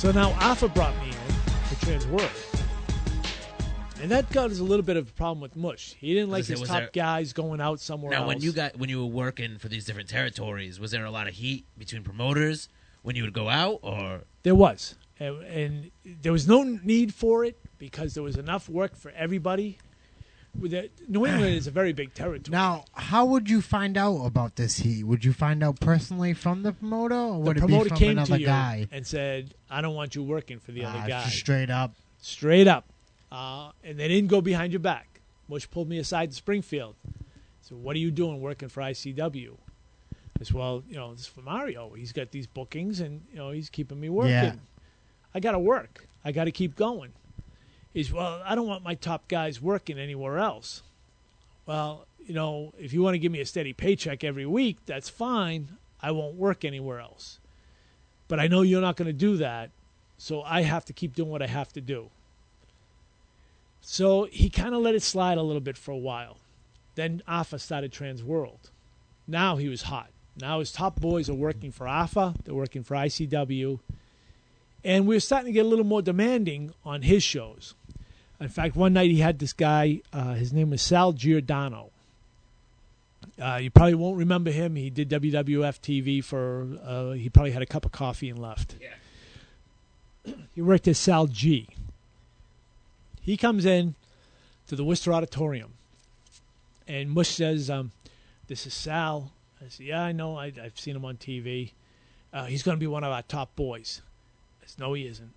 So now Alpha brought me in to Trans World. And that got us a little bit of a problem with Mush. He didn't like his top guys going out somewhere else. Now, when you were working for these different territories, was there a lot of heat between promoters when you would go out, or there was, and there was no need for it because there was enough work for everybody. New England is a very big territory. Now, how would you find out about this heat? Would you find out personally from the promoter, or would it be from another guy? And said, "I don't want you working for the other guy." Straight up. Straight up. And they didn't go behind your back. Mush pulled me aside in Springfield. So, what are you doing working for ICW? I said, well, this is for Mario. He's got these bookings, and, he's keeping me working. Yeah. I got to work. I got to keep going. He said, well, I don't want my top guys working anywhere else. Well, if you want to give me a steady paycheck every week, that's fine. I won't work anywhere else. But I know you're not going to do that, so I have to keep doing what I have to do. So he kind of let it slide a little bit for a while. Then Alpha started Trans World. Now he was hot. Now his top boys are working for Alpha. They're working for ICW. And we're starting to get a little more demanding on his shows. In fact, one night he had this guy, his name was Sal Giordano. You probably won't remember him. He did WWF TV for, he probably had a cup of coffee and left. Yeah. He worked as Sal G. He comes in to the Worcester Auditorium, and Mush says, this is Sal. I said, yeah, I know. I've seen him on TV. He's going to be one of our top boys. I said, no, he isn't.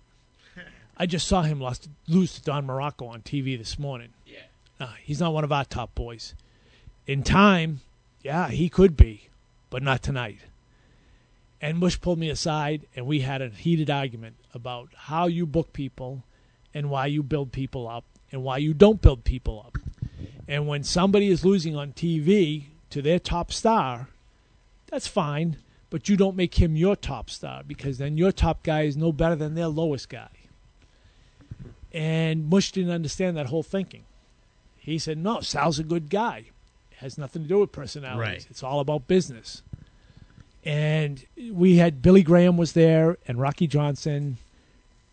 I just saw him lose to Don Morocco on TV this morning. Yeah. He's not one of our top boys. In time, yeah, he could be, but not tonight. And Mush pulled me aside, and we had a heated argument about how you book people and why you build people up and why you don't build people up. And when somebody is losing on TV to their top star, that's fine, but you don't make him your top star because then your top guy is no better than their lowest guy. And Mush didn't understand that whole thinking. He said, no, Sal's a good guy. It has nothing to do with personalities. Right. It's all about business. And we had Billy Graham was there and Rocky Johnson.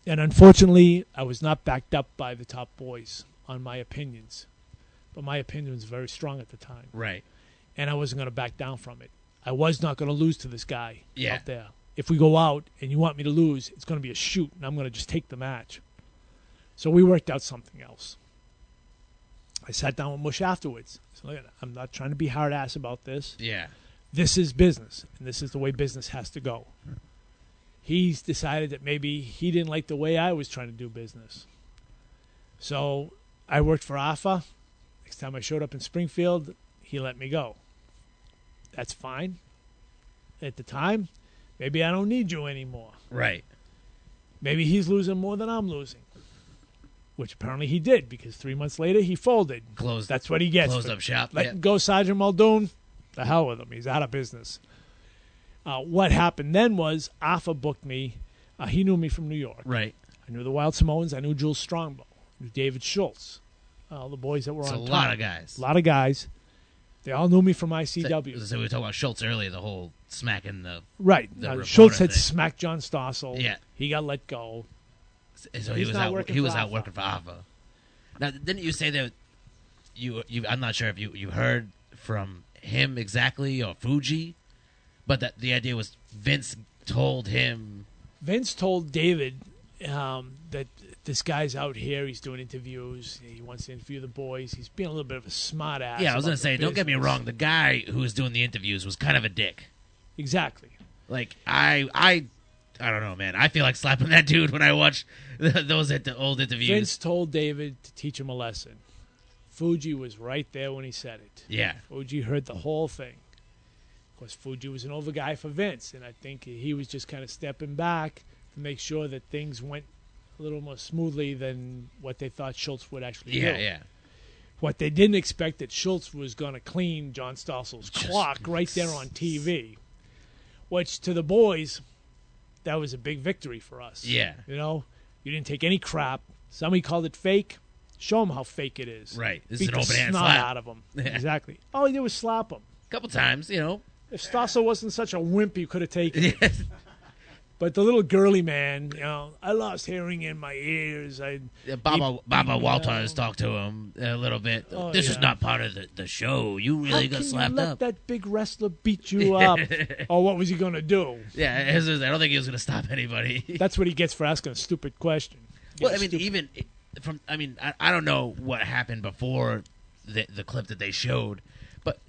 And unfortunately, I was not backed up by the top boys on my opinions. But my opinion was very strong at the time. Right. And I wasn't going to back down from it. I was not going to lose to this guy out there. If we go out and you want me to lose, it's going to be a shoot, and I'm going to just take the match. So we worked out something else. I sat down with Mush afterwards. So look, I'm not trying to be hard-ass about this. Yeah. This is business, and this is the way business has to go. He's decided that maybe he didn't like the way I was trying to do business. So I worked for Alpha. Next time I showed up in Springfield, he let me go. That's fine. At the time, maybe I don't need you anymore. Right. Maybe he's losing more than I'm losing. Which apparently he did, because 3 months later he folded. That's what he gets. Closed up shop. Letting go Sergeant Muldoon. The hell with him. He's out of business. What happened then was Alpha booked me. He knew me from New York. Right. I knew the Wild Samoans. I knew Jules Strongbow. I knew David Schultz. All the boys that were on a lot of guys. A lot of guys. They all knew me from ICW. So we were talking about Schultz earlier, the whole smacking the... Right. Schultz had smacked John Stossel. Yeah. He got let go. So he was out working for Alpha. Now, didn't you say that you I'm not sure if you heard from him exactly or Fuji, but that the idea was Vince told David that this guy's out here, he's doing interviews, he wants to interview the boys, he's being a little bit of a smart ass. Yeah, I was going to say, don't get me wrong, the guy who was doing the interviews was kind of a dick. Exactly. Like, I don't know, man. I feel like slapping that dude when I watch those old interviews. Vince told David to teach him a lesson. Fuji was right there when he said it. Yeah. Fuji heard the whole thing. Of course, Fuji was an over guy for Vince, and I think he was just kind of stepping back to make sure that things went a little more smoothly than what they thought Schultz would actually do. Yeah. What they didn't expect that Schultz was going to clean John Stossel's clock right there on TV, which to the boys, that was a big victory for us. Yeah. You didn't take any crap. Somebody called it fake. Show them how fake it is. Right. This Beat is an open hand slap slap out of them. Yeah. Exactly. All he did was slap him. A couple times, If Stossel wasn't such a wimp, he could have taken it. But the little girly man, I lost hearing in my ears. Baba Walters talked to him a little bit. This is not part of the show. You really got slapped up. Let that big wrestler beat you up. Or what was he going to do? Yeah, I don't think he was going to stop anybody. That's what he gets for asking a stupid question. Well, I mean, I don't know what happened before the clip that they showed, but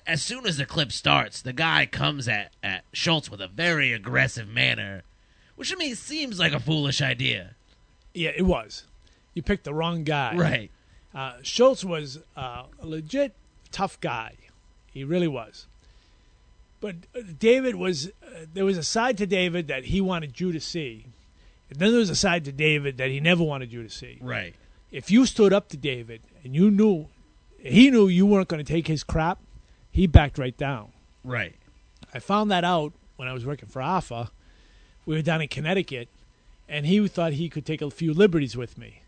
as soon as the clip starts, the guy comes at Schultz with a very aggressive manner, which, I mean, seems like a foolish idea. Yeah, it was. You picked the wrong guy. Right. Schultz was a legit tough guy. He really was. But David was there was a side to David that he wanted you to see. And then there was a side to David that he never wanted you to see. Right. If you stood up to David and he knew you weren't going to take his crap, he backed right down. Right. I found that out when I was working for AFA. We were down in Connecticut, and he thought he could take a few liberties with me.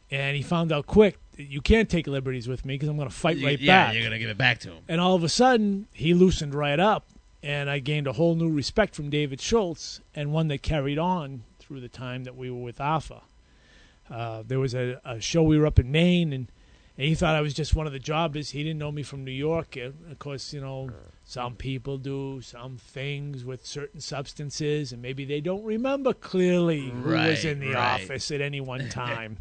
And he found out quick that you can't take liberties with me because I'm going to fight right back. Yeah, you're going to give it back to him. And all of a sudden, he loosened right up, and I gained a whole new respect from David Schultz, and one that carried on through the time that we were with AFA. There was a show we were up in Maine, and he thought I was just one of the jobbers. He didn't know me from New York. Of course, some people do some things with certain substances, and maybe they don't remember clearly who was in the office at any one time.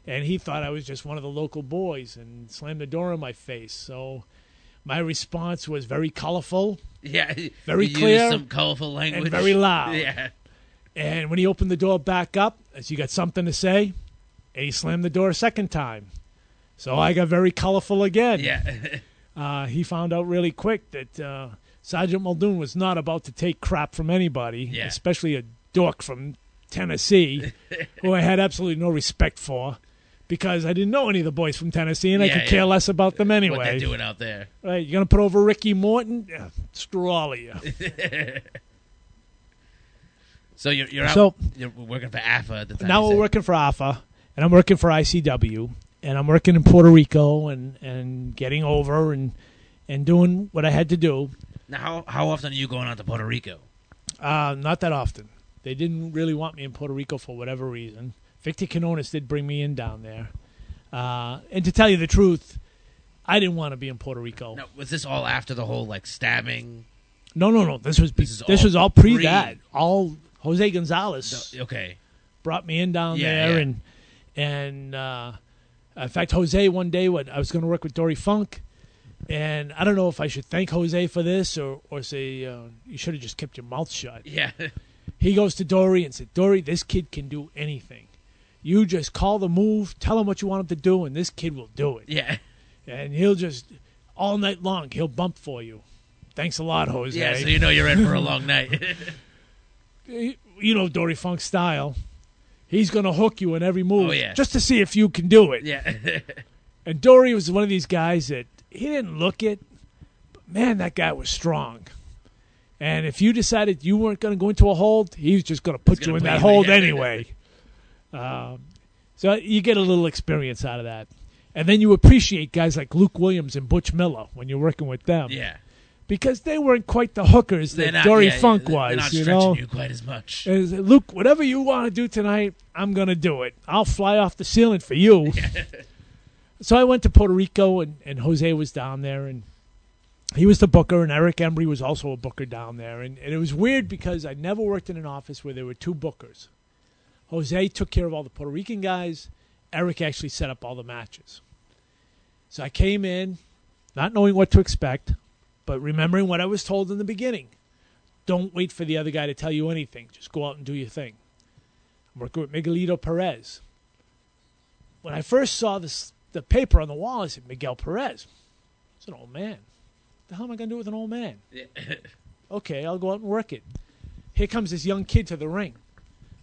And he thought I was just one of the local boys and slammed the door in my face. So my response was very colorful, very clear, used some colorful language, and very loud. Yeah. And when he opened the door back up, as you got something to say, and he slammed the door a second time. So I got very colorful again. Yeah. He found out really quick that Sergeant Muldoon was not about to take crap from anybody, especially a dork from Tennessee, who I had absolutely no respect for, because I didn't know any of the boys from Tennessee, and I could care less about them anyway. What they're doing out there. Right? You're going to put over Ricky Morton? Yeah, screw all of you. So you're out. You're working for AFA at the time. Now we're working for AFA, and I'm working for ICW. And I'm working in Puerto Rico and getting over and doing what I had to do. Now, how often are you going out to Puerto Rico? Not that often. They didn't really want me in Puerto Rico for whatever reason. Victor Quinones did bring me in down there. And to tell you the truth, I didn't want to be in Puerto Rico. Now, was this all after the whole stabbing? No. This was all pre that. All Jose Gonzalez. Okay. Brought me in down there and in fact, Jose, one day, I was going to work with Dory Funk, and I don't know if I should thank Jose for this or say you should have just kept your mouth shut. Yeah. He goes to Dory and said, Dory, this kid can do anything. You just call the move, tell him what you want him to do, and this kid will do it. Yeah. And he'll just, all night long, he'll bump for you. Thanks a lot, Jose. Yeah, so you know you're in for a long night. You know Dory Funk's style. He's going to hook you in every move just to see if you can do it. Yeah. And Dory was one of these guys that he didn't look it, but man, that guy was strong. And if you decided you weren't going to go into a hold, he was just going to put you in that hold anyway. So you get a little experience out of that. And then you appreciate guys like Luke Williams and Butch Miller when you're working with them. Yeah. Because they weren't quite the hookers that Dory Funk was. They're not stretching you quite as much. And Luke, whatever you want to do tonight, I'm going to do it. I'll fly off the ceiling for you. So I went to Puerto Rico, and Jose was down there, and he was the booker, and Eric Embry was also a booker down there. And it was weird because I never worked in an office where there were two bookers. Jose took care of all the Puerto Rican guys. Eric actually set up all the matches. So I came in, not knowing what to expect, but remembering what I was told in the beginning. Don't wait for the other guy to tell you anything. Just go out and do your thing. I'm working with Miguelito Perez. When I first saw the paper on the wall, I said, Miguel Perez. It's an old man. What the hell am I going to do with an old man? Yeah. Okay, I'll go out and work it. Here comes this young kid to the ring.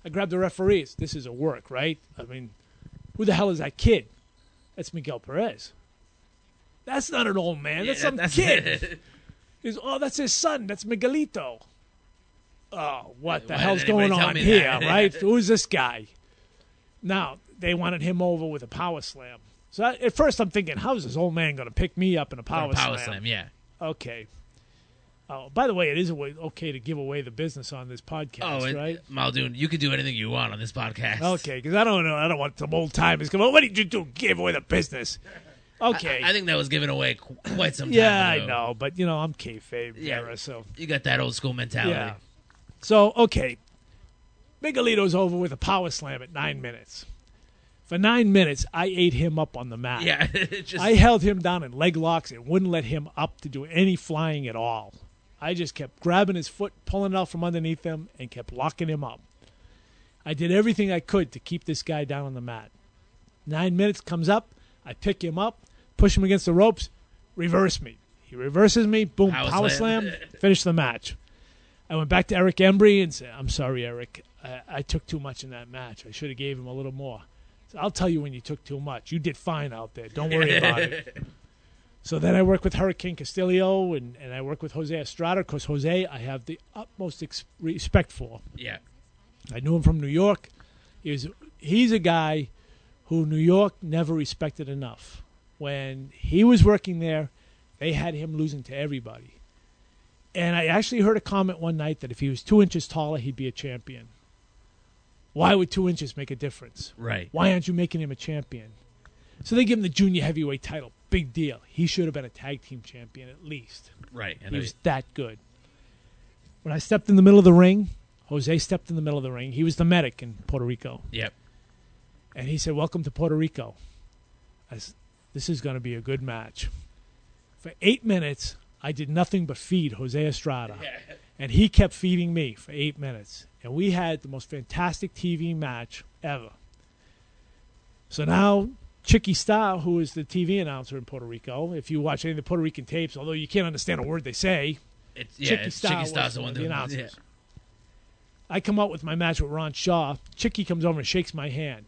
I grabbed the referees. This is a work, right? I mean, who the hell is that kid? That's Miguel Perez. That's not an old man. That's some kid. He's, that's his son. That's Miguelito. Oh, what the hell's going on here, right? Who's this guy? Now, they wanted him over with a power slam. So at first I'm thinking, how's this old man going to pick me up in a power slam? Yeah. Okay. Oh, by the way, it is okay to give away the business on this podcast, right? Muldoon, you can do anything you want on this podcast. Okay, because I don't want some old timers come. What did you do? Give away the business? Okay, I think that was given away quite some time yeah, ago. I know, but I'm kayfabe era, so you got that old school mentality. Yeah. So okay, Miguelito's over with a power slam at 9 minutes. For 9 minutes, I ate him up on the mat. Yeah, I held him down in leg locks and wouldn't let him up to do any flying at all. I just kept grabbing his foot, pulling it out from underneath him, and kept locking him up. I did everything I could to keep this guy down on the mat. 9 minutes comes up, I pick him up, push him against the ropes, reverse me. He reverses me, boom, power slam, finish the match. I went back to Eric Embry and said, I'm sorry, Eric. I took too much in that match. I should have gave him a little more. So I'll tell you when you took too much. You did fine out there. Don't worry about it. So then I work with Hurricane Castillo, and I work with Jose Estrada. Because Jose, I have the utmost respect for. Yeah. I knew him from New York. He's a guy who New York never respected enough. When he was working there, they had him losing to everybody. And I actually heard a comment one night that if he was 2 inches taller, he'd be a champion. Why would 2 inches make a difference? Right. Why aren't you making him a champion? So they give him the junior heavyweight title. Big deal. He should have been a tag team champion at least. Right. He was that good. When I stepped in the middle of the ring, Jose stepped in the middle of the ring. He was the medic in Puerto Rico. Yep. And he said, welcome to Puerto Rico. This is going to be a good match. For 8 minutes, I did nothing but feed Jose Estrada. Yeah. And he kept feeding me for 8 minutes. And we had the most fantastic TV match ever. So now Chicky Star, who is the TV announcer in Puerto Rico, if you watch any of the Puerto Rican tapes, although you can't understand a word they say, Chicky Star's the one the announcers. Yeah. I come out with my match with Ron Shaw. Chicky comes over and shakes my hand.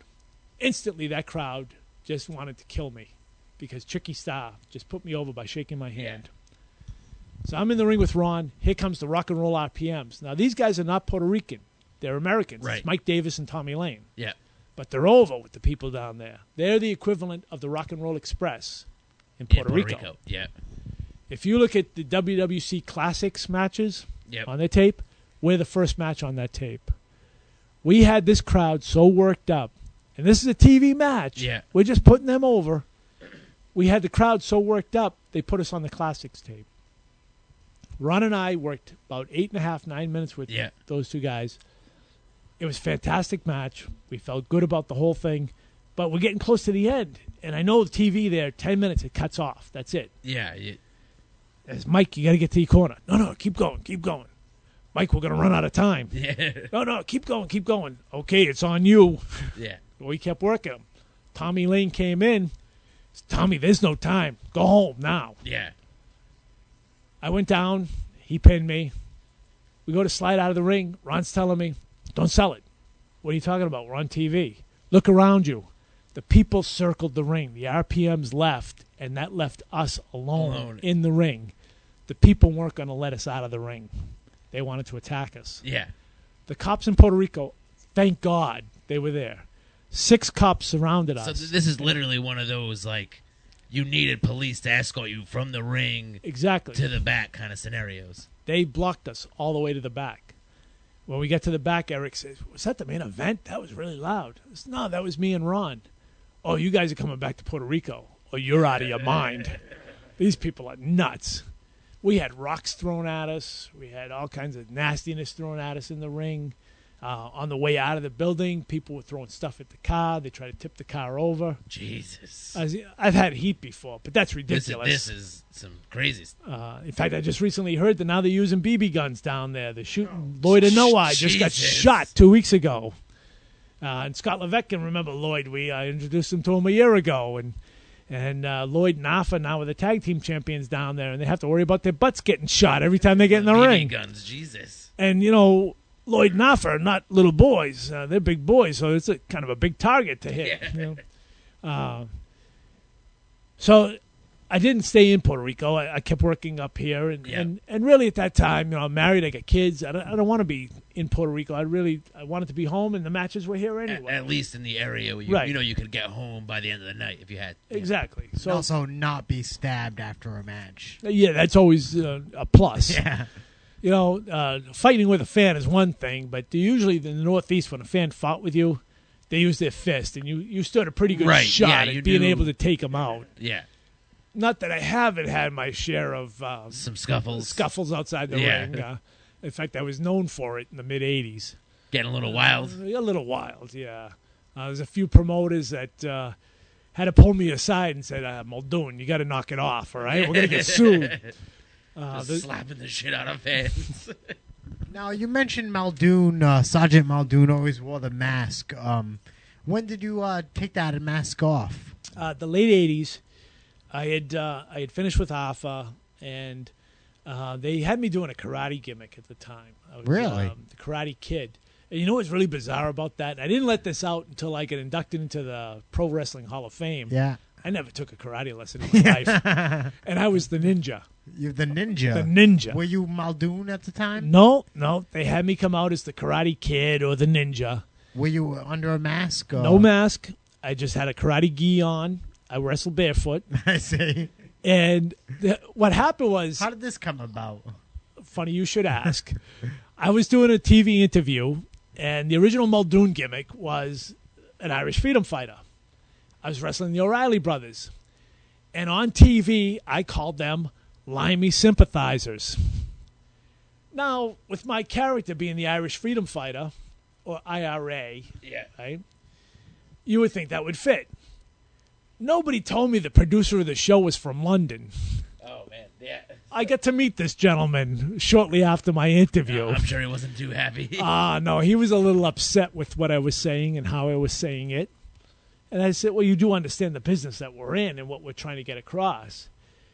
Instantly, that crowd just wanted to kill me because Chicky Star just put me over by shaking my hand. Yeah. So I'm in the ring with Ron. Here comes the Rock and Roll RPMs. Now, these guys are not Puerto Rican. They're Americans. Right. It's Mike Davis and Tommy Lane. Yeah. But they're over with the people down there. They're the equivalent of the Rock and Roll Express in Puerto Rico. Yeah. If you look at the WWC Classics matches on their tape, we're the first match on that tape. We had this crowd so worked up. And this is a TV match. Yeah. We're just putting them over. We had the crowd so worked up, they put us on the Classics tape. Ron and I worked about 8.5, 9 minutes with those two guys. It was a fantastic match. We felt good about the whole thing. But we're getting close to the end. And I know the TV there, 10 minutes, it cuts off. That's it. Yeah. As Mike, you got to get to your corner. No, keep going. Mike, we're going to run out of time. Yeah. No, keep going. Okay, it's on you. Yeah. We kept working him. Tommy Lane came in. Tommy, there's no time. Go home now. Yeah. I went down. He pinned me. We go to slide out of the ring. Ron's telling me, don't sell it. What are you talking about? We're on TV. Look around you. The people circled the ring. The RPMs left, and that left us alone in the ring. The people weren't going to let us out of the ring. They wanted to attack us. Yeah. The cops in Puerto Rico, thank God they were there. 6 cops surrounded us. So this is literally one of those, like, you needed police to escort you from the ring to the back kind of scenarios. They blocked us all the way to the back. When we get to the back, Eric says, was that the main event? That was really loud. I said, no, that was me and Ron. Oh, you guys are coming back to Puerto Rico. Oh, you're out of your mind. These people are nuts. We had rocks thrown at us. We had all kinds of nastiness thrown at us in the ring. On the way out of the building, people were throwing stuff at the car. They tried to tip the car over. Jesus. I've had heat before, but that's ridiculous. This is some crazy stuff. In fact, I just recently heard that now they're using BB guns down there. They're shooting Lloyd Anoa'i just got shot 2 weeks ago. And Scott Levesque can remember Lloyd. We introduced him to him a year ago. And Lloyd and Alpha now are the tag team champions down there, and they have to worry about their butts getting shot every time they get in the ring. BB guns, Jesus. And, Lloyd and Alpha are not little boys. They're big boys, so it's kind of a big target to hit. Yeah. So I didn't stay in Puerto Rico. I kept working up here, and really at that time, I'm married. I got kids. I don't want to be in Puerto Rico. I wanted to be home, and the matches were here anyway. At least in the area where you could get home by the end of the night if you had. Exactly. So also not be stabbed after a match. Yeah, that's always a plus. Yeah. Fighting with a fan is one thing, but usually in the Northeast, when a fan fought with you, they used their fist, and you stood a pretty good shot at being able to take them out. Yeah. Not that I haven't had my share of some scuffles outside the ring. In fact, I was known for it in the mid-'80s. Getting a little wild. A little wild, yeah. There's a few promoters that had to pull me aside and said, Muldoon, you got to knock it off, all right? We're going to get sued. Just slapping the shit out of fans. Now, you mentioned Muldoon. Sergeant Muldoon always wore the mask. When did you take that mask off? The late 80s. I had finished with Alpha, and they had me doing a karate gimmick at the time. I was, really? The Karate Kid. And you know what's really bizarre about that? I didn't let this out until I got inducted into the Pro Wrestling Hall of Fame. Yeah. I never took a karate lesson in my life. And I was the ninja. You're the ninja? The ninja. Were you Muldoon at the time? No. They had me come out as the Karate Kid or the ninja. Were you under a mask? Or? No mask. I just had a karate gi on. I wrestled barefoot. I see. And what happened was... How did this come about? Funny you should ask. I was doing a TV interview, and the original Muldoon gimmick was an Irish freedom fighter. I was wrestling the O'Reilly brothers. And on TV, I called them Limey Sympathizers. Now, with my character being the Irish freedom fighter, or IRA, right, you would think that would fit. Nobody told me the producer of the show was from London. Oh, man. Yeah. I got to meet this gentleman shortly after my interview. I'm sure he wasn't too happy. No, he was a little upset with what I was saying and how I was saying it. And I said, well, you do understand the business that we're in and what we're trying to get across.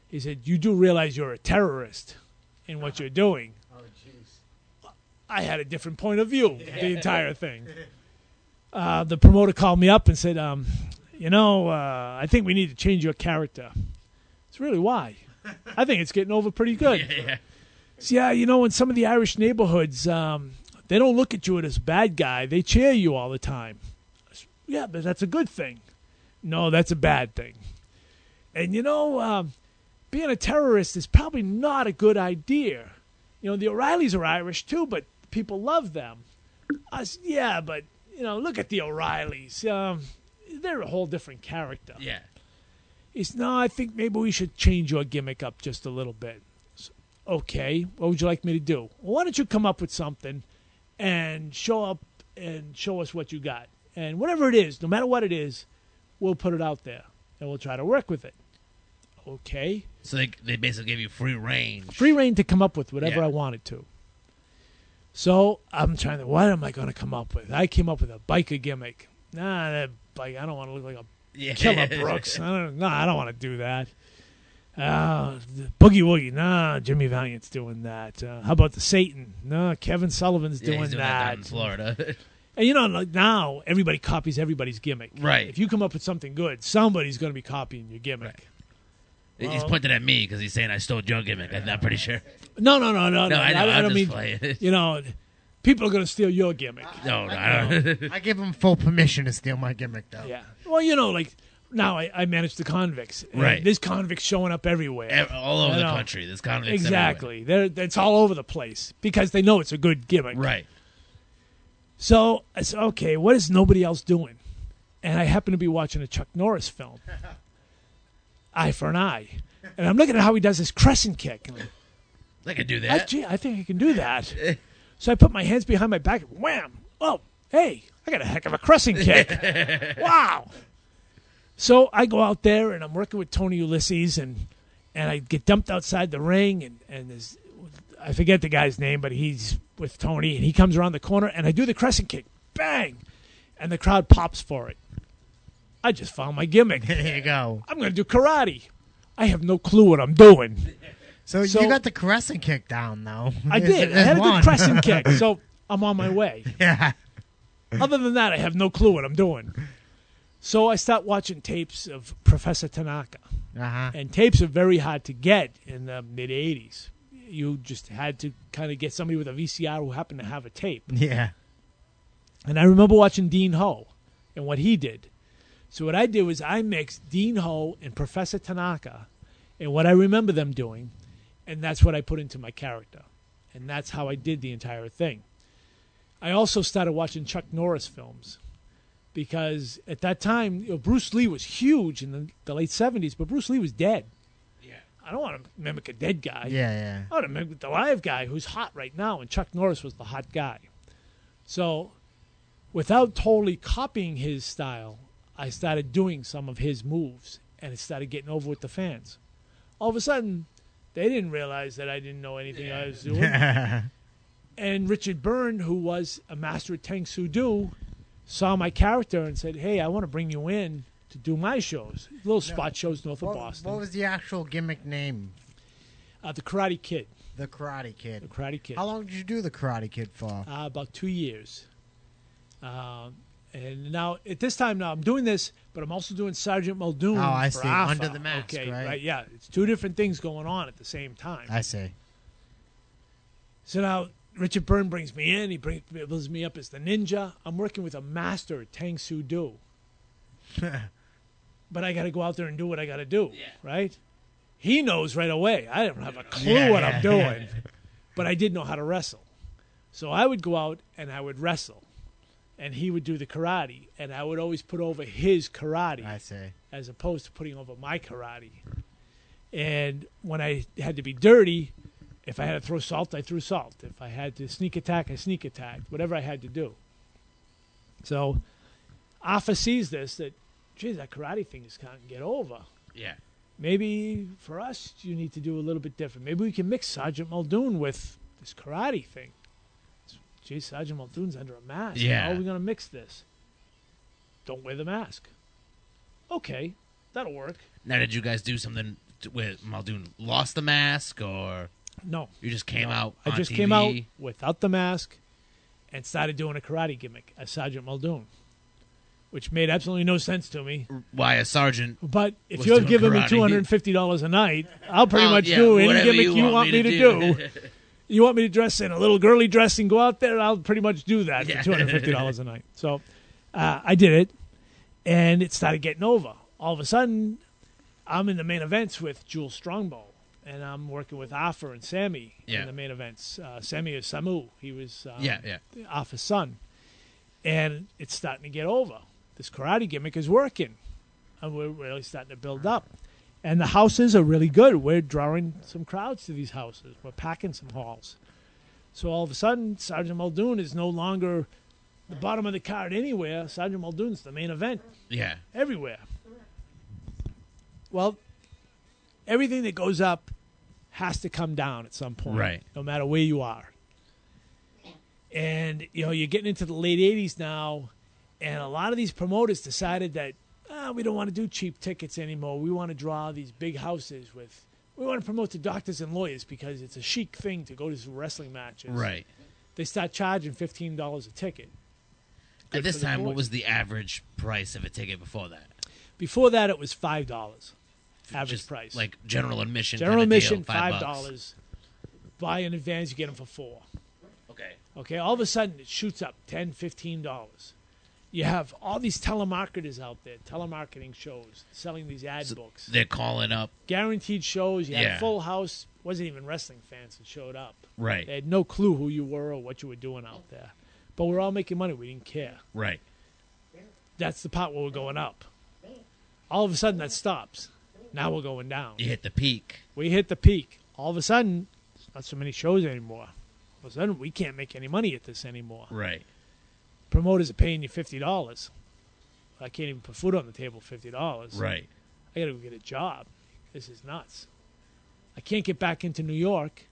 He said, you do realize you're a terrorist in what you're doing. Oh, jeez. I had a different point of view, the entire thing. The promoter called me up and said, I think we need to change your character. It's really why. I think it's getting over pretty good. So, in some of the Irish neighborhoods, they don't look at you as a bad guy. They cheer you all the time. Yeah, but that's a good thing. No, that's a bad thing. And, being a terrorist is probably not a good idea. The O'Reillys are Irish, too, but people love them. I said, yeah, but, look at the O'Reillys. They're a whole different character. Yeah. He said, no, I think maybe we should change your gimmick up just a little bit. So, okay, what would you like me to do? Well, why don't you come up with something and show up and show us what you got? And whatever it is, no matter what it is, we'll put it out there, and we'll try to work with it. Okay. So they basically gave you free reign. Free reign to come up with whatever I wanted to. So I'm trying to, what am I going to come up with? I came up with a biker gimmick. Nah, that bike, I don't want to look like a Killer Brooks. I don't want to do that. Boogie Woogie. Nah, Jimmy Valiant's doing that. How about the Satan? No, Kevin Sullivan's doing he's doing that. Down in Florida. And now everybody copies everybody's gimmick. Right. If you come up with something good, somebody's going to be copying your gimmick. Right. He's pointing at me because he's saying I stole your gimmick. I'm pretty sure. No. I know. I don't mean, playing. People are going to steal your gimmick. No, I don't. I give them full permission to steal my gimmick, though. Yeah. Well, now I manage the convicts. Right. There's convicts showing up everywhere. All over the country. There's convicts exactly. It's all over the place because they know it's a good gimmick. Right. So I said, okay, what is nobody else doing? And I happen to be watching a Chuck Norris film, Eye for an Eye. And I'm looking at how he does his crescent kick. I can do that. I think I can do that. So I put my hands behind my back and wham. Oh, hey, I got a heck of a crescent kick. Wow. So I go out there, and I'm working with Tony Ulysses, and I get dumped outside the ring, and there's, I forget the guy's name, but he's with Tony, and he comes around the corner, and I do the crescent kick. Bang! And the crowd pops for it. I just found my gimmick. There you go. I'm going to do karate. I have no clue what I'm doing. So you got the crescent kick down, though. I did. I had a good crescent kick, so I'm on my way. Yeah. Other than that, I have no clue what I'm doing. So I start watching tapes of Professor Tanaka. And tapes are very hard to get in the mid-'80s. You just had to kind of get somebody with a VCR who happened to have a tape. Yeah. And I remember watching Dean Ho and what he did. So what I did was I mixed Dean Ho and Professor Tanaka and what I remember them doing, and that's what I put into my character. And that's how I did the entire thing. I also started watching Chuck Norris films because at that time, Bruce Lee was huge in the late 70s, but Bruce Lee was dead. Yeah. I don't want to mimic a dead guy. Yeah. I want to mimic the live guy who's hot right now, and Chuck Norris was the hot guy. So without totally copying his style, I started doing some of his moves, and it started getting over with the fans. All of a sudden, they didn't realize that I didn't know anything I was doing. And Richard Byrne, who was a master at Tang Soo Do, saw my character and said, hey, I want to bring you in to do my shows, little spot shows north of Boston. What was the actual gimmick name? The Karate Kid. The Karate Kid. The Karate Kid. How long did you do The Karate Kid for? About 2 years. And now, at this time now, I'm doing this, but I'm also doing Sergeant Muldoon. Oh, I for see. Alpha. Under the Mask, okay, right? Yeah, it's two different things going on at the same time. I see. So now, Richard Byrne brings me in. He builds me up as the ninja. I'm working with a master at Tang Soo Do. But I got to go out there and do what I got to do, right? He knows right away. I don't have a clue what I'm doing. But I did know how to wrestle. So I would go out and I would wrestle. And he would do the karate. And I would always put over his karate. I see. As opposed to putting over my karate. And when I had to be dirty, if I had to throw salt, I threw salt. If I had to sneak attack, I sneak attacked. Whatever I had to do. So Alpha sees this, that, geez, that karate thing just can't get over. Yeah. Maybe for us, you need to do a little bit different. Maybe we can mix Sergeant Muldoon with this karate thing. Geez, Sergeant Muldoon's under a mask. Yeah. How are we going to mix this? Don't wear the mask. Okay, that'll work. Now, did you guys do something where Muldoon lost the mask, or no? You just came out on I just TV? came out without the mask and started doing a karate gimmick as Sergeant Muldoon, which made absolutely no sense to me. Why a sergeant? But if you're giving me $250 a night, I'll pretty much do any gimmick you want me to do. You want me to dress in a little girly dress and go out there, I'll pretty much do that for $250 a night. So I did it, and it started getting over. All of a sudden, I'm in the main events with Jules Strongbow, and I'm working with Alpha and Sammy in the main events. Sammy is Samu. He was Alpha's son. And it's starting to get over. This karate gimmick is working, and we're really starting to build up. And the houses are really good. We're drawing some crowds to these houses. We're packing some halls. So all of a sudden, Sergeant Muldoon is no longer the bottom of the card anywhere. Sergeant Muldoon's the main event. Yeah. Everywhere. Well, everything that goes up has to come down at some point. Right. No matter where you are. And, you're getting into the late 80s now, and a lot of these promoters decided that we don't want to do cheap tickets anymore. We want to draw these big houses we want to promote to doctors and lawyers because it's a chic thing to go to wrestling matches. Right. They start charging $15 a ticket. At this time, what was the average price of a ticket before that? Before that, it was $5 average price. Like general admission. General admission, deal, $5. Buy in advance, you get them for $4. Okay. All of a sudden, it shoots up $10, $15. You have all these telemarketers out there, telemarketing shows, selling these ad books. They're calling up. Guaranteed shows. You had a full house. Wasn't even wrestling fans that showed up. Right. They had no clue who you were or what you were doing out there. But we're all making money. We didn't care. Right. That's the part where we're going up. All of a sudden, that stops. Now we're going down. You hit the peak. We hit the peak. All of a sudden, there's not so many shows anymore. All of a sudden, we can't make any money at this anymore. Right. Promoters are paying you $50. I can't even put food on the table $50. Right. I got to go get a job. This is nuts. I can't get back into New York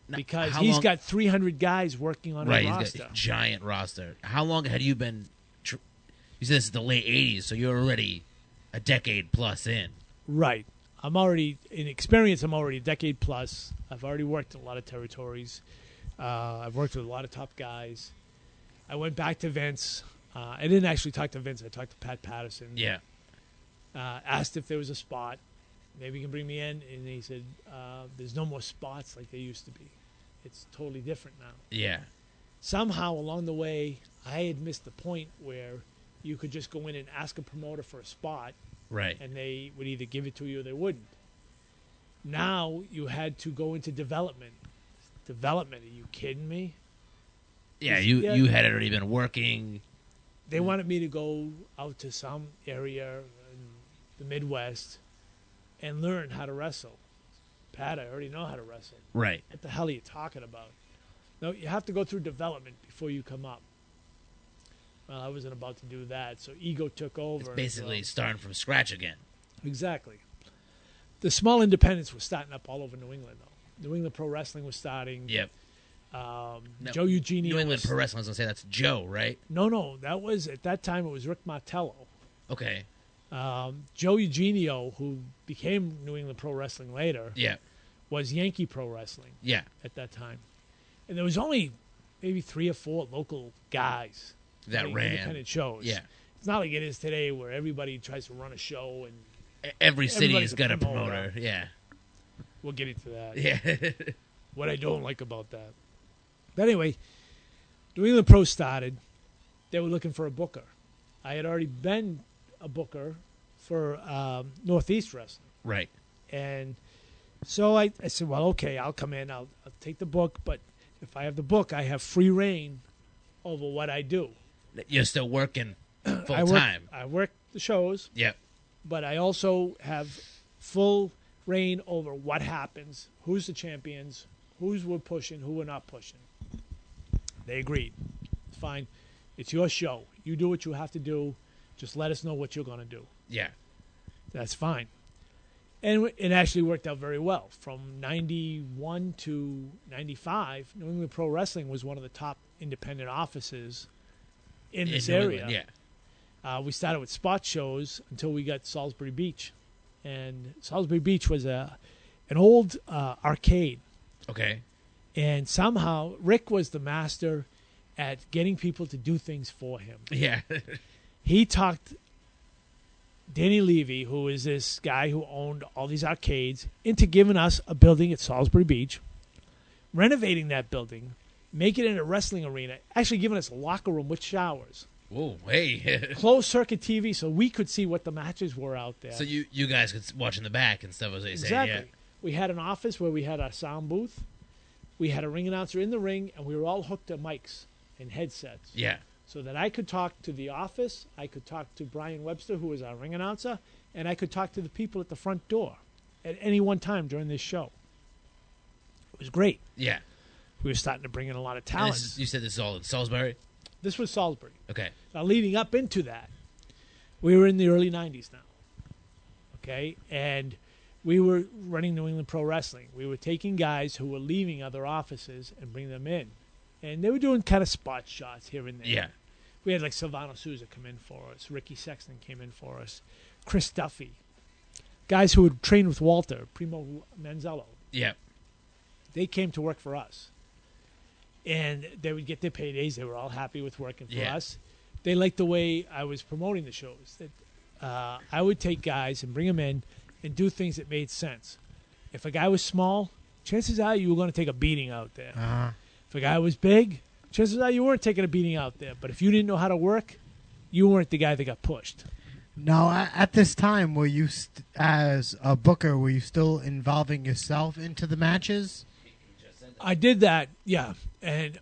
because he's got 300 guys working on his roster. He's got a giant roster. How long had you been? You said this is the late 80s, so you're already a decade plus in. Right. I'm already, in experience, I'm already a decade plus. I've already worked in a lot of territories. I've worked with a lot of top guys. I went back to Vince. I didn't actually talk to Vince. I talked to Pat Patterson. Yeah. Asked if there was a spot. maybe you can bring me in. And he said, there's no more spots like there used to be. It's totally different now. Yeah. Somehow along the way, I had missed the point where you could just go in and ask a promoter for a spot. Right. And they would either give it to you or they wouldn't. Now you had to go into development. Development? Are you kidding me? Yeah, you had already been working. They wanted me to go out to some area in the Midwest and learn how to wrestle. Pat, I already know how to wrestle. Right. What the hell are you talking about? No, you have to go through development before you come up. Well, I wasn't about to do that, so ego took over. It's basically starting from scratch again. Exactly. The small independents were starting up all over New England, though. New England Pro Wrestling was starting. Yep. Joe Eugenio. New England Pro Wrestling, I was going to say that's Joe, right? No. That was, at that time, it was Rick Martello. Okay. Joe Eugenio, who became New England Pro Wrestling later, was Yankee Pro Wrestling at that time. And there was only maybe 3 or 4 local guys that ran independent shows. Yeah. It's not like it is today where everybody tries to run a show and every city has got a promoter. Yeah. We'll get into that. Yeah. What I don't like about that. But anyway, New England Pro started. They were looking for a booker. I had already been a booker for Northeast Wrestling. Right. And so I said, well, okay, I'll come in. I'll take the book. But if I have the book, I have free reign over what I do. You're still working full time. I work the shows. Yep. But I also have full reign over what happens, who's the champions, who's we're pushing, who we're not pushing. They agreed. It's fine. It's your show. You do what you have to do. Just let us know what you're going to do. Yeah. That's fine. And it actually worked out very well. From 91 to 95, New England Pro Wrestling was one of the top independent offices in this area. Yeah. We started with spot shows until we got Salisbury Beach. And Salisbury Beach was an old arcade. Okay. And somehow Rick was the master at getting people to do things for him. Yeah. He talked Danny Levy, who is this guy who owned all these arcades, into giving us a building at Salisbury Beach, renovating that building, making it a wrestling arena, actually giving us a locker room with showers. Whoa, hey. Closed circuit TV so we could see what the matches were out there. So you guys could watch in the back and stuff, as they say. Exactly. Yeah. We had an office where we had our sound booth. We had a ring announcer in the ring, and we were all hooked to mics and headsets. Yeah. So that I could talk to the office, I could talk to Brian Webster, who was our ring announcer, and I could talk to the people at the front door at any one time during this show. It was great. Yeah. We were starting to bring in a lot of talent. You said this is all in Salisbury? This was Salisbury. Okay. Now, leading up into that, we were in the early 90s now. Okay? And we were running New England Pro Wrestling. We were taking guys who were leaving other offices and bringing them in. And they were doing kind of spot shots here and there. Yeah. We had like Silvano Souza come in for us. Ricky Sexton came in for us. Chris Duffy. Guys who had trained with Walter, Primo Manzello. Yeah. They came to work for us. And they would get their paydays. They were all happy with working for us. They liked the way I was promoting the shows. That I would take guys and bring them in and do things that made sense. If a guy was small, chances are you were going to take a beating out there. Uh-huh. If a guy was big, chances are you weren't taking a beating out there. But if you didn't know how to work, you weren't the guy that got pushed. Now, at this time, were you, as a booker, were you still involving yourself into the matches? I did that, yeah. And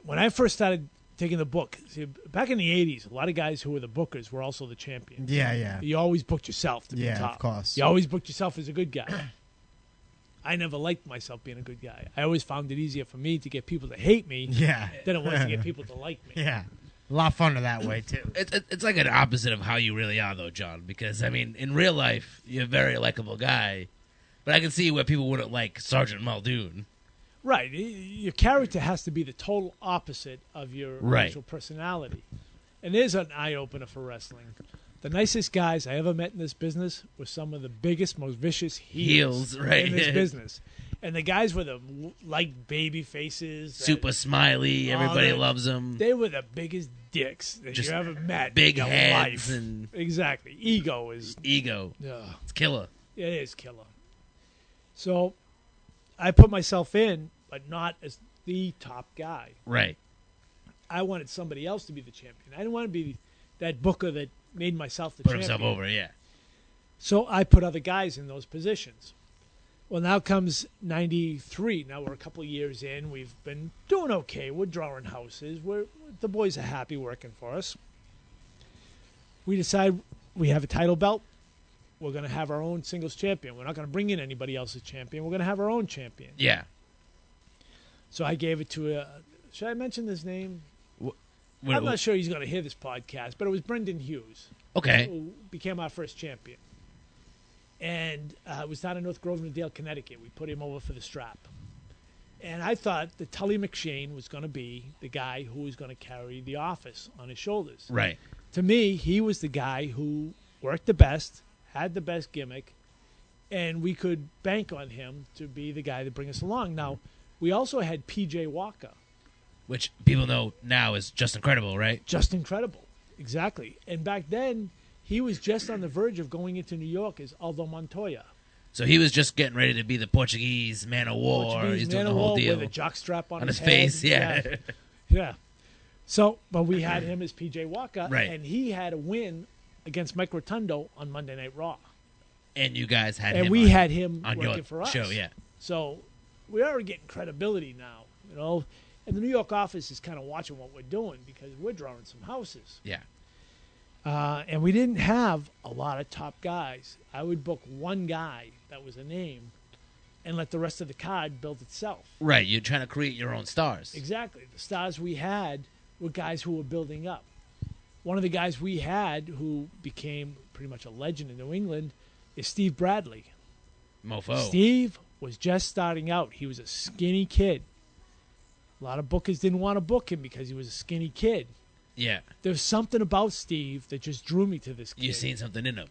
when I first started taking the book, see, back in the 80s, a lot of guys who were the bookers were also the champions. Yeah, yeah. You always booked yourself to be top. Yeah, of course. You always booked yourself as a good guy. I never liked myself being a good guy. I always found it easier for me to get people to hate me than it was to get people to like me. Yeah. A lot funner that way, too. It's like an opposite of how you really are, though, John. Because, I mean, in real life, you're a very likable guy. But I can see where people wouldn't like Sergeant Muldoon. Right. Your character has to be the total opposite of your actual personality. And there's an eye-opener for wrestling. The nicest guys I ever met in this business were some of the biggest, most vicious heels in this business. And the guys were the like baby faces. Super smiley. Everybody loves them. They were the biggest dicks that you ever met. Big in heads. Life. Exactly. Ego is... Ego. It's killer. It is killer. So I put myself in, but not as the top guy. Right. I wanted somebody else to be the champion. I didn't want to be that booker that made myself the Put champion. himself over, yeah. So I put other guys in those positions. Well, now comes 93. Now we're a couple of years in. We've been doing okay. We're drawing houses. The boys are happy working for us. We decide we have a title belt. We're going to have our own singles champion. We're not going to bring in anybody else's champion. We're going to have our own champion. Yeah. So I gave it to should I mention his name? I'm not sure he's going to hear this podcast, but it was Brendan Hughes. Okay. Who became our first champion. And it was down in North Grosvenor, Connecticut. We put him over for the strap. And I thought that Tully McShane was going to be the guy who was going to carry the office on his shoulders. Right. To me, he was the guy who worked the best, had the best gimmick, and we could bank on him to be the guy to bring us along. Now, we also had P.J. Walker. Which people know now is just incredible, right? Just incredible. Exactly. And back then, he was just on the verge of going into New York as Aldo Montoya. So he was just getting ready to be the Portuguese man of war. He's doing the whole deal. With a jockstrap on his head. face, yeah. Yeah. So, but we had him as P.J. Walker, right. And he had a win against Mike Rotundo on Monday Night Raw. And you guys had him. And we had him on working your for us. show, yeah. So we are getting credibility now, you know. And the New York office is kind of watching what we're doing because we're drawing some houses. Yeah. And we didn't have a lot of top guys. I would book one guy that was a name and let the rest of the card build itself. Right. You're trying to create your own stars. Exactly. The stars we had were guys who were building up. One of the guys we had who became pretty much a legend in New England is Steve Bradley. Mofo. Steve was just starting out. He was a skinny kid. A lot of bookers didn't want to book him because he was a skinny kid. Yeah. There's something about Steve that just drew me to this kid. You seen something in him.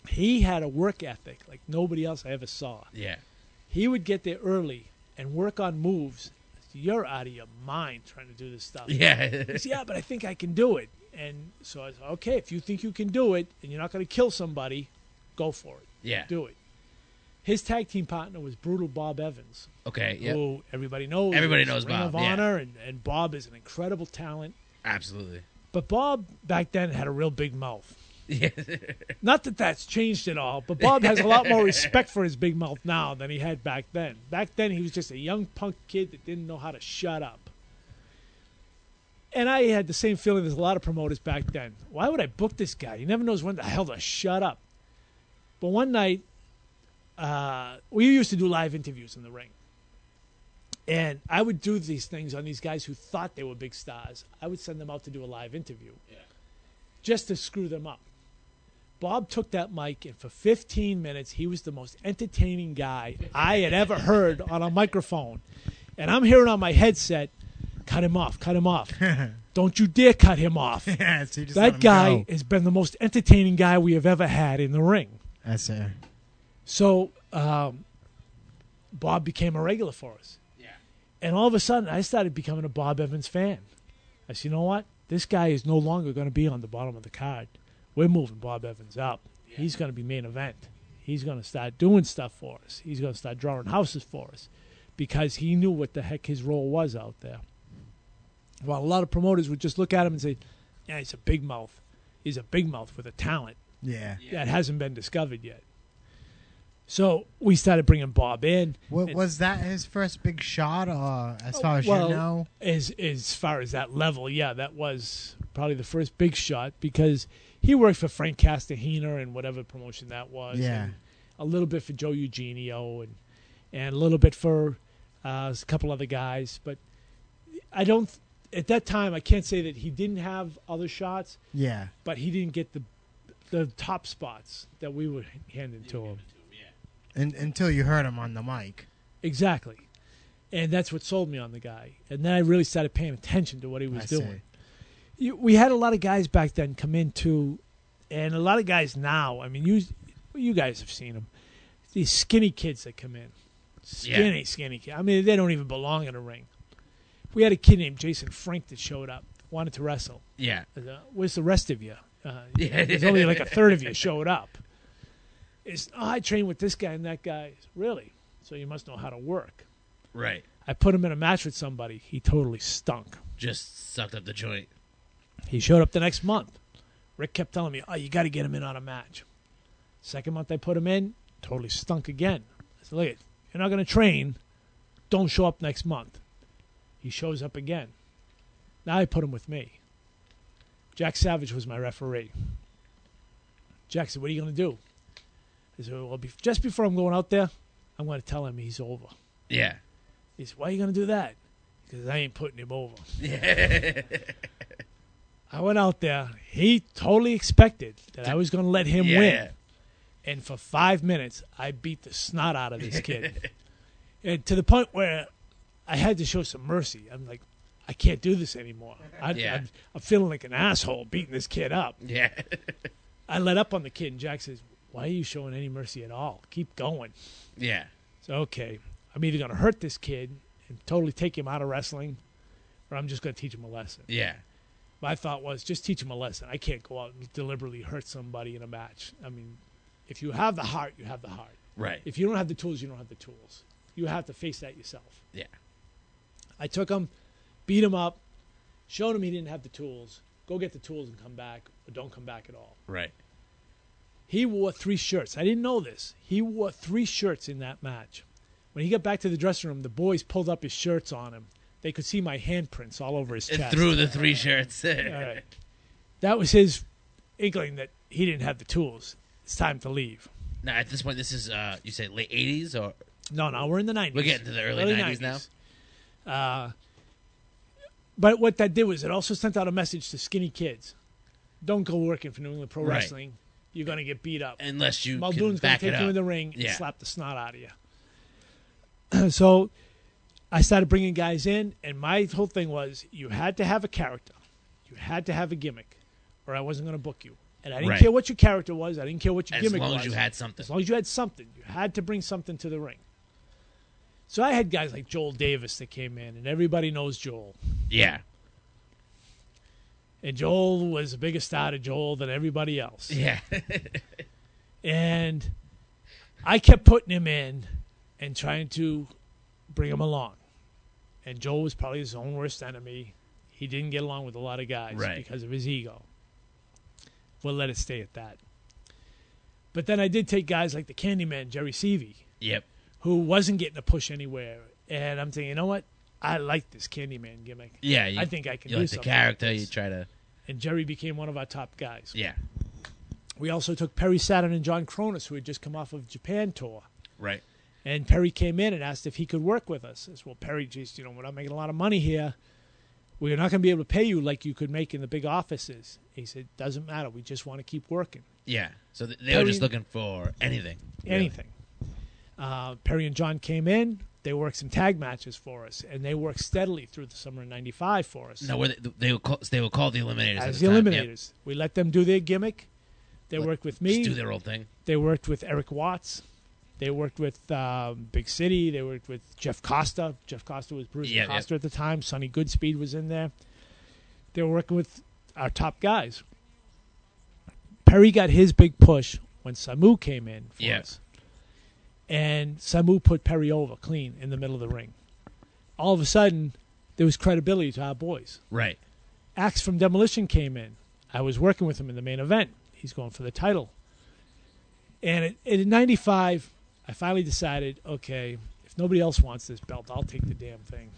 He had a work ethic like nobody else I ever saw. Yeah. He would get there early and work on moves. You're out of your mind trying to do this stuff. Yeah. He said, yeah, but I think I can do it. And so I said, okay, if you think you can do it and you're not going to kill somebody, go for it. Yeah. Do it. His tag team partner was Brutal Bob Evans. Okay, yeah. Who everybody knows. Everybody knows Ring Bob. of Honor, and Bob is an incredible talent. Absolutely. But Bob back then had a real big mouth. Yeah. Not that that's changed at all, but Bob has a lot more respect for his big mouth now than he had back then. Back then, he was just a young punk kid that didn't know how to shut up. And I had the same feeling as a lot of promoters back then. Why would I book this guy? He never knows when the hell to shut up. But one night, we used to do live interviews in the ring. And I would do these things on these guys who thought they were big stars. I would send them out to do a live interview just to screw them up. Bob took that mic, and for 15 minutes, he was the most entertaining guy I had ever heard on a microphone. And I'm hearing on my headset, cut him off, cut him off. Don't you dare cut him off. Yeah, so that guy has been the most entertaining guy we have ever had in the ring. That's it. So Bob became a regular for us. Yeah. And all of a sudden, I started becoming a Bob Evans fan. I said, you know what? This guy is no longer going to be on the bottom of the card. We're moving Bob Evans up. Yeah. He's going to be main event. He's going to start doing stuff for us. He's going to start drawing houses for us because he knew what the heck his role was out there. While a lot of promoters would just look at him and say, yeah, he's a big mouth. He's a big mouth with a talent. Yeah. That hasn't been discovered yet. So we started bringing Bob in. Was that his first big shot, as far as you know? As far as that level, yeah, that was probably the first big shot because he worked for Frank Castahina and whatever promotion that was. Yeah. And a little bit for Joe Eugenio and a little bit for a couple other guys. But I don't, at that time, I can't say that he didn't have other shots. Yeah. But he didn't get the top spots that we were handing to him. Until you heard him on the mic. Exactly. And that's what sold me on the guy. And then I really started paying attention to what he was doing. We had a lot of guys back then come into, and a lot of guys now, I mean, you guys have seen them. These skinny kids that come in. Skinny kids. I mean, they don't even belong in a ring. We had a kid named Jason Frank that showed up, wanted to wrestle. Yeah. Where's the rest of you? There's only like a third of you showed up. is, I train with this guy and that guy. Really? So you must know how to work. Right. I put him in a match with somebody. He totally stunk. Just sucked up the joint. He showed up the next month. Rick kept telling me, you got to get him in on a match. Second month I put him in, totally stunk again. I said, look, you're not going to train. Don't show up next month. He shows up again. Now I put him with me. Jack Savage was my referee. Jack said, what are you going to do? I said, well, just before I'm going out there, I'm going to tell him he's over. Yeah. He said, why are you going to do that? Because I ain't putting him over. Yeah. I went out there. He totally expected that I was going to let him win. And for 5 minutes, I beat the snot out of this kid. And to the point where I had to show some mercy. I'm like, I can't do this anymore. I'm feeling like an asshole beating this kid up. Yeah. I let up on the kid, and Jack says, why are you showing any mercy at all? Keep going. Yeah. So, okay, I'm either going to hurt this kid and totally take him out of wrestling, or I'm just going to teach him a lesson. Yeah. My thought was, just teach him a lesson. I can't go out and deliberately hurt somebody in a match. I mean, if you have the heart, you have the heart. Right. If you don't have the tools, you don't have the tools. You have to face that yourself. Yeah. I took him, beat him up, showed him he didn't have the tools. Go get the tools and come back, or don't come back at all. Right. He wore 3 shirts. I didn't know this. He wore 3 shirts in that match. When he got back to the dressing room, the boys pulled up his shirts on him. They could see my handprints all over his chest. Through the 3 shirts. All right. That was his inkling that he didn't have the tools. It's time to leave. Now, at this point, this is, you say late 80s? Or No, we're in the 90s. We're getting to the early 90s now? But what that did was it also sent out a message to skinny kids. Don't go working for New England Pro Wrestling. You're going to get beat up. Unless you Muldoon's going to take you in the ring and slap the snot out of you. So I started bringing guys in, and my whole thing was you had to have a character. You had to have a gimmick, or I wasn't going to book you. And I didn't care what your character was. I didn't care what your gimmick was. As long as you had something. As long as you had something. You had to bring something to the ring. So I had guys like Joel Davis that came in, and everybody knows Joel. Yeah. And Joel was a bigger star to Joel than everybody else. Yeah. And I kept putting him in and trying to bring him along. And Joel was probably his own worst enemy. He didn't get along with a lot of guys because of his ego. We'll let it stay at that. But then I did take guys like the Candyman, Jerry Seavey. Yep. Who wasn't getting a push anywhere. And I'm thinking, you know what? I like this Candyman gimmick. Yeah. I think I can do like something. the character, like you try to... And Jerry became one of our top guys. Yeah. We also took Perry Saturn and John Cronus, who had just come off of Japan tour. Right. And Perry came in and asked if he could work with us. I said, well, Perry, geez, we're not making a lot of money here. We're not going to be able to pay you like you could make in the big offices. He said, doesn't matter. We just want to keep working. Yeah. So they were just looking for anything. Anything. Really. Perry and John came in. They worked some tag matches for us, and they worked steadily through the summer of '95 for us. No, they were called the Eliminators. As the Eliminators. Yep. We let them do their gimmick. They worked with me. Just do their old thing. They worked with Eric Watts. They worked with Big City. They worked with Jeff Costa. Jeff Costa was Bruce Costa at the time. Sonny Goodspeed was in there. They were working with our top guys. Perry got his big push when Samu came in for us. And Samu put Perry over clean in the middle of the ring. All of a sudden, there was credibility to our boys. Right. Axe from Demolition came in. I was working with him in the main event. He's going for the title. And in '95, I finally decided, okay, if nobody else wants this belt, I'll take the damn thing.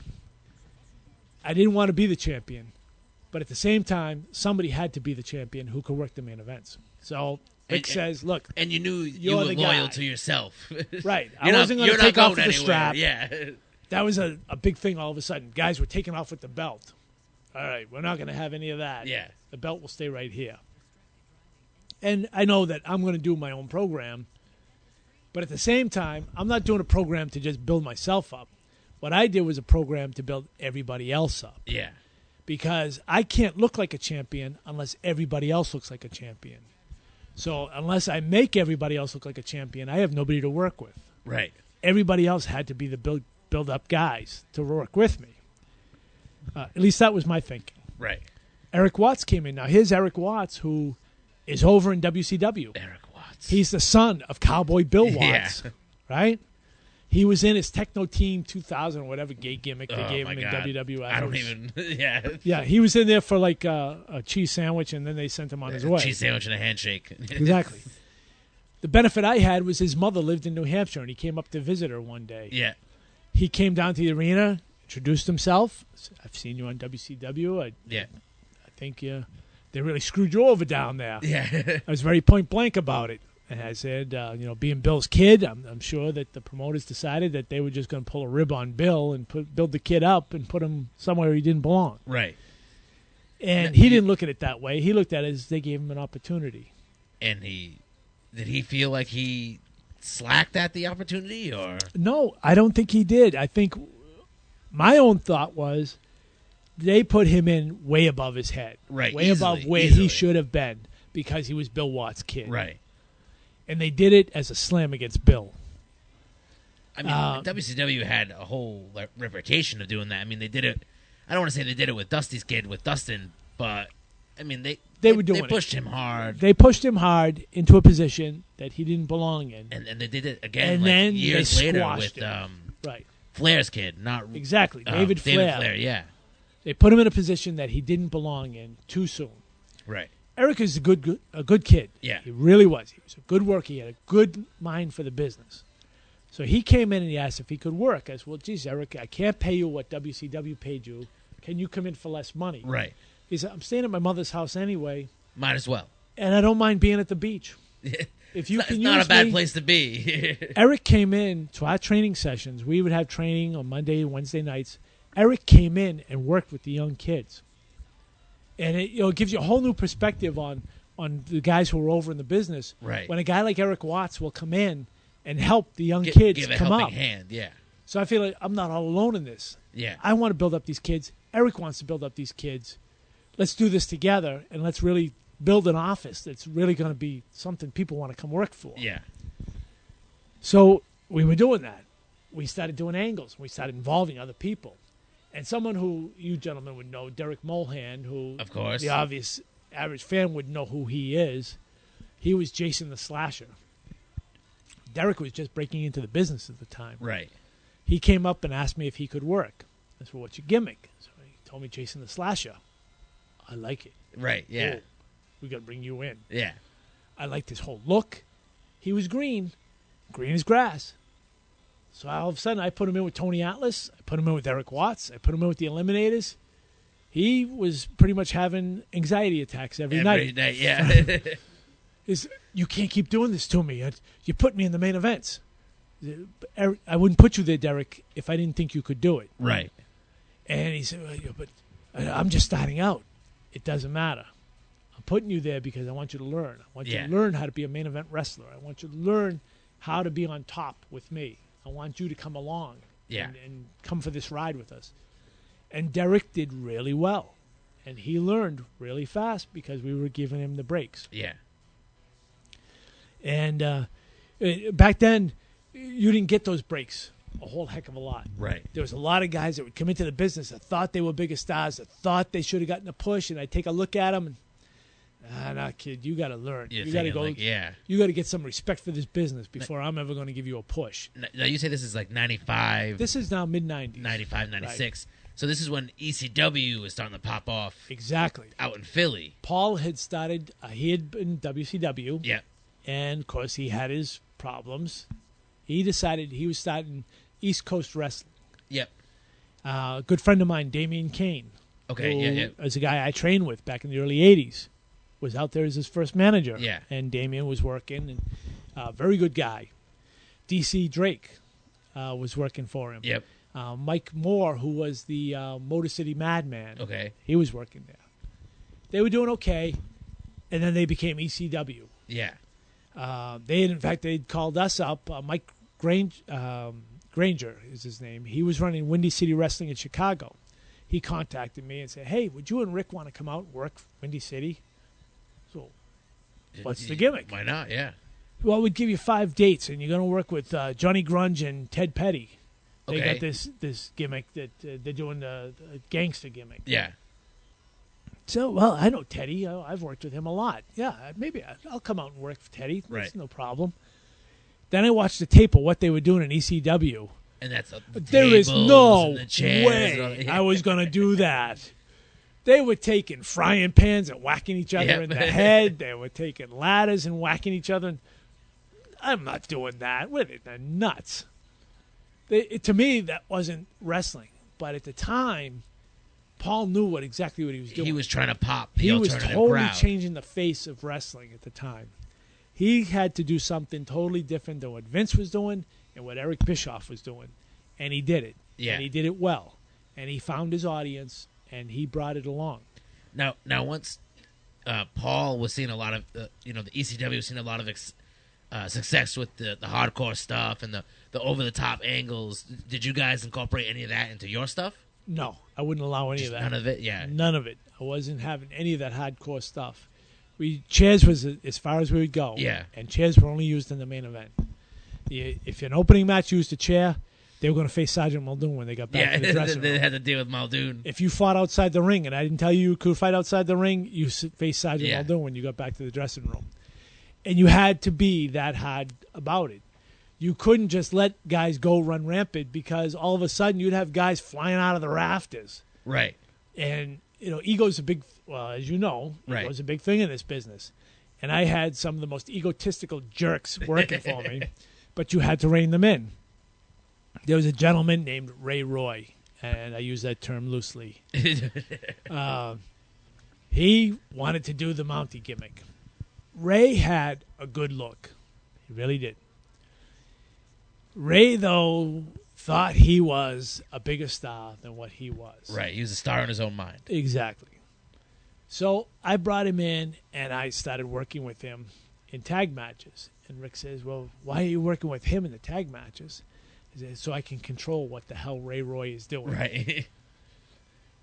I didn't want to be the champion. But at the same time, somebody had to be the champion who could work the main events. So Rick says, look. And you knew you were loyal to yourself. Right. I wasn't going to take off with the strap. Yeah. That was a big thing all of a sudden. Guys were taking off with the belt. All right, we're not going to have any of that. Yeah. The belt will stay right here. And I know that I'm going to do my own program. But at the same time, I'm not doing a program to just build myself up. What I did was a program to build everybody else up. Yeah. Because I can't look like a champion unless everybody else looks like a champion. So unless I make everybody else look like a champion, I have nobody to work with. Right. Everybody else had to be the build-up guys to work with me. At least that was my thinking. Right. Eric Watts came in. Now, here's Eric Watts, who is over in WCW. Eric Watts. Watts. He's the son of Cowboy Bill Yeah. Watts, right? He was in his Techno Team 2000 or whatever gay gimmick they gave him in WWF. I don't even. Yeah. Yeah, he was in there for like a cheese sandwich, and then they sent him on his way. Cheese sandwich and a handshake. Exactly. The benefit I had was his mother lived in New Hampshire, and he came up to visit her one day. Yeah. He came down to the arena, introduced himself. I've seen you on WCW. I think they really screwed you over down there. Yeah. I was very point blank about it. And I said, being Bill's kid, I'm sure that the promoters decided that they were just going to pull a rib on Bill and build the kid up and put him somewhere he didn't belong. Right. And he didn't look at it that way. He looked at it as they gave him an opportunity. And did he feel like he slacked at the opportunity, or? No, I don't think he did. I think my own thought was they put him in way above his head. Right. Way above where he should have been because he was Bill Watts' kid. Right. And they did it as a slam against Bill. I mean, WCW had a whole reputation of doing that. I mean, they did it. I don't want to say they did it with Dusty's kid, with Dustin, but I mean, they pushed him hard. They pushed him hard into a position that he didn't belong in, and they did it again. And then years they later with right. Flair's kid, not exactly David Flair. Yeah, they put him in a position that he didn't belong in too soon. Right. Eric is a good kid. Yeah. He really was. He was a good worker. He had a good mind for the business. So he came in and he asked if he could work. I said, well, geez, Eric, I can't pay you what WCW paid you. Can you come in for less money? Right. He said, I'm staying at my mother's house anyway. Might as well. And I don't mind being at the beach. If you can it's use not a bad me. place to be. Eric came in to our training sessions. We would have training on Monday and Wednesday nights. Eric came in and worked with the young kids. And it gives you a whole new perspective on the guys who are over in the business. Right. When a guy like Eric Watts will come in and help the young kids give a come helping up. hand, yeah. So I feel like I'm not all alone in this. Yeah. I want to build up these kids. Eric wants to build up these kids. Let's do this together, and let's really build an office that's really going to be something people want to come work for. Yeah. So we were doing that. We started doing angles. We started involving other people. And someone who you gentlemen would know, Derek Mulhan, who of course, the obvious average fan would know who he is. He was Jason the Slasher. Derek was just breaking into the business at the time. Right. He came up and asked me if he could work. I said, well, what's your gimmick? So he told me Jason the Slasher. I like it. Right, yeah. Oh, we got to bring you in. Yeah. I liked his whole look. He was green. Green as grass. So all of a sudden, I put him in with Tony Atlas. I put him in with Eric Watts. I put him in with the Eliminators. He was pretty much having anxiety attacks every night. Every night, yeah. You can't keep doing this to me. You put me in the main events. I wouldn't put you there, Derek, if I didn't think you could do it. Right. And he said, but I'm just starting out. It doesn't matter. I'm putting you there because I want you to learn. I want you to learn how to be a main event wrestler. I want you to learn how to be on top with me. I want you to come along and come for this ride with us. And Derek did really well. And he learned really fast because we were giving him the breaks. Yeah. And back then, you didn't get those breaks a whole heck of a lot. Right. There was a lot of guys that would come into the business that thought they were bigger stars, that thought they should have gotten a push, and I'd take a look at them and, nah, kid, you got to learn. You got to go. You got to get some respect for this business before I'm ever going to give you a push. Now, you say this is like 95. This is now mid-90s. 95, 96. Right. So this is when ECW is starting to pop off. Exactly. Out in Philly. Paul had started, he had been WCW. Yeah. And, of course, he had his problems. He decided he was starting East Coast wrestling. Yep. A good friend of mine, Damian Kane. Okay, who is a guy I trained with back in the early 80s. Was out there as his first manager. Yeah. And Damian was working, and very good guy. DC Drake was working for him. Yep. Mike Moore, who was the Motor City Madman. Okay. He was working there. They were doing okay, and then they became ECW. Yeah. They'd called us up. Mike Granger is his name. He was running Windy City Wrestling in Chicago. He contacted me and said, hey, would you and Rick want to come out and work Windy City? So, what's the gimmick? Why not? Yeah. Well, we'd give you 5 dates, and you're going to work with Johnny Grunge and Ted Petty. They got this gimmick that they're doing the gangster gimmick. Yeah. So, well, I know Teddy. I've worked with him a lot. Yeah, maybe I'll come out and work for Teddy. That's right. No problem. Then I watched the tape of what they were doing in ECW. And that's there is no the way I was going to do that. They were taking frying pans and whacking each other in the head. They were taking ladders and whacking each other. I'm not doing that. What are they? They're nuts. To me, that wasn't wrestling. But at the time, Paul knew exactly what he was doing. He was trying to pop the He was alternative totally crowd. changing the face of wrestling at the time. He had to do something totally different than what Vince was doing and what Eric Bischoff was doing. And he did it. Yeah. And he did it well. And he found his audience, and he brought it along. Now once Paul was seeing a lot of, the ECW was seeing a lot of success with the hardcore stuff and the over-the-top angles. Did you guys incorporate any of that into your stuff? No, I wouldn't allow any of that. None of it? Yeah. None of it. I wasn't having any of that hardcore stuff. Chairs was as far as we would go. Yeah. And chairs were only used in the main event. If an opening match used a chair, they were going to face Sergeant Muldoon when they got back to the dressing room. They had to deal with Muldoon. If you fought outside the ring, and I didn't tell you could fight outside the ring, you faced Sergeant Muldoon when you got back to the dressing room. And you had to be that hard about it. You couldn't just let guys go run rampant because all of a sudden you'd have guys flying out of the rafters. Right. And, ego's a big, as you know, ego's a big thing in this business. And I had some of the most egotistical jerks working for me, but you had to rein them in. There was a gentleman named Ray Roy, and I use that term loosely. He wanted to do the Mountie gimmick. Ray had a good look. He really did. Ray, though, thought he was a bigger star than what he was. Right. He was a star in his own mind. Exactly. So I brought him in, and I started working with him in tag matches. And Rick says, well, why are you working with him in the tag matches? He says, so I can control what the hell Ray Roy is doing. Right.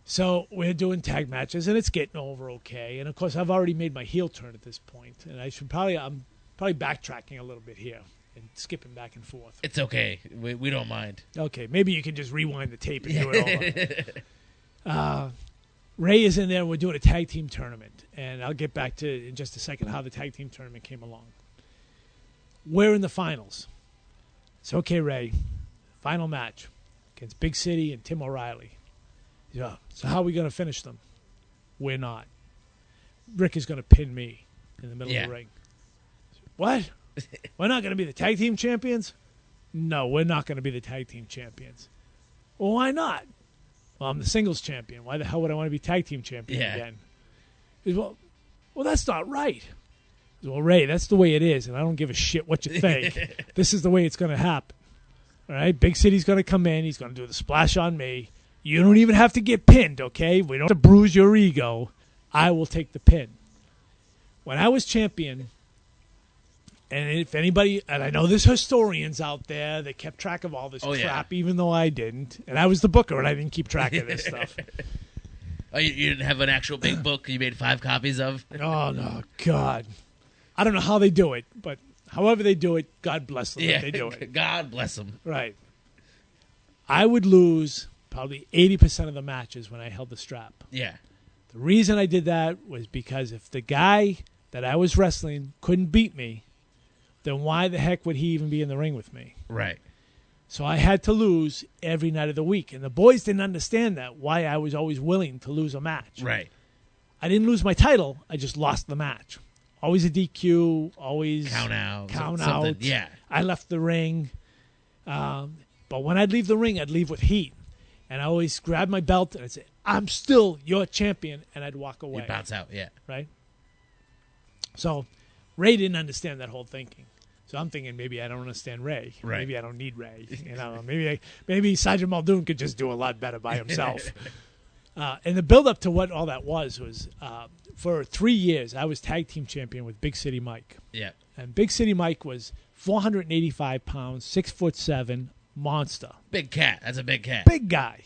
So we're doing tag matches, and it's getting over okay. And, of course, I've already made my heel turn at this point. And I'm probably backtracking a little bit here and skipping back and forth. It's okay. We don't mind. Okay, maybe you can just rewind the tape and do it over. Ray is in there. We're doing a tag team tournament, and I'll get back to in just a second how the tag team tournament came along. We're in the finals. It's okay, Ray. Final match against Big City and Tim O'Reilly. Yeah. So how are we going to finish them? We're not. Rick is going to pin me in the middle of the ring. What? We're not going to be the tag team champions? No, we're not going to be the tag team champions. Well, why not? Well, I'm the singles champion. Why the hell would I want to be tag team champion again? He goes, well, that's not right. He goes, well, Ray, that's the way it is, and I don't give a shit what you think. This is the way it's going to happen. All right? Big City's going to come in. He's going to do the splash on me. You don't even have to get pinned, okay? We don't have to bruise your ego. I will take the pin. When I was champion, and if anybody, and I know there's historians out there that kept track of all this crap, even though I didn't, and I was the booker and I didn't keep track of this stuff. Oh, you didn't have an actual big book you made 5 copies of? Oh, no, God. I don't know how they do it, but however they do it, God bless them that they do it. God bless them. Right. I would lose probably 80% of the matches when I held the strap. Yeah. The reason I did that was because if the guy that I was wrestling couldn't beat me, then why the heck would he even be in the ring with me? Right. So I had to lose every night of the week. And the boys didn't understand that, why I was always willing to lose a match. Right. I didn't lose my title. I just lost the match. Always a DQ, always count out. Yeah. I left the ring. But when I'd leave the ring, I'd leave with heat. And I always grab my belt and I'd say, I'm still your champion. And I'd walk away. You bounce out, yeah. Right? So Ray didn't understand that whole thinking. So I'm thinking maybe I don't understand Ray. Right. Maybe I don't need Ray. Maybe Sergeant Muldoon could just do a lot better by himself. And the build-up to what all that was for 3 years, I was tag team champion with Big City Mike. Yeah. And Big City Mike was 485 pounds, 6'7", monster. Big cat. That's a big cat. Big guy.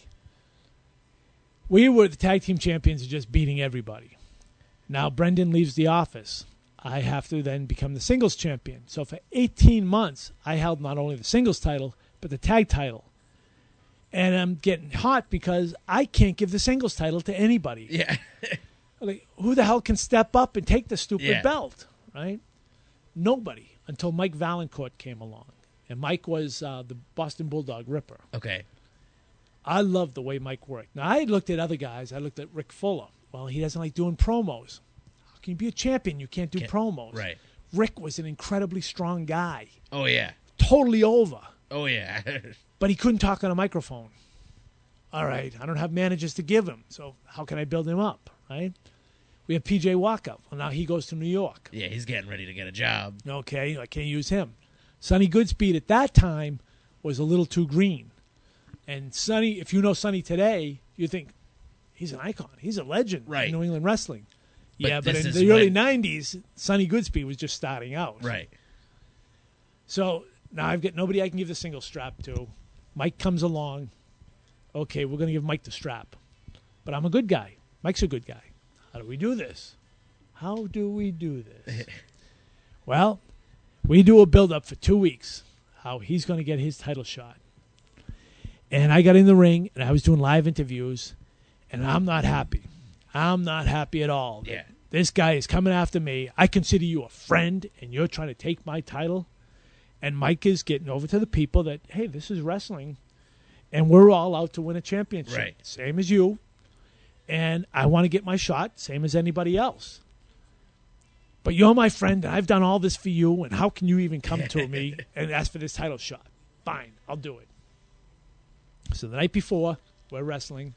We were the tag team champions, just beating everybody. Now Brendan leaves the office. I have to then become the singles champion. So for 18 months, I held not only the singles title, but the tag title. And I'm getting hot because I can't give the singles title to anybody. Yeah. Like, who the hell can step up and take the stupid belt, right? Nobody until Mike Valancourt came along. And Mike was the Boston Bulldog Ripper. Okay. I loved the way Mike worked. Now, I looked at other guys. I looked at Rick Fuller. Well, he doesn't like doing promos. How can you be a champion? You can't do promos. Right. Rick was an incredibly strong guy. Oh, yeah. Totally over. Oh, yeah. But he couldn't talk on a microphone. All right, I don't have managers to give him, so how can I build him up, right? We have P.J. Walker. Well, now he goes to New York. Yeah, he's getting ready to get a job. Okay, I can't use him. Sonny Goodspeed at that time was a little too green. And Sonny, if you know Sonny today, you think he's an icon. He's a legend in New England wrestling. But in the early 90s, Sonny Goodspeed was just starting out. Right. So now I've got nobody I can give the single strap to. Mike comes along. Okay, we're going to give Mike the strap. But I'm a good guy. Mike's a good guy. How do we do this? How do we do this? Well, we do a build-up for 2 weeks, how he's going to get his title shot. And I got in the ring, and I was doing live interviews, and I'm not happy. I'm not happy at all. Yeah. This guy is coming after me. I consider you a friend, and you're trying to take my title. And Mike is getting over to the people that, hey, this is wrestling, and we're all out to win a championship. Right. Same as you. And I want to get my shot, same as anybody else. But you're my friend, and I've done all this for you, and how can you even come to me and ask for this title shot? Fine, I'll do it. So the night before, we're wrestling.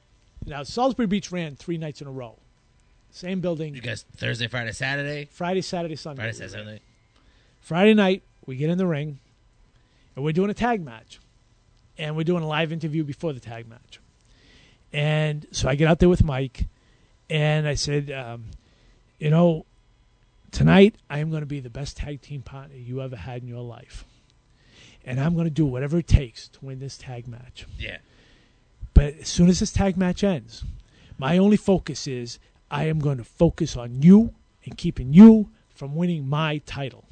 Now, Salisbury Beach ran 3 nights in a row. Same building. You guys, Thursday, Friday, Saturday? Friday, Saturday, Sunday. Friday, Saturday, Sunday. Friday night, we get in the ring, and we're doing a tag match. And we're doing a live interview before the tag match. And so I get out there with Mike, and I said, tonight I am going to be the best tag team partner you ever had in your life. And I'm going to do whatever it takes to win this tag match. Yeah. But as soon as this tag match ends, my only focus is I am going to focus on you and keeping you from winning my title.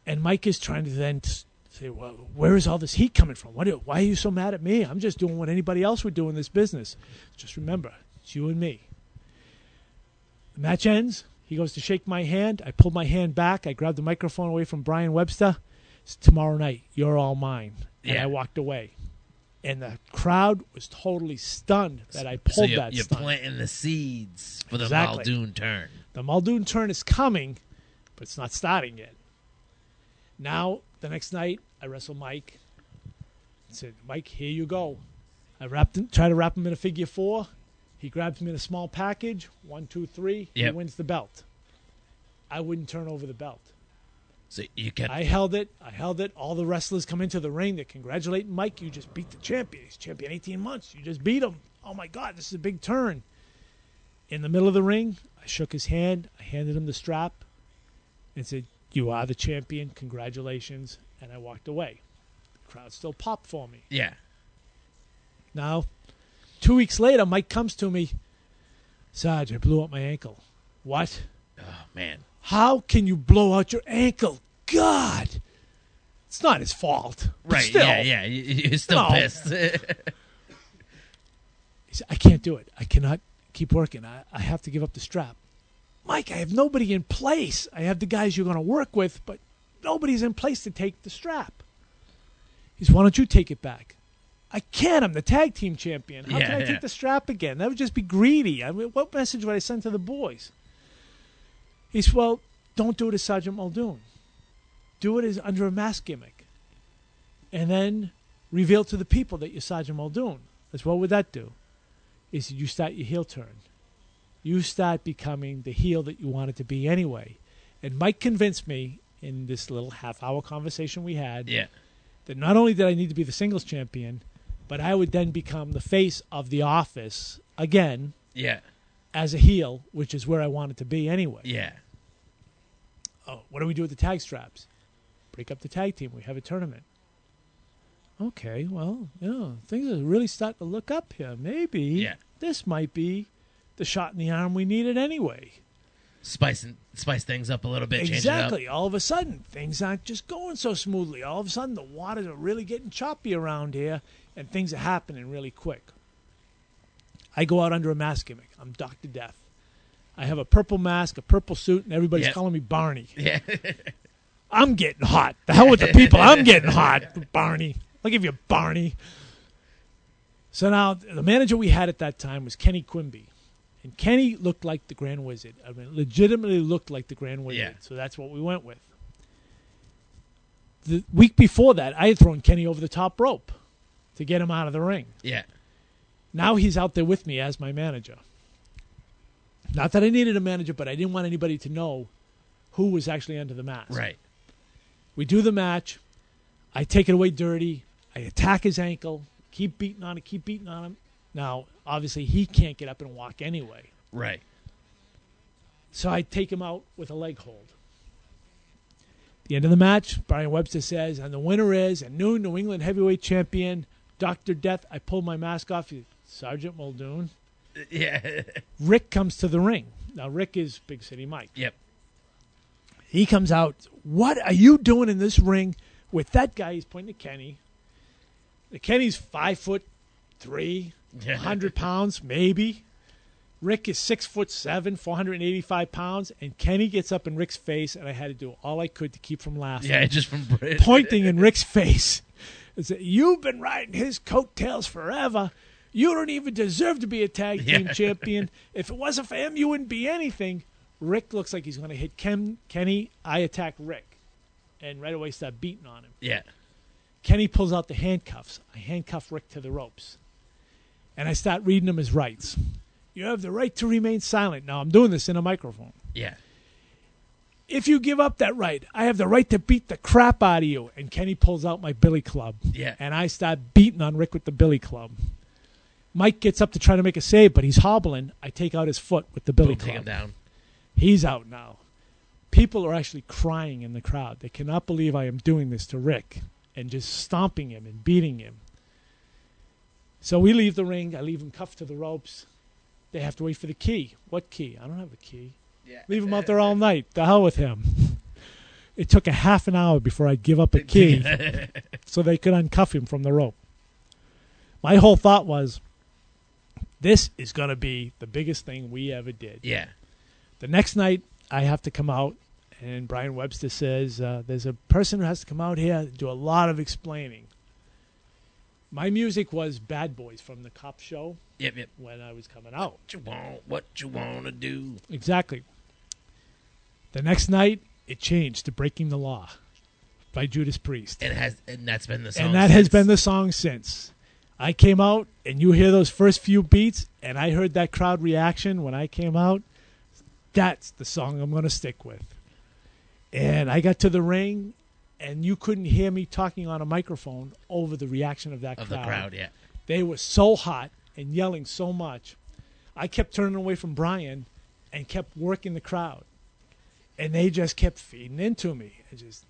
And Mike is trying to then say, well, where is all this heat coming from? Why are you so mad at me? I'm just doing what anybody else would do in this business. Just remember, it's you and me. The match ends. He goes to shake my hand. I pull my hand back. I grab the microphone away from Brian Webster. It's tomorrow night. You're all mine. And I walked away. And the crowd was totally stunned that I pulled that you're stunt. planting the seeds for the Exactly. Muldoon turn. The Muldoon turn is coming, but it's not starting yet. Now, the next night, I wrestle Mike. I said, Mike, here you go. I try to wrap him in a figure 4. He grabs me in a small package. 1, 2, 3. Yep. He wins the belt. I wouldn't turn over the belt. So you kept. I held it. All the wrestlers come into the ring. They're congratulating Mike. You just beat the champion. He's champion 18 months. You just beat him. Oh, my God, this is a big turn. In the middle of the ring, I shook his hand. I handed him the strap and said, you are the champion. Congratulations. And I walked away. The crowd still popped for me. Yeah. Now, 2 weeks later, Mike comes to me. Sarge, I blew out my ankle. What? Oh, man. How can you blow out your ankle? God. It's not his fault. Right, still, yeah. You're still pissed. He said, I can't do it. I cannot keep working. I have to give up the strap. Mike, I have nobody in place. I have the guys you're going to work with, but nobody's in place to take the strap. He said, why don't you take it back? I can't. I'm the tag team champion. How can I take the strap again? That would just be greedy. I mean, what message would I send to the boys? He said, well, don't do it as Sergeant Muldoon. Do it as under a mask gimmick. And then reveal to the people that you're Sergeant Muldoon. I said, what would that do? He said, you start your heel turn. You start becoming the heel that you wanted to be anyway. And Mike convinced me in this little half-hour conversation we had that not only did I need to be the singles champion, but I would then become the face of the office again as a heel, which is where I wanted to be anyway. Yeah. Oh, what do we do with the tag straps? Break up the tag team. We have a tournament. Okay, well, things are really starting to look up here. Maybe this might be the shot in the arm we needed anyway. Spice things up a little bit. Exactly. Change it up. All of a sudden, things aren't just going so smoothly. All of a sudden, the waters are really getting choppy around here, and things are happening really quick. I go out under a mask gimmick. I'm Dr. Death. I have a purple mask, a purple suit, and everybody's calling me Barney. Yeah. I'm getting hot. The hell with the people. I'm getting hot. Barney. I'll give you Barney. So now the manager we had at that time was Kenny Quimby. And Kenny looked like the Grand Wizard. I mean, legitimately looked like the Grand Wizard. Yeah. So that's what we went with. The week before that, I had thrown Kenny over the top rope to get him out of the ring. Yeah. Now he's out there with me as my manager. Not that I needed a manager, but I didn't want anybody to know who was actually under the mask. Right. We do the match. I take it away dirty. I attack his ankle. Keep beating on him. Now, obviously, he can't get up and walk anyway. Right. So I take him out with a leg hold. At the end of the match, Brian Webster says, and the winner is a new New England heavyweight champion, Dr. Death. I pull my mask off. Sergeant Muldoon. Yeah. Rick comes to the ring. Now, Rick is Big City Mike. Yep. He comes out. What are you doing in this ring with that guy? He's pointing to Kenny. Kenny's 5'3", 100 pounds, maybe. Rick is 6'7", 485 pounds, and Kenny gets up in Rick's face, and I had to do all I could to keep from laughing. Yeah, just from pointing in Rick's face. And say, you've been riding his coattails forever. You don't even deserve to be a tag team champion. If it wasn't for him, you wouldn't be anything. Rick looks like he's going to hit Kenny. I attack Rick, and right away start beating on him. Yeah. Kenny pulls out the handcuffs. I handcuff Rick to the ropes. And I start reading him his rights. You have the right to remain silent. Now, I'm doing this in a microphone. Yeah. If you give up that right, I have the right to beat the crap out of you. And Kenny pulls out my billy club. Yeah. And I start beating on Rick with the billy club. Mike gets up to try to make a save, but he's hobbling. I take out his foot with the billy club. Take him down. He's out now. People are actually crying in the crowd. They cannot believe I am doing this to Rick and just stomping him and beating him. So we leave the ring. I leave him cuffed to the ropes. They have to wait for the key. What key? I don't have a key. Yeah. Leave him out there all night. The hell with him. It took a half an hour before I'd give up a key so they could uncuff him from the rope. My whole thought was, this is going to be the biggest thing we ever did. Yeah. The next night, I have to come out, and Brian Webster says, there's a person who has to come out here and do a lot of explaining. My music was Bad Boys from the Cop Show. Yep. When I was coming out. What you want to do? Exactly. The next night, it changed to Breaking the Law by Judas Priest. And that's been the song. And that has been the song since. I came out, and you hear those first few beats, and I heard that crowd reaction when I came out. That's the song I'm going to stick with. And I got to the ring, and you couldn't hear me talking on a microphone over the reaction of that crowd. Of the crowd, yeah. They were so hot and yelling so much. I kept turning away from Brian and kept working the crowd. And they just kept feeding into me. And just,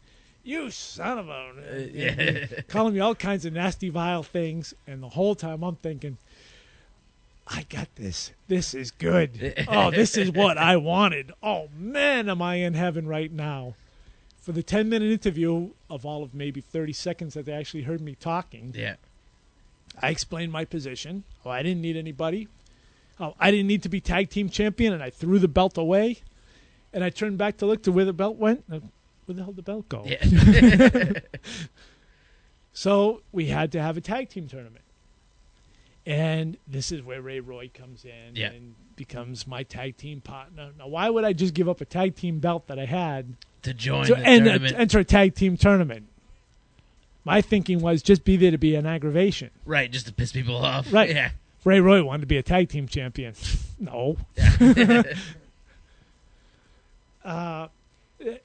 you son of a... calling me all kinds of nasty, vile things. And the whole time I'm thinking, I got this. This is good. Oh, this is what I wanted. Oh, man, am I in heaven right now. For the 10-minute interview of all of maybe 30 seconds that they actually heard me talking, I explained my position. Oh, I didn't need anybody. Oh, I didn't need to be tag team champion, and I threw the belt away. And I turned back to look to where the belt went. Where the hell did the belt go? Yeah. So we had to have a tag team tournament. And this is where Ray Roy comes in and becomes my tag team partner. Now, why would I just give up a tag team belt that I had to join the tournament? Enter a tag team tournament? My thinking was just be there to be an aggravation. Right, just to piss people off. Right. Yeah. Ray Roy wanted to be a tag team champion. No.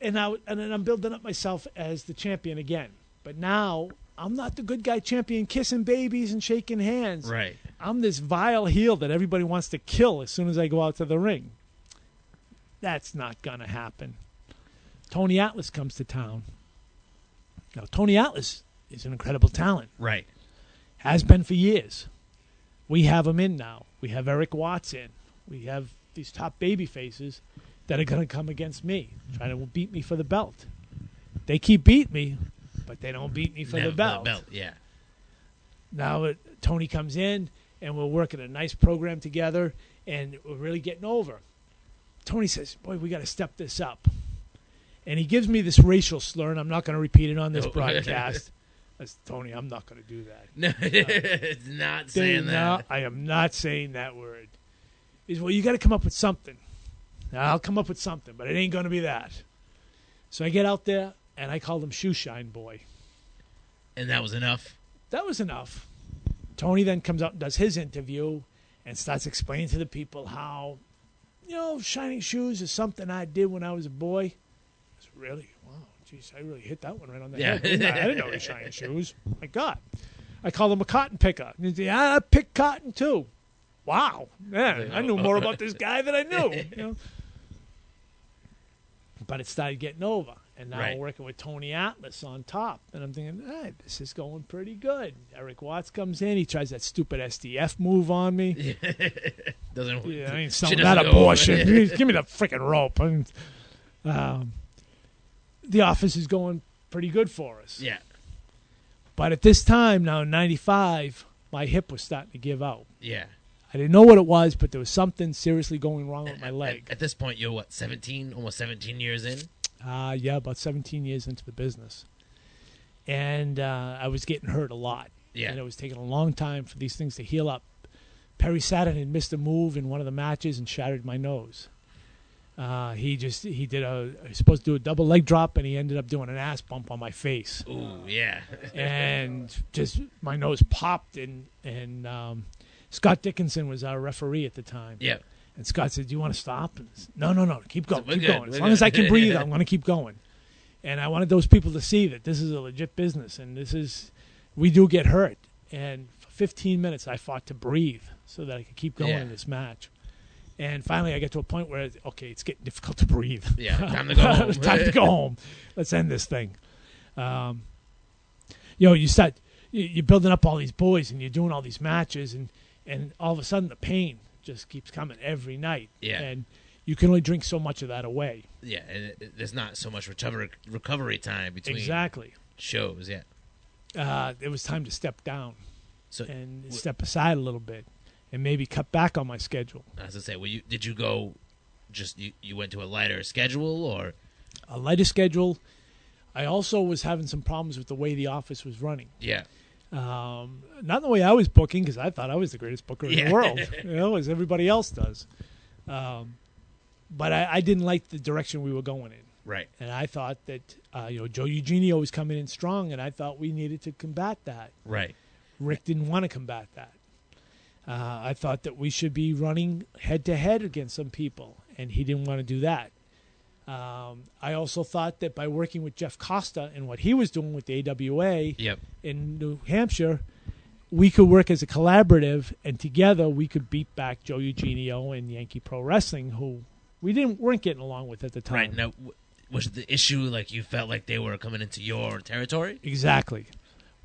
And then I'm building up myself as the champion again. But now I'm not the good guy champion kissing babies and shaking hands. Right. I'm this vile heel that everybody wants to kill as soon as I go out to the ring. That's not going to happen. Tony Atlas comes to town. Now, Tony Atlas is an incredible talent. Right. Has been for years. We have him in now. We have Eric Watts in. We have these top baby faces that are going to come against me, trying to beat me for the belt. They keep beating me, but they don't beat me for the belt. Yeah. Now Tony comes in, and we're working a nice program together, and we're really getting over. Tony says, boy, we got to step this up. And he gives me this racial slur, and I'm not going to repeat it on this broadcast. I said, Tony, I'm not going to do that. No, it's not saying that. No, I am not saying that word. He says, well, you got to come up with something. I'll come up with something, but it ain't going to be that. So I get out there, and I called him Shoe Shine Boy. And that was enough? That was enough. Tony then comes out and does his interview and starts explaining to the people how, shining shoes is something I did when I was a boy. I said, really? Wow, geez, I really hit that one right on the head. I didn't know he was shining shoes. My God. I called him a cotton picker. And he said, I pick cotton too. Wow. Man, I knew more about this guy than I knew. But it started getting over. And now we're working with Tony Atlas on top. And I'm thinking, hey, this is going pretty good. Eric Watts comes in. He tries that stupid SDF move on me. Doesn't. Yeah, I ain't selling that abortion. Give me the freaking rope. And, the office is going pretty good for us. Yeah. But at this time, now in 95, my hip was starting to give out. Yeah. I didn't know what it was, but there was something seriously going wrong with my leg. At this point, you're what, 17? Almost 17 years in? Yeah, about 17 years into the business. And I was getting hurt a lot. Yeah. And it was taking a long time for these things to heal up. Perry Saturn had missed a move in one of the matches and shattered my nose. He was supposed to do a double leg drop, and he ended up doing an ass bump on my face. Ooh, yeah. And just my nose popped, and Scott Dickinson was our referee at the time. Yeah. And Scott said, do you want to stop? And said, no, keep going, keep going. As long as I can breathe, I'm going to keep going. And I wanted those people to see that this is a legit business, and we do get hurt. And for 15 minutes, I fought to breathe so that I could keep going in this match. And finally, I get to a point where, it's getting difficult to breathe. Yeah, time to go home. Time to go home. Let's end this thing. You're building up all these boys, and you're doing all these matches, and all of a sudden the pain just keeps coming every night. Yeah. And you can only drink so much of that away. Yeah, and there's not so much recovery time between shows, yeah. It was time to step down and step aside a little bit and maybe cut back on my schedule. I was going to say, did you go you went to a lighter schedule or? A lighter schedule. I also was having some problems with the way the office was running. Yeah. Not the way I was booking, because I thought I was the greatest booker in the world, as everybody else does. But I didn't like the direction we were going in. Right. And I thought that Joe Eugenio was coming in strong, and I thought we needed to combat that. Right. Rick didn't want to combat that. I thought that we should be running head-to-head against some people, and he didn't want to do that. I also thought that by working with Jeff Costa and what he was doing with the AWA in New Hampshire, we could work as a collaborative, and together we could beat back Joe Eugenio and Yankee Pro Wrestling, who we weren't getting along with at the time. Right. Now, was the issue like you felt like they were coming into your territory? Exactly.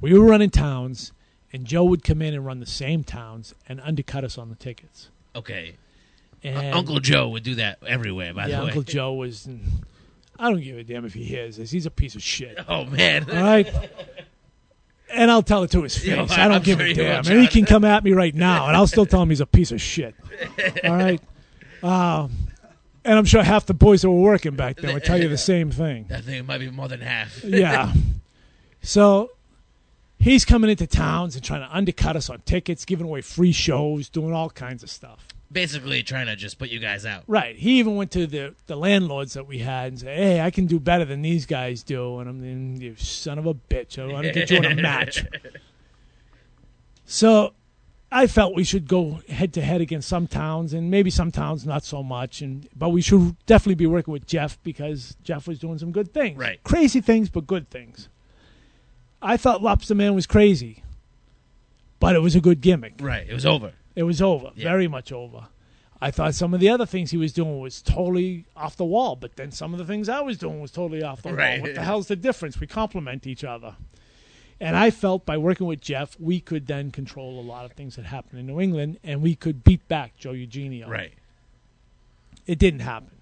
We were running towns, and Joe would come in and run the same towns and undercut us on the tickets. Okay. And Uncle Joe would do that everywhere, by the way. Uncle Joe was... I don't give a damn if he hears this. He's a piece of shit. Oh, man. All right? And I'll tell it to his face. I don't give a damn. And he can come at me right now, and I'll still tell him he's a piece of shit. All right? And I'm sure half the boys that were working back then would tell you the same thing. I think it might be more than half. Yeah. So he's coming into towns and trying to undercut us on tickets, giving away free shows, doing all kinds of stuff. Basically trying to just put you guys out. Right. He even went to the landlords that we had and said, hey, I can do better than these guys do. And I'm thinking, you son of a bitch. I want to get you in a match. So I felt we should go head-to-head against some towns, and maybe some towns not so much. But we should definitely be working with Jeff, because Jeff was doing some good things. Right. Crazy things, but good things. I thought Lobster Man was crazy, but it was a good gimmick. Right. It was over. It was over, very much over. I thought some of the other things he was doing was totally off the wall, but then some of the things I was doing was totally off the wall. What the hell's the difference? We complement each other. And I felt by working with Jeff, we could then control a lot of things that happened in New England, and we could beat back Joe Eugenio. Right. It didn't happen.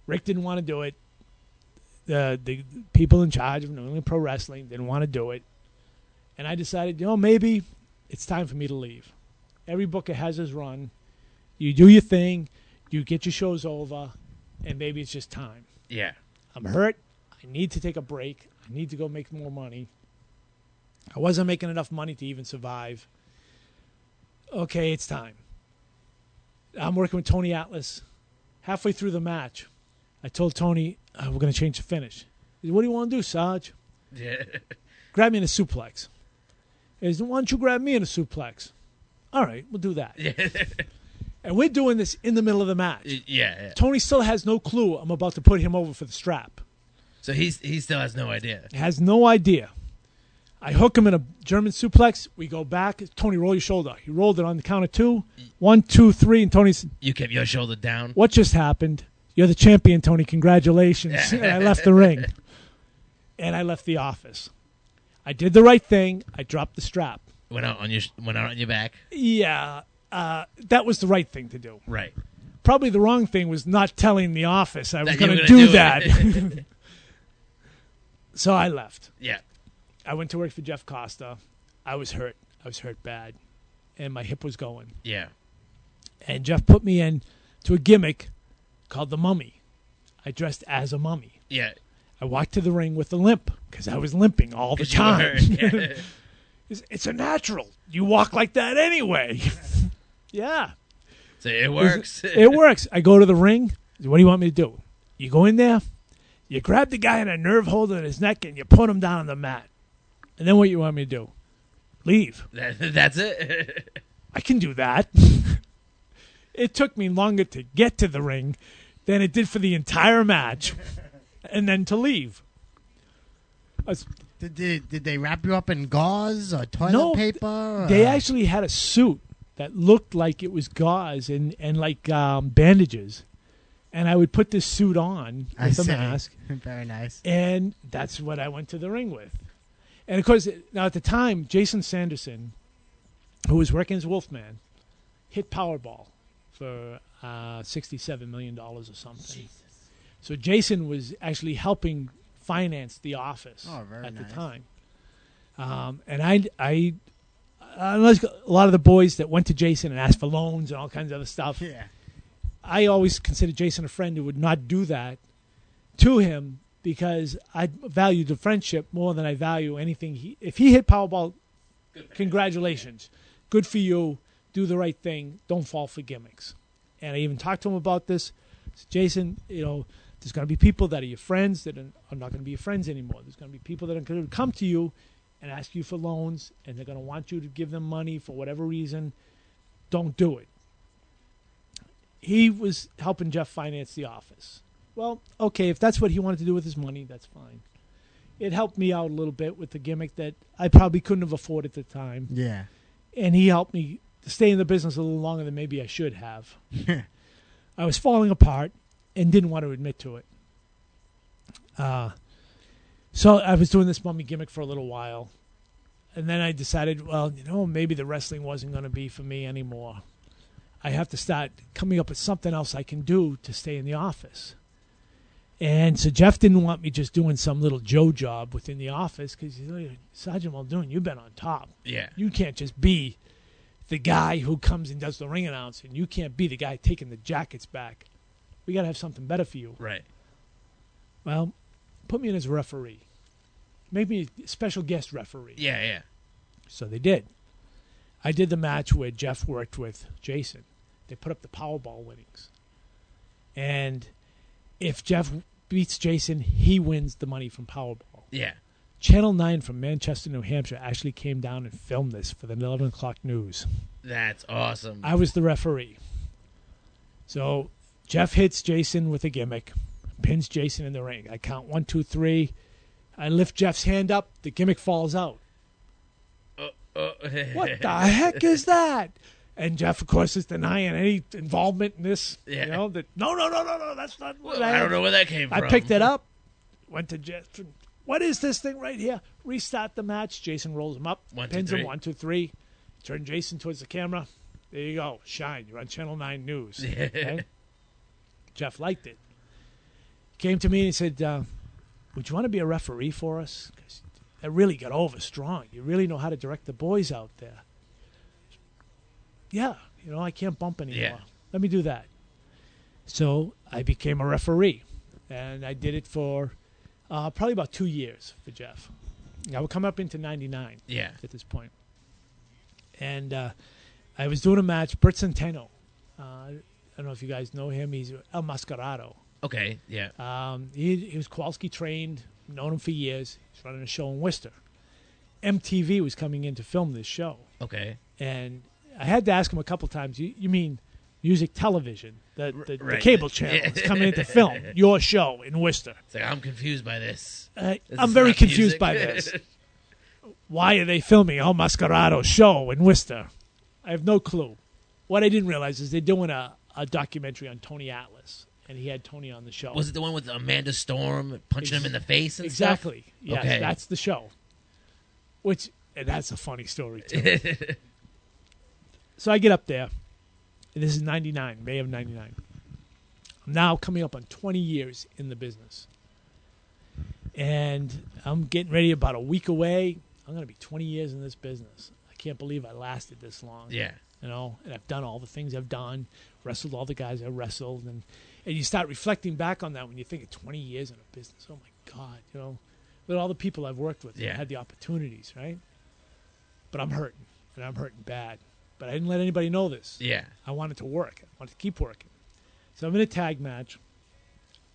Rick didn't want to do it. The people in charge of New England Pro Wrestling didn't want to do it. And I decided, maybe it's time for me to leave. Every booker has his run. You do your thing. you get your shows over, and maybe it's just time. Yeah. I'm hurt. I need to take a break. I need to go make more money. I wasn't making enough money to even survive. Okay, it's time. I'm working with Tony Atlas. Halfway through the match, I told Tony, we're going to change the finish. He said, what do you want to do, Sarge? Yeah. Grab me in a suplex. He said, why don't you grab me in a suplex? All right, we'll do that. Yeah. And we're doing this in the middle of the match. Yeah. Tony still has no clue I'm about to put him over for the strap. So he still has no idea. Has no idea. I hook him in a German suplex. We go back. Tony, roll your shoulder. He rolled it on the count of 2. 1, 2, 3. And Tony said, you kept your shoulder down. what just happened? You're the champion, Tony. Congratulations. And I left the ring. And I left the office. I did the right thing. I dropped the strap. Went out on your back. Yeah. That was the right thing to do. Right. Probably the wrong thing was not telling the office I was going to do that. So I left. Yeah. I went to work for Jeff Costa. I was hurt. I was hurt bad. And my hip was going. Yeah. And Jeff put me in to a gimmick called the Mummy. I dressed as a mummy. Yeah. I walked to the ring with a limp because I was limping all the time. Yeah. It's a natural. You walk like that anyway. Yeah. So it works. It works. I go to the ring. What do you want me to do? You go in there. You grab the guy in a nerve holder in his neck and you put him down on the mat. And then what you want me to do? Leave. That's it? I can do that. It took me longer to get to the ring than it did for the entire match and then to leave. Did they wrap you up in gauze or toilet paper? Or? They actually had a suit that looked like it was gauze and like bandages. And I would put this suit on with a mask. Very nice. And that's what I went to the ring with. And, of course, now at the time, Jason Sanderson, who was working as Wolfman, hit Powerball for $67 million or something. Jesus. So Jason was actually helping finance the office at the time. And I unless a lot of the boys that went to Jason and asked for loans and all kinds of other stuff, I always considered Jason a friend who would not do that to him because I value the friendship more than I value anything. If he hit Powerball, congratulations. Good for you. Do the right thing. Don't fall for gimmicks. And I even talked to him about this. I said, Jason, there's going to be people that are your friends that are not going to be your friends anymore. There's going to be people that are going to come to you and ask you for loans, and they're going to want you to give them money for whatever reason. Don't do it. He was helping Jeff finance the office. Well, okay, if that's what he wanted to do with his money, that's fine. It helped me out a little bit with the gimmick that I probably couldn't have afforded at the time. Yeah. And he helped me to stay in the business a little longer than maybe I should have. I was falling apart and didn't want to admit to it. So I was doing this mummy gimmick for a little while. And then I decided, well, maybe the wrestling wasn't going to be for me anymore. I have to start coming up with something else I can do to stay in the office. And so Jeff didn't want me just doing some little Joe job within the office because Sergeant Muldoon, you've been on top. Yeah. You can't just be the guy who comes and does the ring announcing. You can't be the guy taking the jackets back. We got to have something better for you. Right. Well, put me in as a referee. Make me a special guest referee. Yeah. So they did. I did the match where Jeff worked with Jason. They put up the Powerball winnings. And if Jeff beats Jason, he wins the money from Powerball. Yeah. Channel 9 from Manchester, New Hampshire actually came down and filmed this for the 11 o'clock news. That's awesome. I was the referee. So Jeff hits Jason with a gimmick, pins Jason in the ring. I count 1, 2, 3. I lift Jeff's hand up. The gimmick falls out. What the heck is that? And Jeff, of course, is denying any involvement in this. Yeah. No, that's not what I don't know where that came from. I picked it up, went to Jeff. What is this thing right here? Restart the match. Jason rolls him up, pins him 1, 2, 3. Turn Jason towards the camera. There you go. Shine. You're on Channel 9 News. Okay? Jeff liked it. Came to me and he said, would you want to be a referee for us? Because that really got over strong. You really know how to direct the boys out there. Yeah. I can't bump anymore. Yeah. Let me do that. So I became a referee, and I did it for probably about 2 years for Jeff. I would come up into 99 at this point. And I was doing a match, Bert Centeno. I don't know if you guys know him. He's El Mascarado. Okay, yeah. He was Kowalski trained, known him for years. He's running a show in Worcester. MTV was coming in to film this show. Okay. And I had to ask him a couple times, you mean music television, the cable channel is coming in to film your show in Worcester? It's like, I'm confused by this. I'm very confused by this. Why are they filming El Mascarado's show in Worcester? I have no clue. What I didn't realize is they're doing a documentary on Tony Atlas, and he had Tony on the show. Was it the one with Amanda Storm punching him in the face and exactly. stuff? Yes, okay. That's the show. And that's a funny story, too. So I get up there, and this is 99, May of 99. I'm now coming up on 20 years in the business. And I'm getting ready about a week away. I'm going to be 20 years in this business. I can't believe I lasted this long. Yeah. You know, and I've done all the things I've done, wrestled all the guys I wrestled, and you start reflecting back on that when you think of 20 years in a business. Oh, my God, you know, with all the people I've worked with, had the opportunities, right? But I'm hurting, and I'm hurting bad. But I didn't let anybody know this. Yeah. I wanted to work. I wanted to keep working. So I'm in a tag match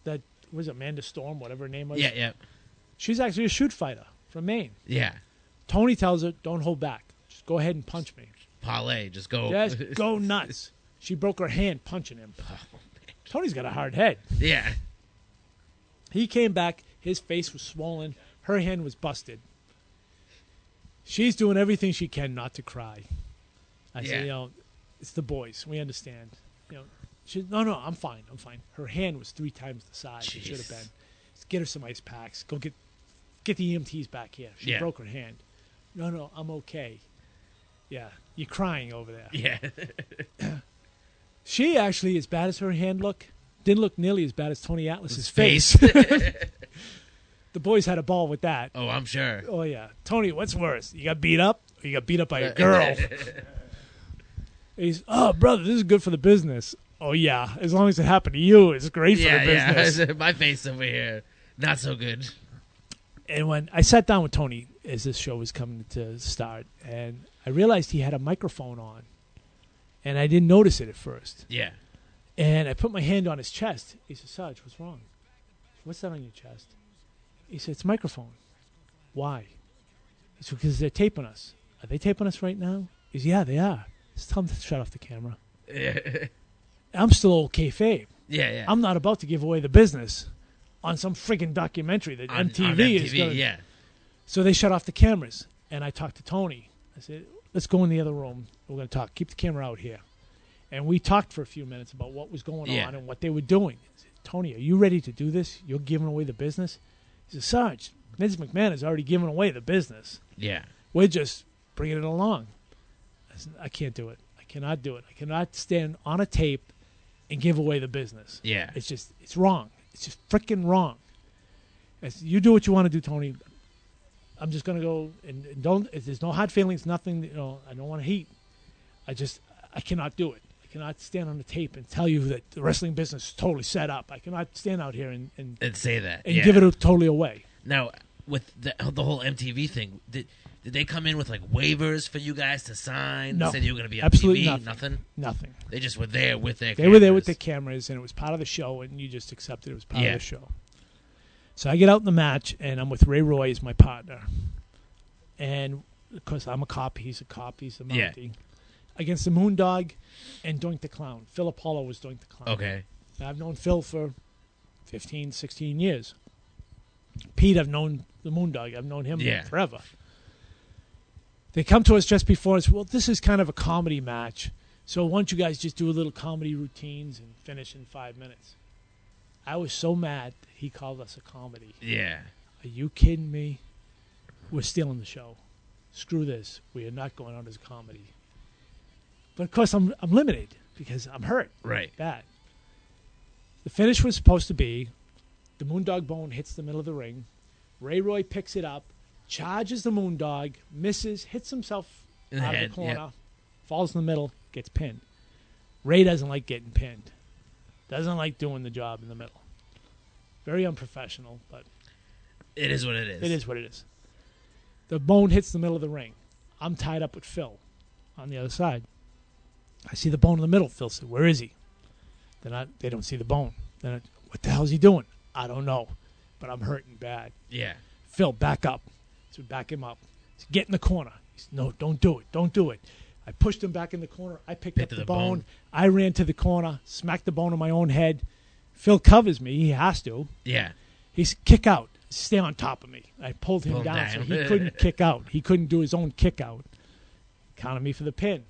that was Amanda Storm, whatever her name was. Yeah, yeah. She's actually a shoot fighter from Maine. Yeah. Tony tells her, don't hold back. Just go ahead and punch me. Parlay, just go. Just go nuts. She broke her hand punching him. Oh, Tony's got a hard head. Yeah. He came back. His face was swollen. Her hand was busted. She's doing everything she can not to cry. I said, you know, it's the boys. We understand. You know, she, no, I'm fine. I'm fine. Her hand was 3 times the size it should have been. Just get her some ice packs. Go get the EMTs back here. She broke her hand. No, I'm okay. Yeah, you're crying over there. Yeah. She actually, as bad as her hand didn't look nearly as bad as Tony Atlas's face. The boys had a ball with that. Oh, I'm sure. Oh, yeah. Tony, what's worse? You got beat up or you got beat up by a girl? He's, oh, brother, this is good for the business. Oh, yeah. As long as it happened to you, it's great for the business. Yeah, my face over here, not so good. And when I sat down with Tony as this show was coming to start, and I realized he had a microphone on, and I didn't notice it at first. Yeah. And I put my hand on his chest. He said, Sarge, what's wrong? What's that on your chest? He said, it's a microphone. Why? He said, because they're taping us. Are they taping us right now? He said, yeah, they are. Just tell them to shut off the camera. Yeah. I'm still old kayfabe. Yeah. I'm not about to give away the business on some friggin' documentary that MTV is going to... Yeah. So they shut off the cameras, and I talked to Tony. I said, let's go in the other room. We're going to talk. Keep the camera out here. And we talked for a few minutes about what was going on and what they were doing. I said, Tony, are you ready to do this? You're giving away the business? He said, Sarge, Vince McMahon has already given away the business. Yeah. We're just bringing it along. I said, I can't do it. I cannot do it. I cannot stand on a tape and give away the business. Yeah. It's wrong. It's just freaking wrong. I said, you do what you want to do, Tony. I'm just going to go and don't, if there's no hard feelings, nothing, you know, I don't want to heat. I cannot do it. I cannot stand on the tape and tell you that the wrestling business is totally set up. I cannot stand out here and say that. And give it totally away. Now, with the whole MTV thing, did they come in with like waivers for you guys to sign? No. They said you were going to be on absolutely TV? Nothing. They just were there with their cameras. They were there with their cameras, and it was part of the show, and you just accepted it was part of the show. So I get out in the match, and I'm with Ray Roy as my partner. And, of course, I'm a cop. He's a cop. He's a Mountie. Yeah. Against the Moondog and Doink the Clown. Phil Apollo was Doink the Clown. Okay. Now, I've known Phil for 15, 16 years. Pete, I've known the Moondog. I've known him forever. They come to us just before and say, well, this is kind of a comedy match, so why don't you guys just do a little comedy routines and finish in 5 minutes? I was so mad that he called us a comedy. Yeah. Are you kidding me? We're stealing the show. Screw this. We are not going out as a comedy. But, of course, I'm limited because I'm hurt. Right. Bad. The finish was supposed to be the Moondog Bone hits the middle of the ring. Ray Roy picks it up, charges the Moondog, misses, hits himself out of the corner, falls in the middle, gets pinned. Ray doesn't like getting pinned. Doesn't like doing the job in the middle. Very unprofessional, but it is what it is. It is what it is. The bone hits the middle of the ring. I'm tied up with Phil on the other side. I see the bone in the middle. Phil said, "Where is he?" They don't see the bone. What the hell is he doing? I don't know, but I'm hurting bad. Yeah. Phil, back up. So we back him up. He said, "Get in the corner." He said, "No, don't do it. Don't do it." I pushed him back in the corner. I picked up the bone. I ran to the corner, smacked the bone on my own head. Phil covers me. He has to. Yeah. He said, "Kick out. Stay on top of me." I pulled him down so he couldn't kick out. He couldn't do his own kick out. Counted me for the pin.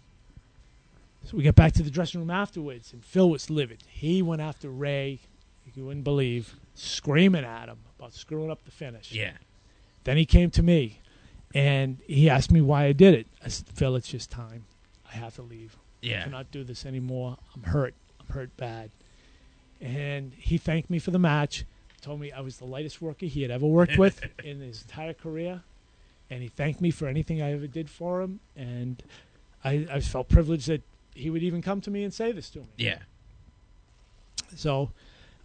So we get back to the dressing room afterwards, and Phil was livid. He went after Ray, you wouldn't believe, screaming at him about screwing up the finish. Yeah. Then he came to me, and he asked me why I did it. I said, "Phil, it's just time. I have to leave. Yeah. I cannot do this anymore. I'm hurt. I'm hurt bad." And he thanked me for the match, told me I was the lightest worker he had ever worked with in his entire career, and he thanked me for anything I ever did for him, and I felt privileged that he would even come to me and say this to me. Yeah. So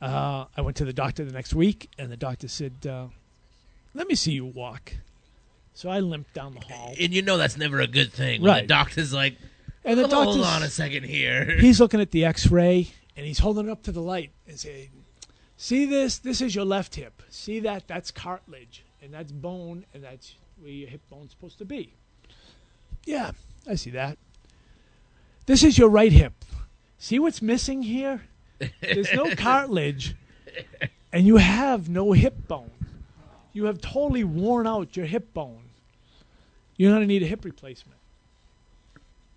I went to the doctor the next week, and the doctor said, "Let me see you walk." So I limped down the hall. And you know that's never a good thing. When Right. the doctor's like, And the hold doctor's, on a second here. He's looking at the X-ray, and he's holding it up to the light and saying, "See this? This is your left hip. See that? That's cartilage, and that's bone, and that's where your hip bone's supposed to be." "Yeah, I see that." "This is your right hip. See what's missing here? There's no cartilage, and you have no hip bone. You have totally worn out your hip bone. You're going to need a hip replacement."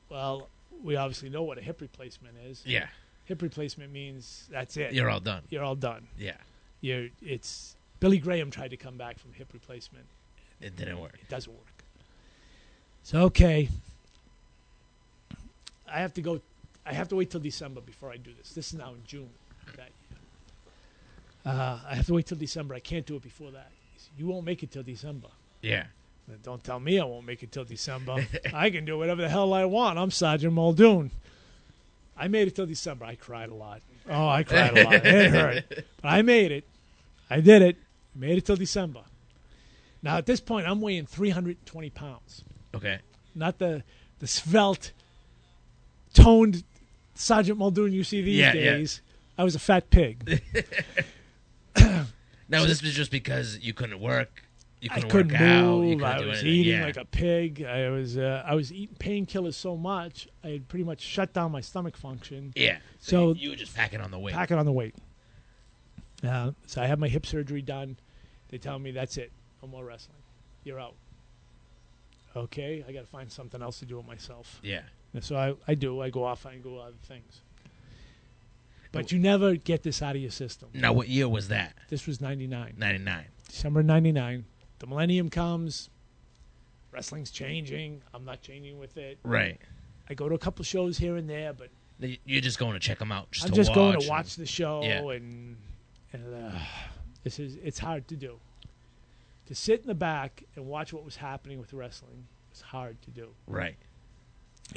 Well, we obviously know what a hip replacement is. Yeah. Hip replacement means that's it. You're all done. You're all done. Yeah. It's Billy Graham tried to come back from hip replacement. It didn't work. It doesn't work. So okay, I have to wait till December before I do this. This is now in June that year. I have to wait till December. I can't do it before that. He said, "You won't make it till December." Yeah. "Don't tell me I won't make it till December. I can do whatever the hell I want. I'm Sergeant Muldoon." I made it till December. I cried a lot. Oh, I cried a lot. It hurt. But I made it. I did it. I made it till December. Now, at this point, I'm weighing 320 pounds. Okay. Not the svelte, toned Sergeant Muldoon you see these days. I was a fat pig. Now, this was just because you couldn't work? You I couldn't couldn't work out? move. You couldn't I do was anything? eating like a pig. I was eating painkillers so much, I had pretty much shut down my stomach function. Yeah. So you were just packing on the weight. Packing on the weight. So I had my hip surgery done. They tell me that's it. No more wrestling. You're out. Okay, I got to find something else to do with myself. Yeah. And so I do. I go off and go other things. But you never get this out of your system. Now, what year was that? This was 99. 99. December 99. The millennium comes. Wrestling's changing. I'm not changing with it. Right. I go to a couple shows here and there, but you're just going to check them out. I'm just going to watch the show, Yeah. and it's hard to do. To sit in the back and watch what was happening with wrestling was hard to do. Right.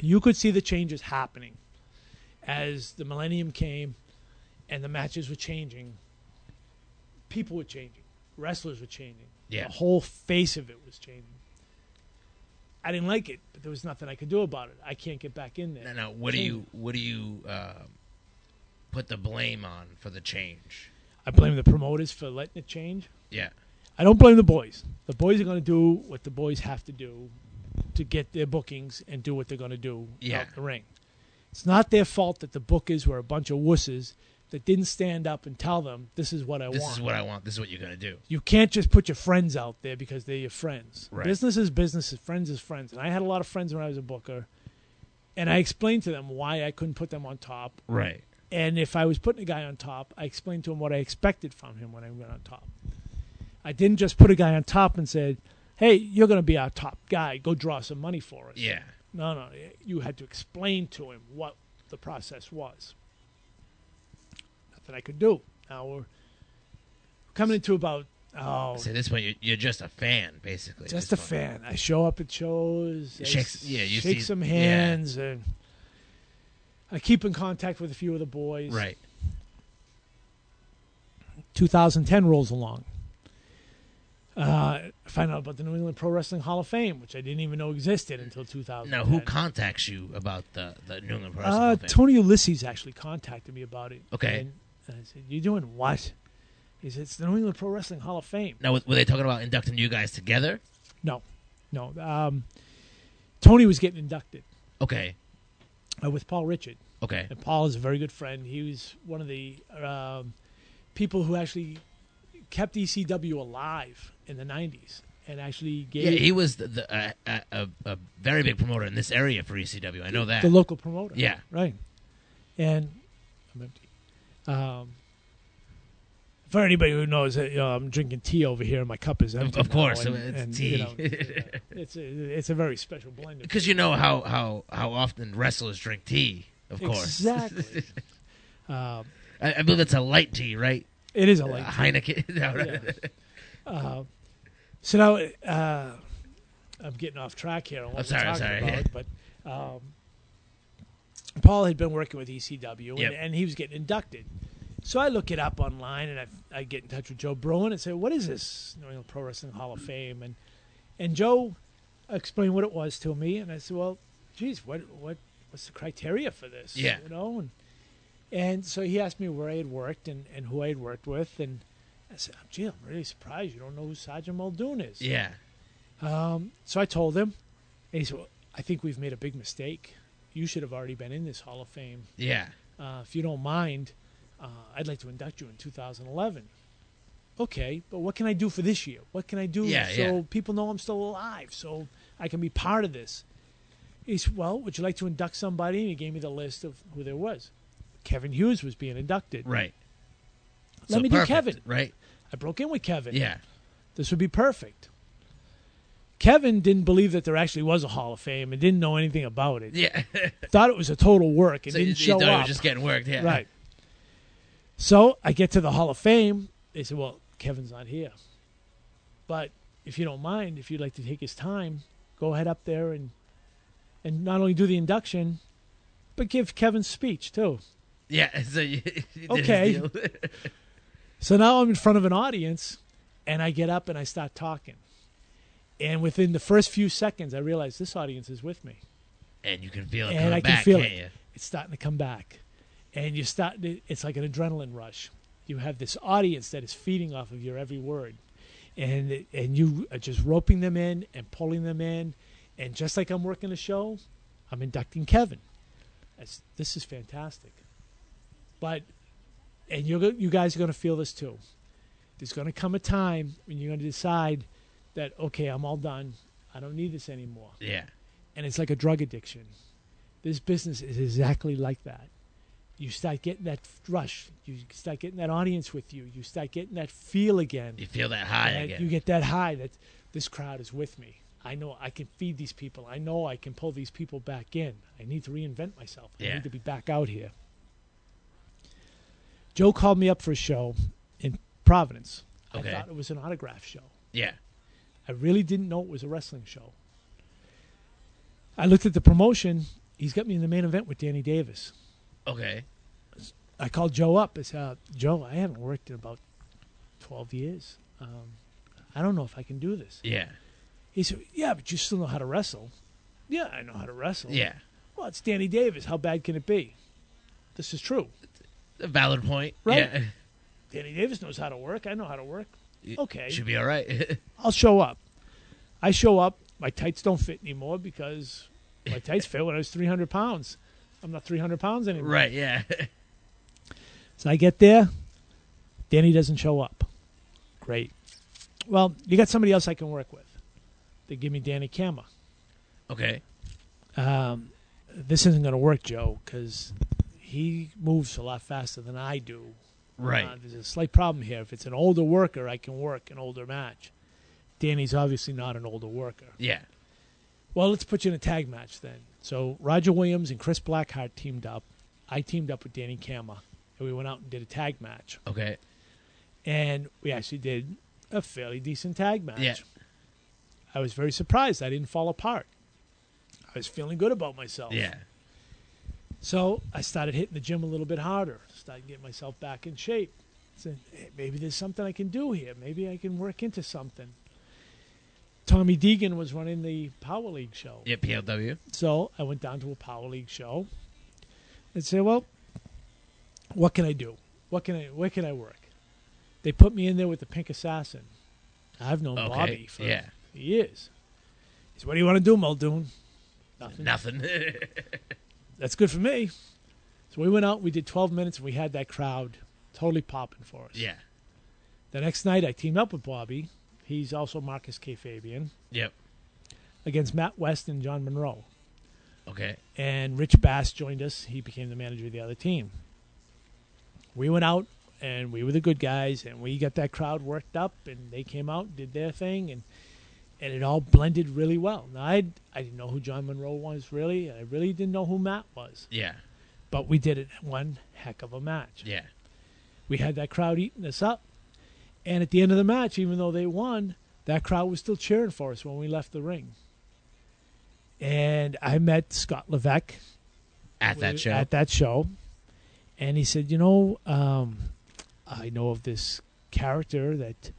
You could see the changes happening as the millennium came and the matches were changing. People were changing. Wrestlers were changing. Yeah. The whole face of it was changing. I didn't like it, but there was nothing I could do about it. I can't get back in there. Now, what do you put the blame on for the change? I blame the promoters for letting it change. Yeah. I don't blame the boys. The boys are going to do what the boys have to do to get their bookings and do what they're going to do out the ring. It's not their fault that the bookers were a bunch of wusses that didn't stand up and tell them, this is what I want. This is what I want. This is what you're going to do. You can't just put your friends out there because they're your friends. Right. Business is business. Friends is friends. And I had a lot of friends when I was a booker. And I explained to them why I couldn't put them on top. Right. And if I was putting a guy on top, I explained to him what I expected from him when I went on top. I didn't just put a guy on top and said, hey, you're going to be our top guy. Go draw some money for us. Yeah. No. You had to explain to him what the process was. Nothing I could do. Now we're coming into about... So at this point, you're just a fan, basically. Just a fan. I show up at shows. You shake some hands. And I keep in contact with a few of the boys. Right. 2010 rolls along. I find out about the New England Pro Wrestling Hall of Fame, which I didn't even know existed until 2010. Now, who contacts you about the New England Pro Wrestling Hall of Fame? Tony Ulysses actually contacted me about it. Okay. And I said, "You doing what?" He said, "It's the New England Pro Wrestling Hall of Fame." Now, were they talking about inducting you guys together? No. Tony was getting inducted. Okay. With Paul Richard. Okay. And Paul is a very good friend. He was one of the people who actually kept ECW alive in the 90s and actually gave... Yeah, he was a very big promoter in this area for ECW. I know that. The local promoter. Yeah. Right. And I'm empty. For anybody who knows, I'm drinking tea over here, and my cup is empty. Of course, it's tea. It's a very special blend. Because you know how often wrestlers drink tea, of course. Exactly. I believe it's a light tea, right? It is a light tea. Heineken. Yeah. So now I'm getting off track here on what we're talking about. But Paul had been working with ECW, Yep. and he was getting inducted. So I look it up online, and I get in touch with Joe Bruin and say, "What is this New England Pro Wrestling Hall of Fame?" And Joe explained what it was to me, and I said, "Well, geez, what's the criteria for this?" Yeah. And so he asked me where I had worked and who I had worked with, and I said, "Gee, I'm really surprised you don't know who Sergeant Muldoon is." Yeah. So I told him, and he said, "Well, I think we've made a big mistake. You should have already been in this Hall of Fame. Yeah. If you don't mind, I'd like to induct you in 2011. Okay, but what can I do for this year? What can I do so people know I'm still alive, so I can be part of this?" He said, "Well, would you like to induct somebody?" And he gave me the list of who there was. Kevin Hughes was being inducted. Right. Let me do Kevin. Right. I broke in with Kevin. Yeah. This would be perfect. Kevin didn't believe that there actually was a Hall of Fame and didn't know anything about it. Yeah. Thought it was a total work and So didn't show thought up. He was just getting worked, yeah. Right. So I get to the Hall of Fame. They said, "Well, Kevin's not here. But if you don't mind, if you'd like to take his time, go ahead up there and not only do the induction, but give Kevin's speech, too." Yeah, so you did okay. his deal. So now I'm in front of an audience, and I get up and I start talking. And within the first few seconds, I realize this audience is with me. And you can feel it and coming I can back, feel can't it. you? It's starting to come back. And it's like an adrenaline rush. You have this audience that is feeding off of your every word. And you are just roping them in and pulling them in. And just like I'm working a show, I'm inducting Kevin. This is fantastic. And you guys are going to feel this too. There's going to come a time when you're going to decide that, okay, I'm all done. I don't need this anymore. Yeah. And it's like a drug addiction. This business is exactly like that. You start getting that rush. You start getting that audience with you. You start getting that feel again. You feel that high again. You get that high that this crowd is with me. I know I can feed these people. I know I can pull these people back in. I need to reinvent myself. I need to be back out here. Joe called me up for a show in Providence. Okay. I thought it was an autograph show. Yeah. I really didn't know it was a wrestling show. I looked at the promotion. He's got me in the main event with Danny Davis. Okay. I called Joe up. I said, "Joe, I haven't worked in about 12 years. I don't know if I can do this." Yeah. He said, "Yeah, but you still know how to wrestle." "Yeah, I know how to wrestle." Yeah. "Well, it's Danny Davis. How bad can it be?" This is true. A valid point. Right. Yeah. Danny Davis knows how to work. I know how to work. Okay. Should be all right. I'll show up. I show up. My tights don't fit anymore because my tights fit when I was 300 pounds. I'm not 300 pounds anymore. Right, yeah. So I get there. Danny doesn't show up. Great. Well, you got somebody else I can work with. They give me Danny Kama. Okay. This isn't going to work, Joe, because he moves a lot faster than I do. Right. There's a slight problem here. If it's an older worker, I can work an older match. Danny's obviously not an older worker. Yeah. Well, let's put you in a tag match then. So Roger Williams and Chris Blackheart teamed up. I teamed up with Danny Kama, and we went out and did a tag match. Okay. And we actually did a fairly decent tag match. Yeah. I was very surprised I didn't fall apart. I was feeling good about myself. Yeah. So I started hitting the gym a little bit harder. Started getting myself back in shape. said, hey, maybe there's something I can do here. Maybe I can work into something. Tommy Deegan was running the Power League show. Yeah, PLW. So I went down to a Power League show and said, well, what can I do? Where can I work? They put me in there with the Pink Assassin. I've known Bobby for years. He said, what do you want to do, Muldoon? Nothing. That's good for me. So we went out, we did 12 minutes, and we had that crowd totally popping for us. Yeah. The next night, I teamed up with Bobby. He's also Marcus K. Fabian. Yep. Against Matt West and John Monroe. Okay. And Rich Bass joined us. He became the manager of the other team. We went out, and we were the good guys, and we got that crowd worked up, and they came out, did their thing, and it all blended really well. Now, I didn't know who John Monroe was, really. I really didn't know who Matt was. Yeah. But we did it one heck of a match. Yeah. We had that crowd eating us up. And at the end of the match, even though they won, that crowd was still cheering for us when we left the ring. And I met Scott Levesque at that show. And he said, I know of this character that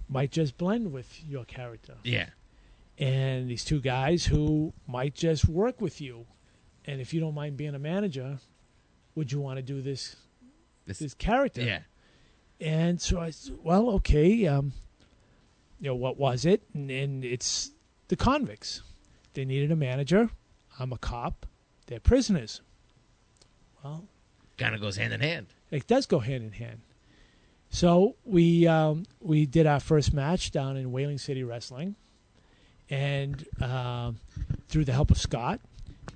might just blend with your character. Yeah. And these two guys who might just work with you. And if you don't mind being a manager, would you want to do this character? Yeah. And so I said, well, okay. What was it? And it's the convicts. They needed a manager. I'm a cop. They're prisoners. Well, kind of goes hand in hand. It does go hand in hand. So we did our first match down in Whaling City Wrestling, and through the help of Scott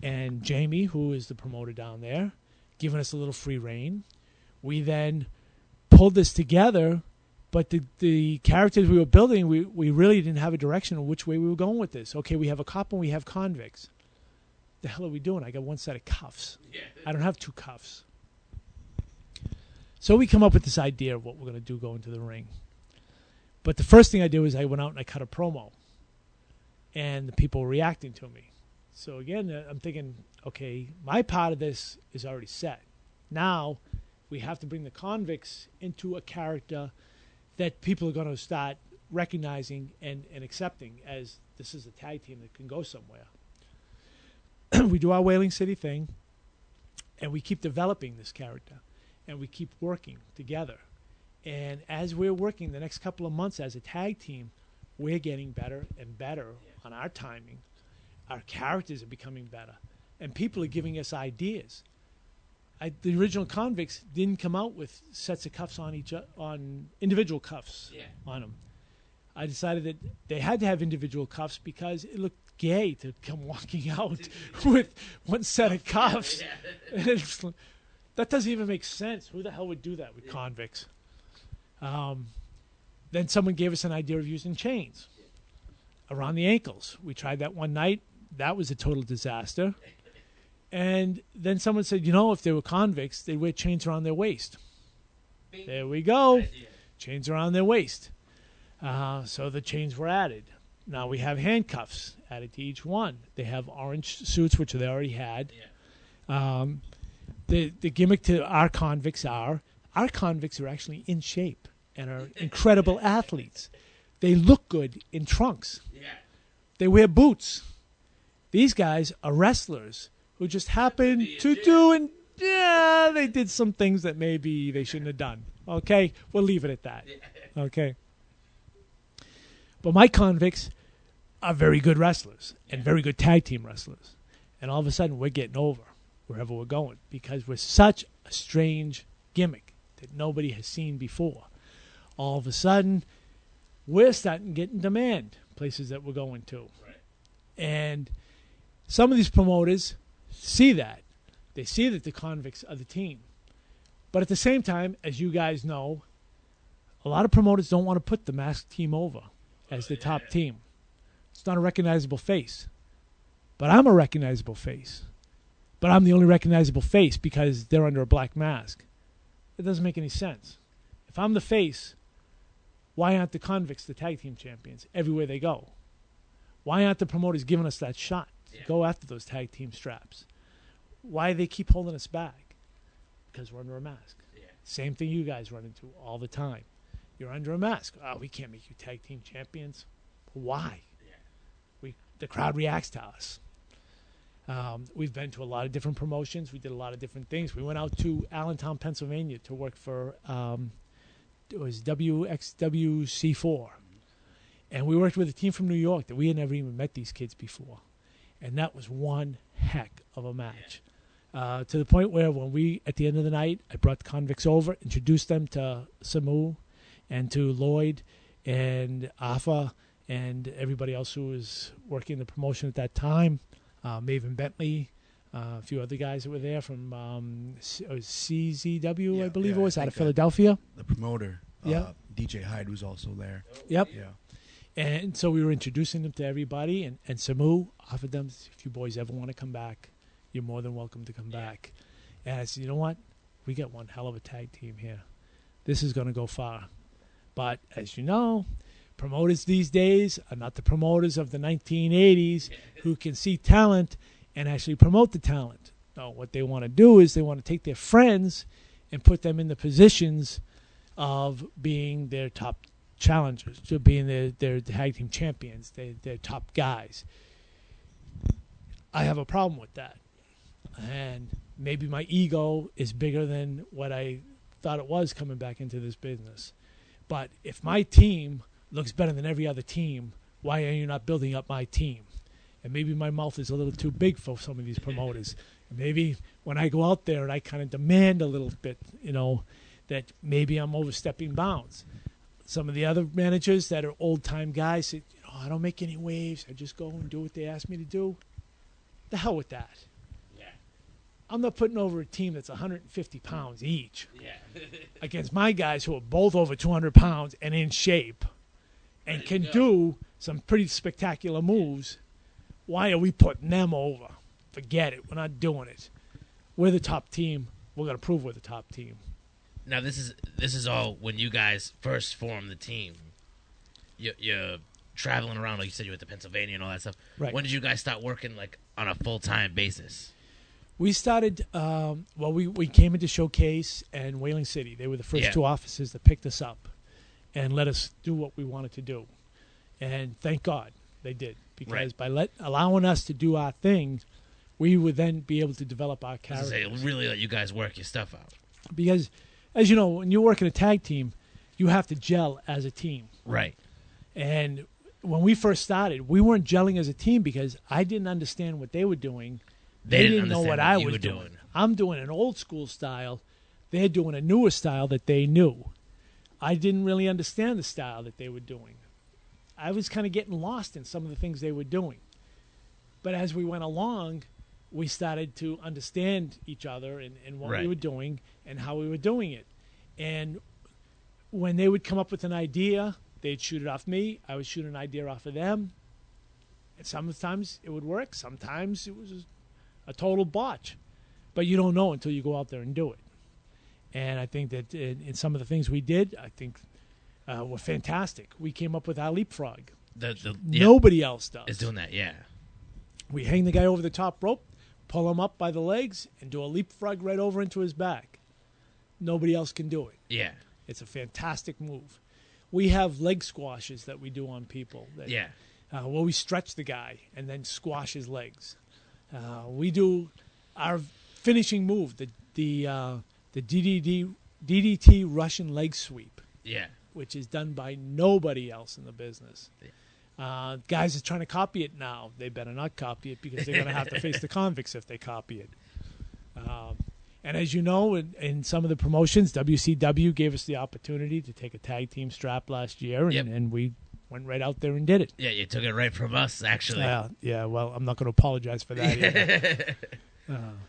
and Jamie, who is the promoter down there, giving us a little free reign, we then pulled this together. But the characters we were building, we really didn't have a direction of which way we were going with this. Okay, we have a cop and we have convicts. The hell are we doing? I got one set of cuffs. Yeah. I don't have two cuffs. So we come up with this idea of what we're going to do going to the ring. But the first thing I did was I went out and I cut a promo. And the people were reacting to me. So again, I'm thinking, okay, my part of this is already set. Now we have to bring the convicts into a character that people are going to start recognizing and accepting as this is a tag team that can go somewhere. We do our Whaling City thing, and we keep developing this character, and we keep working together. And as we're working the next couple of months as a tag team, we're getting better and better on our timing. Our characters are becoming better, and people are giving us ideas. The original convicts didn't come out with sets of cuffs on individual cuffs on them. I decided that they had to have individual cuffs because it looked gay to come walking out with one set of cuffs. That doesn't even make sense. Who the hell would do that with convicts? Then someone gave us an idea of using chains around the ankles. We tried that one night. That was a total disaster. And then someone said, if they were convicts, they'd wear chains around their waist. Bing. There we go. Chains around their waist. So the chains were added. Now we have handcuffs added to each one. They have orange suits, which they already had. Yeah. The gimmick to our convicts are actually in shape and are incredible athletes. They look good in trunks. Yeah. They wear boots. These guys are wrestlers who just happened to do, and they did some things that maybe they shouldn't have done. Okay? We'll leave it at that. Okay? But my convicts are very good wrestlers and very good tag team wrestlers. And all of a sudden, we're getting over wherever we're going because we're such a strange gimmick that nobody has seen before. All of a sudden, we're starting to get in demand, places that we're going to. Right. And some of these promoters see that. They see that the convicts are the team. But at the same time, as you guys know, a lot of promoters don't want to put the masked team over as the top team. It's not a recognizable face. But I'm a recognizable face. But I'm the only recognizable face because they're under a black mask. It doesn't make any sense. If I'm the face, why aren't the convicts the tag team champions everywhere they go? Why aren't the promoters giving us that shot to go after those tag team straps? Why do they keep holding us back? Because we're under a mask. Yeah. Same thing you guys run into all the time. You're under a mask. Oh, we can't make you tag team champions. Why? The crowd reacts to us. We've been to a lot of different promotions. We did a lot of different things. We went out to Allentown, Pennsylvania to work for, it was WXWC4. And we worked with a team from New York that we had never even met these kids before. And that was one heck of a match. To the point where when we, at the end of the night, I brought the convicts over, introduced them to Samu and to Lloyd and Afa and everybody else who was working the promotion at that time, Maven Bentley, a few other guys that were there from CZW, I believe it was, out of Philadelphia. The promoter, DJ Hyde, was also there. Yep. Yeah. And so we were introducing them to everybody, and Samu offered them, if you boys ever want to come back, you're more than welcome to come back. And I said, you know what? We got one hell of a tag team here. This is going to go far. But as you know, promoters these days are not the promoters of the 1980s who can see talent and actually promote the talent. No, what they want to do is they want to take their friends and put them in the positions of being their top challengers, to being their tag team champions, their top guys. I have a problem with that. And maybe my ego is bigger than what I thought it was coming back into this business. But if my team looks better than every other team, why are you not building up my team? And maybe my mouth is a little too big for some of these promoters. Maybe when I go out there and I kind of demand a little bit, that maybe I'm overstepping bounds. Some of the other managers that are old-time guys say, I don't make any waves. I just go and do what they ask me to do. The hell with that. Yeah. I'm not putting over a team that's 150 pounds each against my guys who are both over 200 pounds and in shape and can do some pretty spectacular moves. Why are we putting them over? Forget it. We're not doing it. We're the top team. We're going to prove we're the top team. Now, this is all when you guys first formed the team. You're traveling around, like you said, you went to Pennsylvania and all that stuff. Right. When did you guys start working like on a full-time basis? We started, we came into Showcase and Whaling City. They were the first two offices that picked us up and let us do what we wanted to do. And thank God they did, because by allowing us to do our thing, we would then be able to develop our characters. They really let you guys work your stuff out. Because, as you know, when you work in a tag team, you have to gel as a team. Right. And when we first started, we weren't gelling as a team because I didn't understand what they were doing. They didn't know what I was doing. I'm doing an old school style. They're doing a newer style that they knew. I didn't really understand the style that they were doing. I was kind of getting lost in some of the things they were doing. But as we went along, we started to understand each other and what we were doing and how we were doing it. And when they would come up with an idea, they'd shoot it off me. I would shoot an idea off of them. And sometimes it would work. Sometimes it was a total botch. But you don't know until you go out there and do it. And I think that in some of the things we did, I think were fantastic. We came up with our leapfrog. Nobody else does. Is doing that, yeah. We hang the guy over the top rope, pull him up by the legs, and do a leapfrog right over into his back. Nobody else can do it. Yeah. It's a fantastic move. We have leg squashes that we do on people. Where we stretch the guy and then squash his legs. We do our finishing move, the DDT Russian leg sweep. Yeah. Which is done by nobody else in the business. Guys are trying to copy it now. They better not copy it because they're going to have to face the convicts if they copy it. And as you know, in some of the promotions, WCW gave us the opportunity to take a tag team strap last year, and we went right out there and did it. Yeah, you took it right from us, actually. Yeah, well, I'm not going to apologize for that either.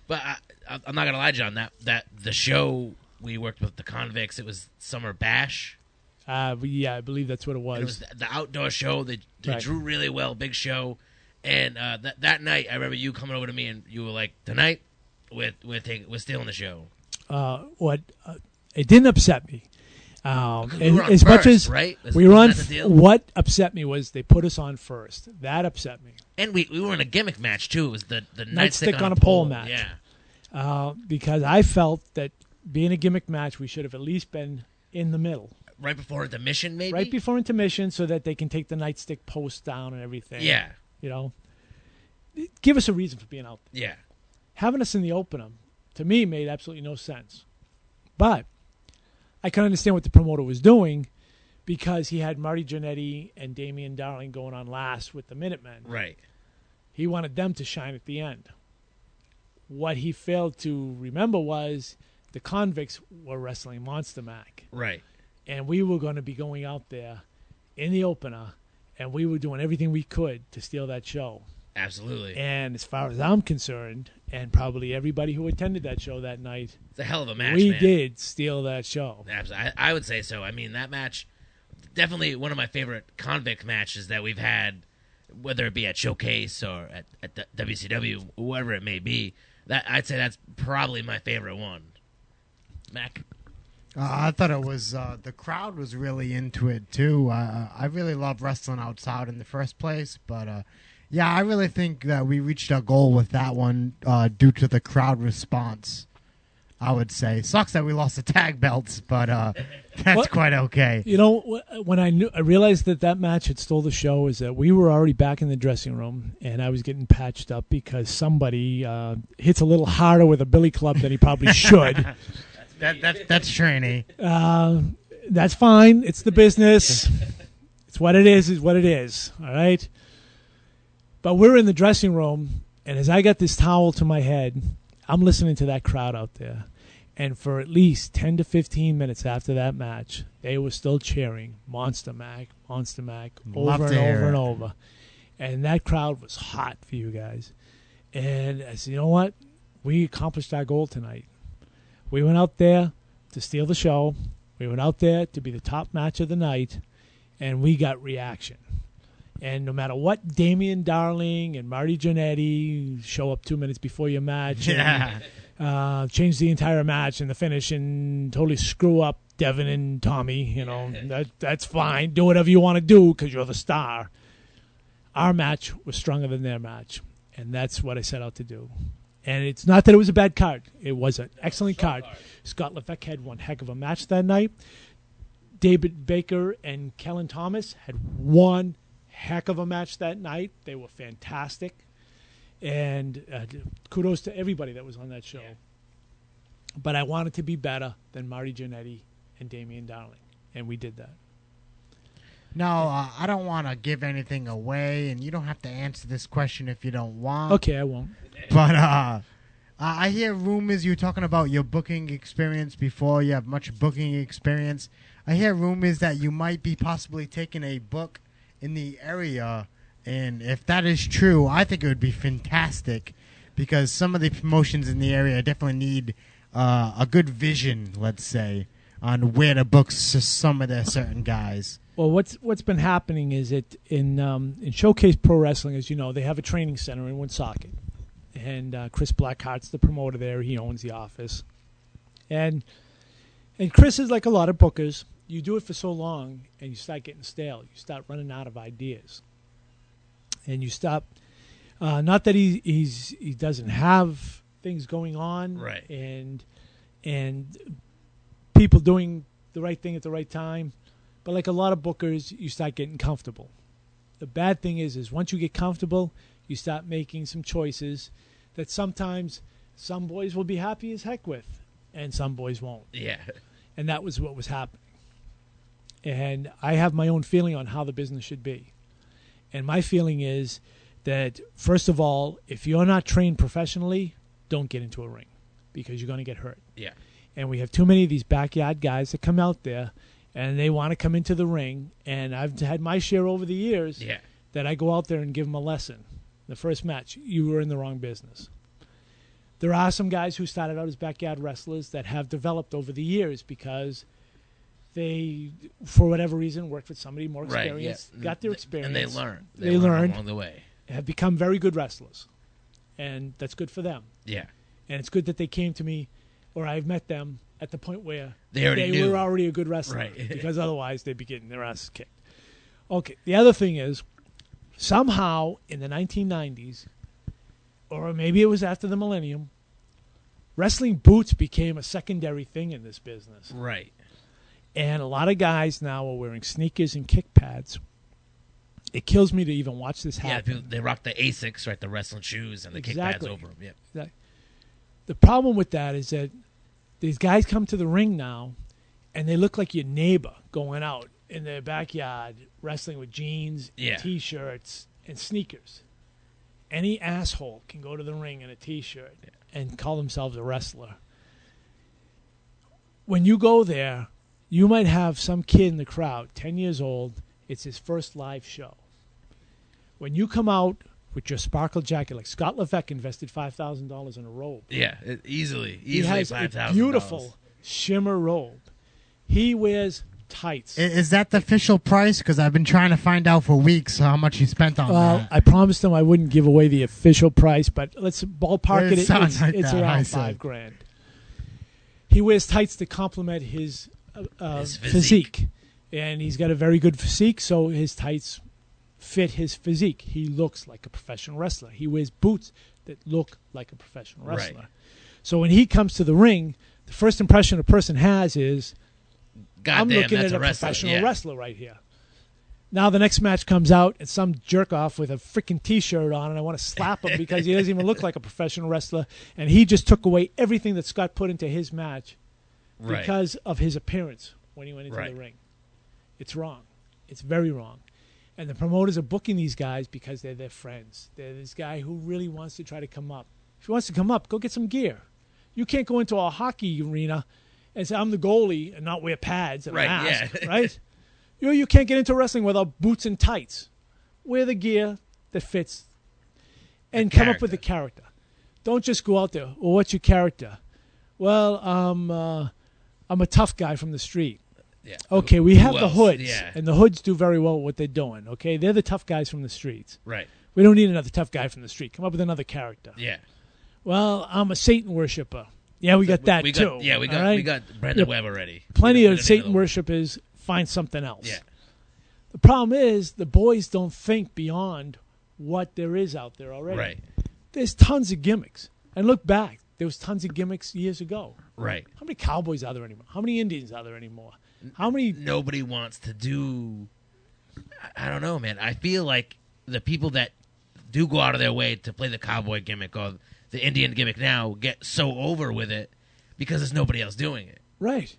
But I'm not going to lie, John, that the show we worked with the convicts, it was Summer Bash. Yeah, I believe that's what it was. And it was the outdoor show. They drew really well, big show. And that night, I remember you coming over to me and you were like, tonight, we're stealing the show. It didn't upset me. We were on as first, much as right? We were on, what upset me was they put us on first. That upset me. And we were in a gimmick match, too. It was the nightstick on a pole match. Yeah. Because I felt that being a gimmick match, we should have at least been in the middle. Right before intermission, maybe? Right before intermission so that they can take the nightstick post down and everything. Yeah. You know? Give us a reason for being out there. Yeah. Having us in the opener, to me, made absolutely no sense. But I can understand what the promoter was doing because he had Marty Jannetty and Damian Darling going on last with the Minutemen. Right. He wanted them to shine at the end. What he failed to remember was the Convicts were wrestling Monster Mack. Right. And we were going to be going out there in the opener, and we were doing everything we could to steal that show. Absolutely. And as far as I'm concerned, and probably everybody who attended that show that night, it's a hell of a match, we man. did steal that show. Absolutely. I would say so. I mean, that match, definitely one of my favorite Convict matches that we've had, whether it be at Showcase or at WCW, whoever it may be. I'd say that's probably my favorite one. Mac? I thought it was the crowd was really into it too. I really love wrestling outside in the first place, but yeah, I really think that we reached our goal with that one due to the crowd response. I would say sucks that we lost the tag belts, but that's quite okay. You know, when I realized that match had stole the show, is that we were already back in the dressing room, and I was getting patched up because somebody hits a little harder with a billy club than he probably should. That's training. That's fine. It's the business. It's what it is what it is. All right? But we're in the dressing room, and as I got this towel to my head, I'm listening to that crowd out there. And for at least 10 to 15 minutes after that match, they were still cheering Monster Mack, over and over and over. And that crowd was hot for you guys. And I said, you know what? We accomplished our goal tonight. We went out there to steal the show. We went out there to be the top match of the night, and we got reaction. And no matter what Damian Darling and Marty Jannetty show up 2 minutes before your match and change the entire match and the finish and totally screw up Devin and Tommy, you know, that's fine. Do whatever you want to do because you're the star. Our match was stronger than their match, and that's what I set out to do. And it's not that it was a bad card. It was an excellent card. Scott Levesque had one heck of a match that night. David Baker and Kellen Thomas had one heck of a match that night. They were fantastic. And kudos to everybody that was on that show. Yeah. But I wanted to be better than Marty Jannetty and Damian Darling. And we did that. Now, I don't want to give anything away, and you don't have to answer this question if you don't want. Okay, I won't. But I hear rumors you're talking about your booking experience before. You have much booking experience. I hear rumors that you might be possibly taking a book in the area, and if that is true, I think it would be fantastic because some of the promotions in the area definitely need a good vision, let's say, on where to book some of their certain guys. Well, what's been happening is that in Showcase Pro Wrestling, as you know, they have a training center in Woonsocket, and Chris Blackheart's the promoter there. He owns the office, and Chris is like a lot of bookers. You do it for so long, and you start getting stale. You start running out of ideas, and you stop. Not that he doesn't have things going on, right? And people doing the right thing at the right time. But like a lot of bookers, you start getting comfortable. The bad thing is once you get comfortable, you start making some choices that sometimes some boys will be happy as heck with, and some boys won't. Yeah. And that was what was happening. And I have my own feeling on how the business should be. And my feeling is that, first of all, if you're not trained professionally, don't get into a ring because you're going to get hurt. Yeah. And we have too many of these backyard guys that come out there and they want to come into the ring. And I've had my share over the years that I go out there and give them a lesson. The first match, you were in the wrong business. There are some guys who started out as backyard wrestlers that have developed over the years because they, for whatever reason, worked with somebody more experienced, got their experience. And they learned. They learned along the way. Have become very good wrestlers. And that's good for them. Yeah. And it's good that they came to me, or I've met them at the point where they were already a good wrestler. Right. Because otherwise they'd be getting their asses kicked. Okay, the other thing is, somehow in the 1990s, or maybe it was after the millennium, wrestling boots became a secondary thing in this business. Right. And a lot of guys now are wearing sneakers and kick pads. It kills me to even watch this happen. Yeah, they rock the Asics, right? The wrestling shoes and the kick pads over them. Yep. Exactly. The problem with that is that these guys come to the ring now, and they look like your neighbor going out in their backyard wrestling with jeans, T-shirts, and sneakers. Any asshole can go to the ring in a T-shirt and call themselves a wrestler. When you go there, you might have some kid in the crowd, 10 years old. It's his first live show. When you come out with your sparkle jacket, like Scott Levesque invested $5,000 in a robe. Yeah, easily He has $5,000. a beautiful shimmer robe. He wears tights. Is that the official price? Because I've been trying to find out for weeks how much he spent on that. I promised him I wouldn't give away the official price, but let's ballpark it. It's around $5,000. He wears tights to complement his physique. And he's got a very good physique, so his tights fit his physique. He looks like a professional wrestler. He wears boots that look like a professional wrestler. Right. So when he comes to the ring, the first impression a person has is, I'm looking at a professional wrestler right here. Now the next match comes out, and some jerk-off with a freaking T-shirt on, and I want to slap him because he doesn't even look like a professional wrestler, and he just took away everything that Scott put into his match because of his appearance when he went into the ring. It's wrong. It's very wrong. And the promoters are booking these guys because they're their friends. They're this guy who really wants to try to come up. If he wants to come up, go get some gear. You can't go into a hockey arena and say, I'm the goalie, and not wear pads and a mask, right? You can't get into wrestling without boots and tights. Wear the gear that fits and come up with the character. Don't just go out there, well, what's your character? Well, I'm a tough guy from the street. Yeah. Okay, we have the hoods, and the hoods do very well what they're doing, okay? They're the tough guys from the streets. Right. We don't need another tough guy from the street. Come up with another character. Yeah. Well, I'm a Satan worshiper. Yeah, we got that, too. Yeah, we got Brandon Webb already. Plenty of Satan worshipers. Find something else. Yeah. The problem is the boys don't think beyond what there is out there already. Right. There's tons of gimmicks. And look back. There was tons of gimmicks years ago. Right. How many cowboys are there anymore? How many Indians are there anymore? How many? Nobody wants to do. I don't know, man. I feel like the people that do go out of their way to play the cowboy gimmick or the Indian gimmick now get so over with it because there's nobody else doing it. Right.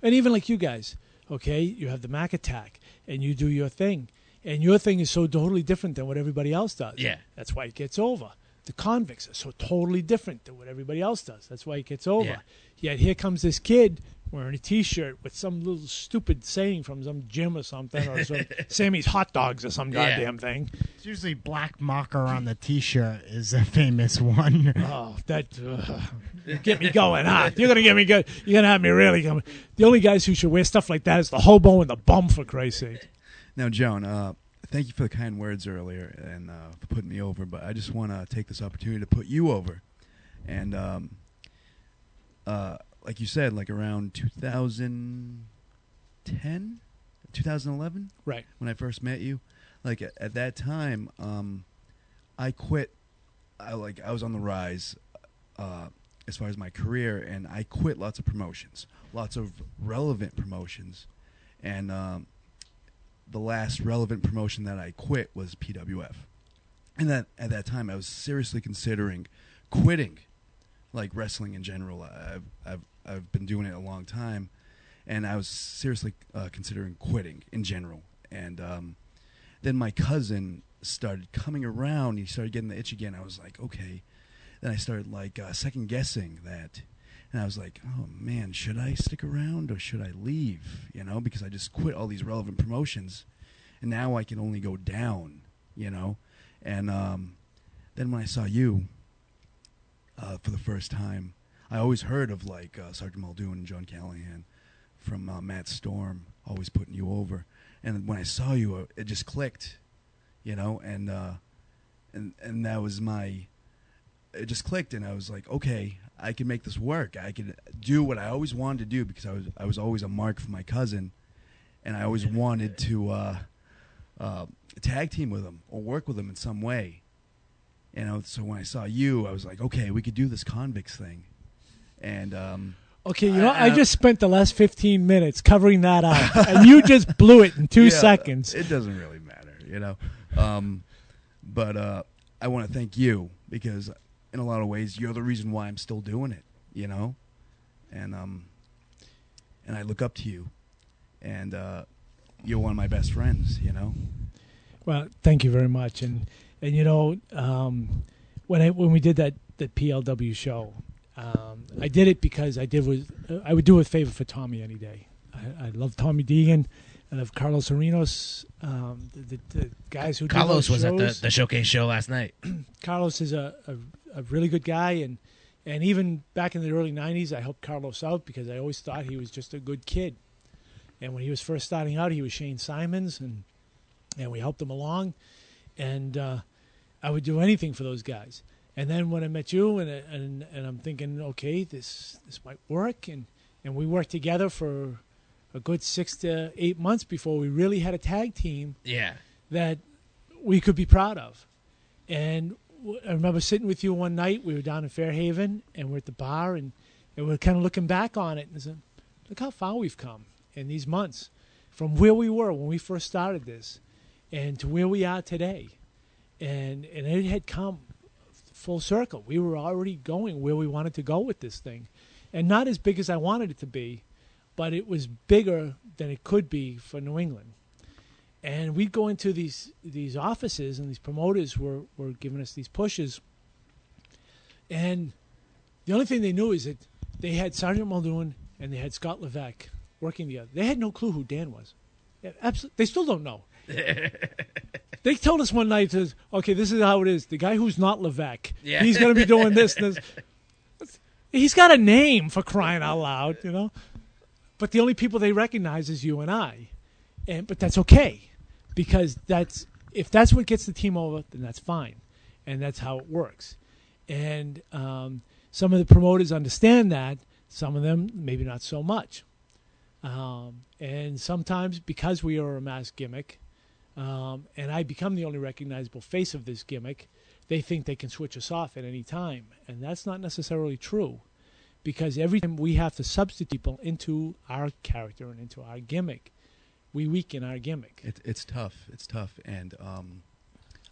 And even like you guys, okay, you have the Mack attack and you do your thing. And your thing is so totally different than what everybody else does. Yeah. That's why it gets over. The convicts are so totally different than what everybody else does. That's why it gets over. Yeah. Yet here comes this kid wearing a T-shirt with some little stupid saying from some gym or something, or some Sammy's Hot Dogs or some goddamn thing. It's usually black marker on the T-shirt is a famous one. Oh, that get me going, huh? You're gonna get me good. You're gonna have me really coming. The only guys who should wear stuff like that is the hobo and the bum, for Christ's sake. Now, Joan, thank you for the kind words earlier and for putting me over, but I just want to take this opportunity to put you over. And like you said, like around 2010, 2011, right, when I first met you, like at that time, I quit. I was on the rise as far as my career, and I quit lots of promotions, lots of relevant promotions, and the last relevant promotion that I quit was PWF. And that at that time, I was seriously considering quitting, like wrestling in general. I've been doing it a long time, and I was seriously considering quitting in general. And then my cousin started coming around. He started getting the itch again. I was like, okay. Then I started like second guessing that, and I was like, oh man, should I stick around or should I leave? You know, because I just quit all these relevant promotions, and now I can only go down. You know, and then when I saw you for the first time, I always heard of like Sergeant Muldoon and John Callahan from Matt Storm, always putting you over. And when I saw you, it just clicked, you know, and that was it just clicked, and I was like, okay, I can make this work. I can do what I always wanted to do because I was always a mark for my cousin, and I always wanted to tag team with him or work with him in some way. You know, so when I saw you, I was like, okay, we could do this convicts thing. And okay, I just spent the last 15 minutes covering that out, and you just blew it in 2 seconds. It doesn't really matter, But I want to thank you because, in a lot of ways, you're the reason why I'm still doing it, And I look up to you, and you're one of my best friends, Well, thank you very much, and when we did the PLW show, I did it because I would do a favor for Tommy any day. I love Tommy Deegan. I love Carlos Arenos, the guys who Carlos do was shows. at the showcase show last night. Carlos is a really good guy, and even back in the early 90s, I helped Carlos out because I always thought he was just a good kid. And when he was first starting out, he was Shane Simons, and we helped him along. And I would do anything for those guys. And then when I met you, and I'm thinking, okay, this might work, and we worked together for a good 6 to 8 months before we really had a tag team that we could be proud of. And I remember sitting with you one night. We were down in Fairhaven, and we're at the bar, and we're kind of looking back on it and said, look how far we've come in these months from where we were when we first started this and to where we are today. And it had come full circle. We were already going where we wanted to go with this thing. And not as big as I wanted it to be, but it was bigger than it could be for New England. And we'd go into these offices, and these promoters were giving us these pushes. And the only thing they knew is that they had Sergeant Muldoon and they had Scott Levesque working together. They had no clue who Dan was. Yeah, absolutely, they still don't know. They told us one night, okay, this is how it is. The guy who's not Levesque, he's going to be doing this and this. He's got a name, for crying out loud, But the only people they recognize is you and I. But that's okay, because if that's what gets the team over, then that's fine. And that's how it works. And some of the promoters understand that. Some of them, maybe not so much. And sometimes, because we are a mass gimmick, and I become the only recognizable face of this gimmick, they think they can switch us off at any time. And that's not necessarily true, because every time we have to substitute people into our character and into our gimmick, we weaken our gimmick. It's tough. It's tough. And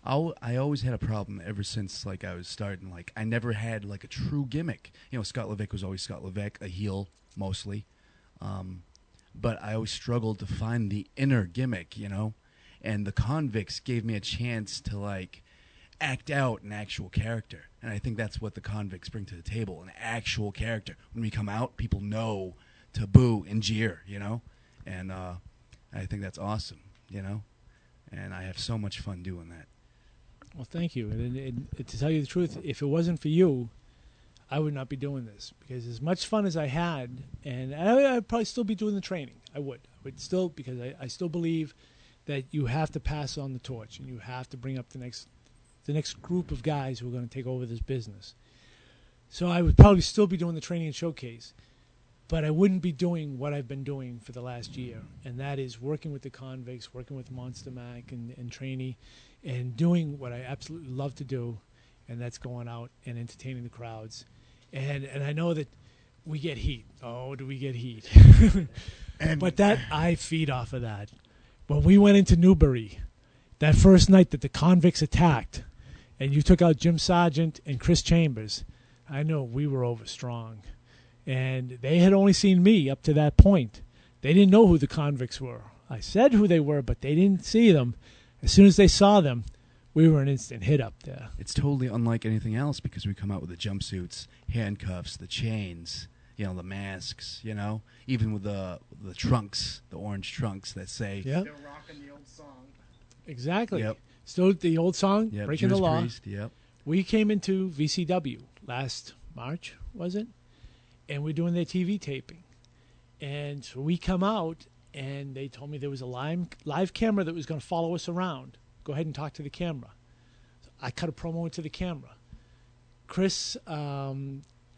I always had a problem ever since I was starting. I never had a true gimmick. Scott Levesque was always Scott Levesque, a heel mostly. But I always struggled to find the inner gimmick, And the Convicts gave me a chance to act out an actual character. And I think that's what the Convicts bring to the table, an actual character. When we come out, people know to boo and jeer, And I think that's awesome, And I have so much fun doing that. Well, thank you. And to tell you the truth, if it wasn't for you, I would not be doing this, because as much fun as I had, and I'd probably still be doing the training. I would still, because I still believe that you have to pass on the torch, and you have to bring up the next group of guys who are going to take over this business. So I would probably still be doing the training and showcase, but I wouldn't be doing what I've been doing for the last year, and that is working with the Convicts, working with Monster Mack and Trainee, and doing what I absolutely love to do, and that's going out and entertaining the crowds. And I know that we get heat. Oh, do we get heat? But that I feed off of that. When we went into Newbury, that first night that the Convicts attacked, and you took out Jim Sargent and Chris Chambers, I know we were overstrong. And they had only seen me up to that point. They didn't know who the Convicts were. I said who they were, but they didn't see them. As soon as they saw them, we were an instant hit up there. It's totally unlike anything else, because we come out with the jumpsuits, handcuffs, the chains, the masks, even with the trunks, the orange trunks that say... Yep. Still rocking the old song. Exactly. Yep. Still the old song, yep. Breaking Judas the Law. Priest, yep. We came into VCW last March, was it? And we're doing their TV taping. And so we come out, and they told me there was a live camera that was going to follow us around. Go ahead and talk to the camera. So I cut a promo into the camera. Chris Charisma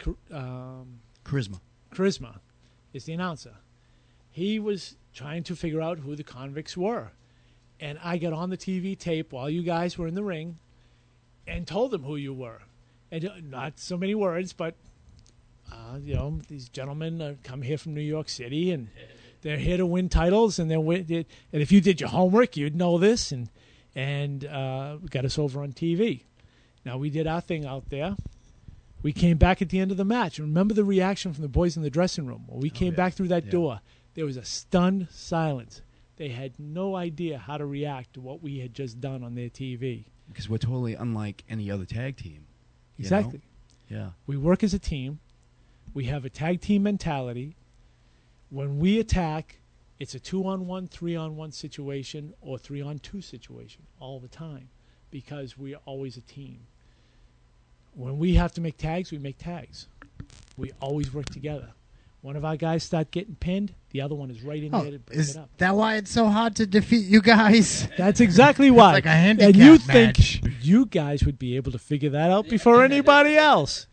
is the announcer. He was trying to figure out who the Convicts were. And I got on the TV tape while you guys were in the ring and told them who you were. And not so many words, but these gentlemen come here from New York City, and they're here to win titles, and and if you did your homework, you'd know this, and got us over on TV. Now, we did our thing out there. We came back at the end of the match. And remember the reaction from the boys in the dressing room. When we came back through that door, there was a stunned silence. They had no idea how to react to what we had just done on their TV. Because we're totally unlike any other tag team. Exactly. Yeah. We work as a team. We have a tag team mentality. When we attack, it's a 2-on-1, 3-on-1 situation or 3-on-2 situation all the time because we are always a team. When we have to make tags, we make tags. We always work together. One of our guys start getting pinned, the other one is right in there to pick it up. Is that why it's so hard to defeat you guys? That's exactly why. It's like a handicap and you match. think you guys would be able to figure that out before anybody else.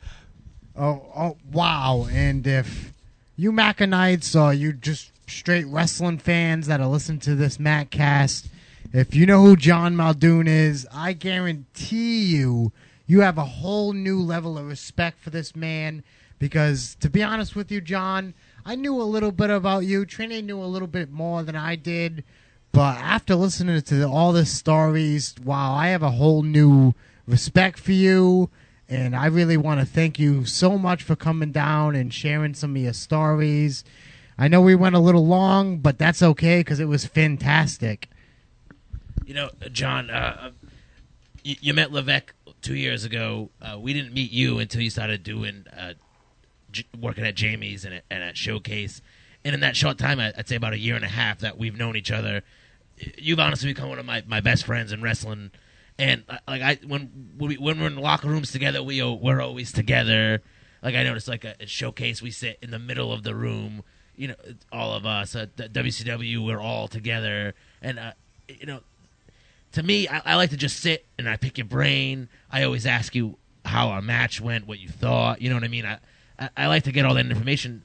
Oh, wow. And if you Mackanites or you just straight wrestling fans that are listening to this Mackcast, if you know who John Muldoon is, I guarantee you have a whole new level of respect for this man. Because, to be honest with you, John, I knew a little bit about you. Trini knew a little bit more than I did. But after listening to all the stories, wow, I have a whole new respect for you. And I really want to thank you so much for coming down and sharing some of your stories. I know we went a little long, but that's okay because it was fantastic. John, you met Levesque 2 years ago. We didn't meet you until you started doing working at Jamie's and at Showcase. And in that short time, I'd say about a year and a half that we've known each other, you've honestly become one of my best friends in wrestling. And when we're in locker rooms together, we're always together. Like I noticed, like at Showcase, we sit in the middle of the room. All of us at WCW, we're all together. And to me, I like to just sit and I pick your brain. I always ask you how our match went, what you thought. You know what I mean? I like to get all that information.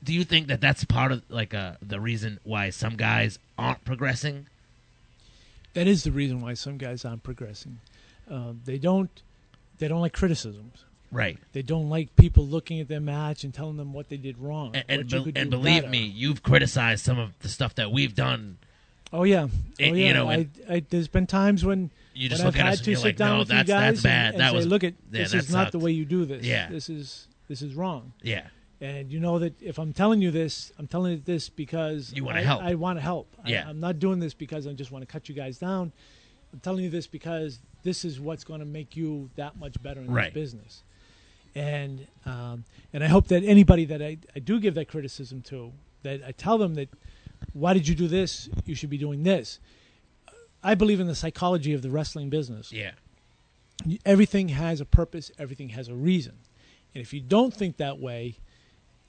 Do you think that that's part of the reason why some guys aren't progressing? That is the reason why some guys aren't progressing. They don't like criticisms. Right. They don't like people looking at their match and telling them what they did wrong. And believe me, you've criticized some of the stuff that we've done. Oh yeah. There's been times when you just when look I've at had us to and you're sit like, down no, with you guys that's bad. and That say, was look, this is not the way you do this. Yeah. This is wrong. Yeah. And you know that if I'm telling you this, I'm telling you this because you want to help. I want to help. Yeah. I'm not doing this because I just want to cut you guys down. I'm telling you this because this is what's going to make you that much better in this business. And I hope that anybody that I do give that criticism to, that I tell them that, why did you do this? You should be doing this. I believe in the psychology of the wrestling business. Yeah. Everything has a purpose. Everything has a reason. And if you don't think that way,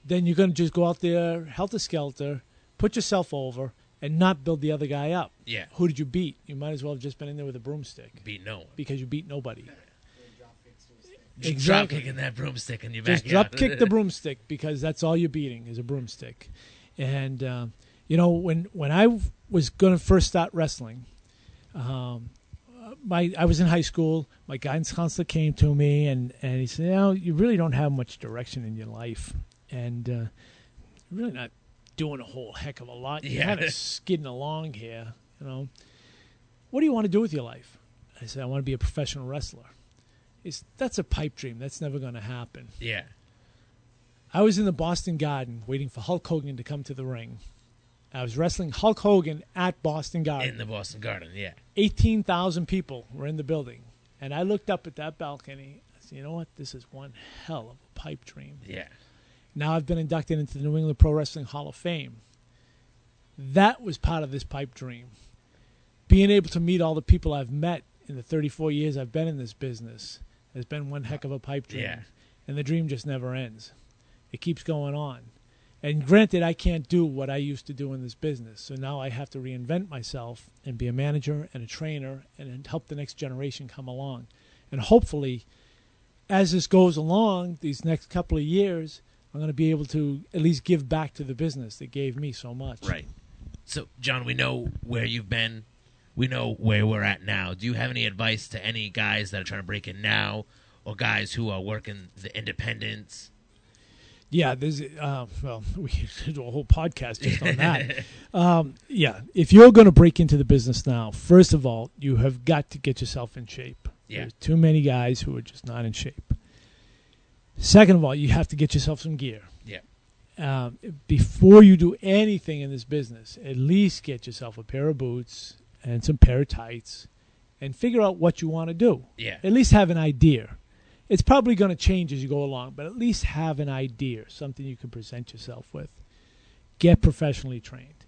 then you're going to just go out there, helter-skelter, put yourself over, and not build the other guy up. Yeah. Who did you beat? You might as well have just been in there with a broomstick. Beat no one. Because you beat nobody. Just drop kicking that broomstick in your just backyard. Just drop kick the broomstick because that's all you're beating is a broomstick. And, when I was going to first start wrestling, I was in high school. My guidance counselor came to me and he said, you really don't have much direction in your life. And you're really not doing a whole heck of a lot. You're kind of skidding along here, What do you want to do with your life? I said, I want to be a professional wrestler. He said, that's a pipe dream. That's never going to happen. Yeah. I was in the Boston Garden waiting for Hulk Hogan to come to the ring. I was wrestling Hulk Hogan at Boston Garden. In the Boston Garden, yeah. 18,000 people were in the building. And I looked up at that balcony. I said, you know what? This is one hell of a pipe dream. Yeah. Now I've been inducted into the New England Pro Wrestling Hall of Fame. That was part of this pipe dream. Being able to meet all the people I've met in the 34 years I've been in this business has been one heck of a pipe dream. Yeah. And the dream just never ends. It keeps going on. And granted, I can't do what I used to do in this business. So now I have to reinvent myself and be a manager and a trainer and help the next generation come along. And hopefully, as this goes along, these next couple of years, I'm going to be able to at least give back to the business that gave me so much. Right. So, John, we know where you've been. We know where we're at now. Do you have any advice to any guys that are trying to break in now or guys who are working the independents? Yeah, there's well, we could do a whole podcast just on that. Yeah, if you're going to break into the business now, first of all, you have got to get yourself in shape. Yeah. There's too many guys who are just not in shape. Second of all, you have to get yourself some gear. Yeah. Before you do anything in this business, at least get yourself a pair of boots and some pair of tights and figure out what you want to do. Yeah. At least have an idea. It's probably going to change as you go along, but at least have an idea, something you can present yourself with. Get professionally trained.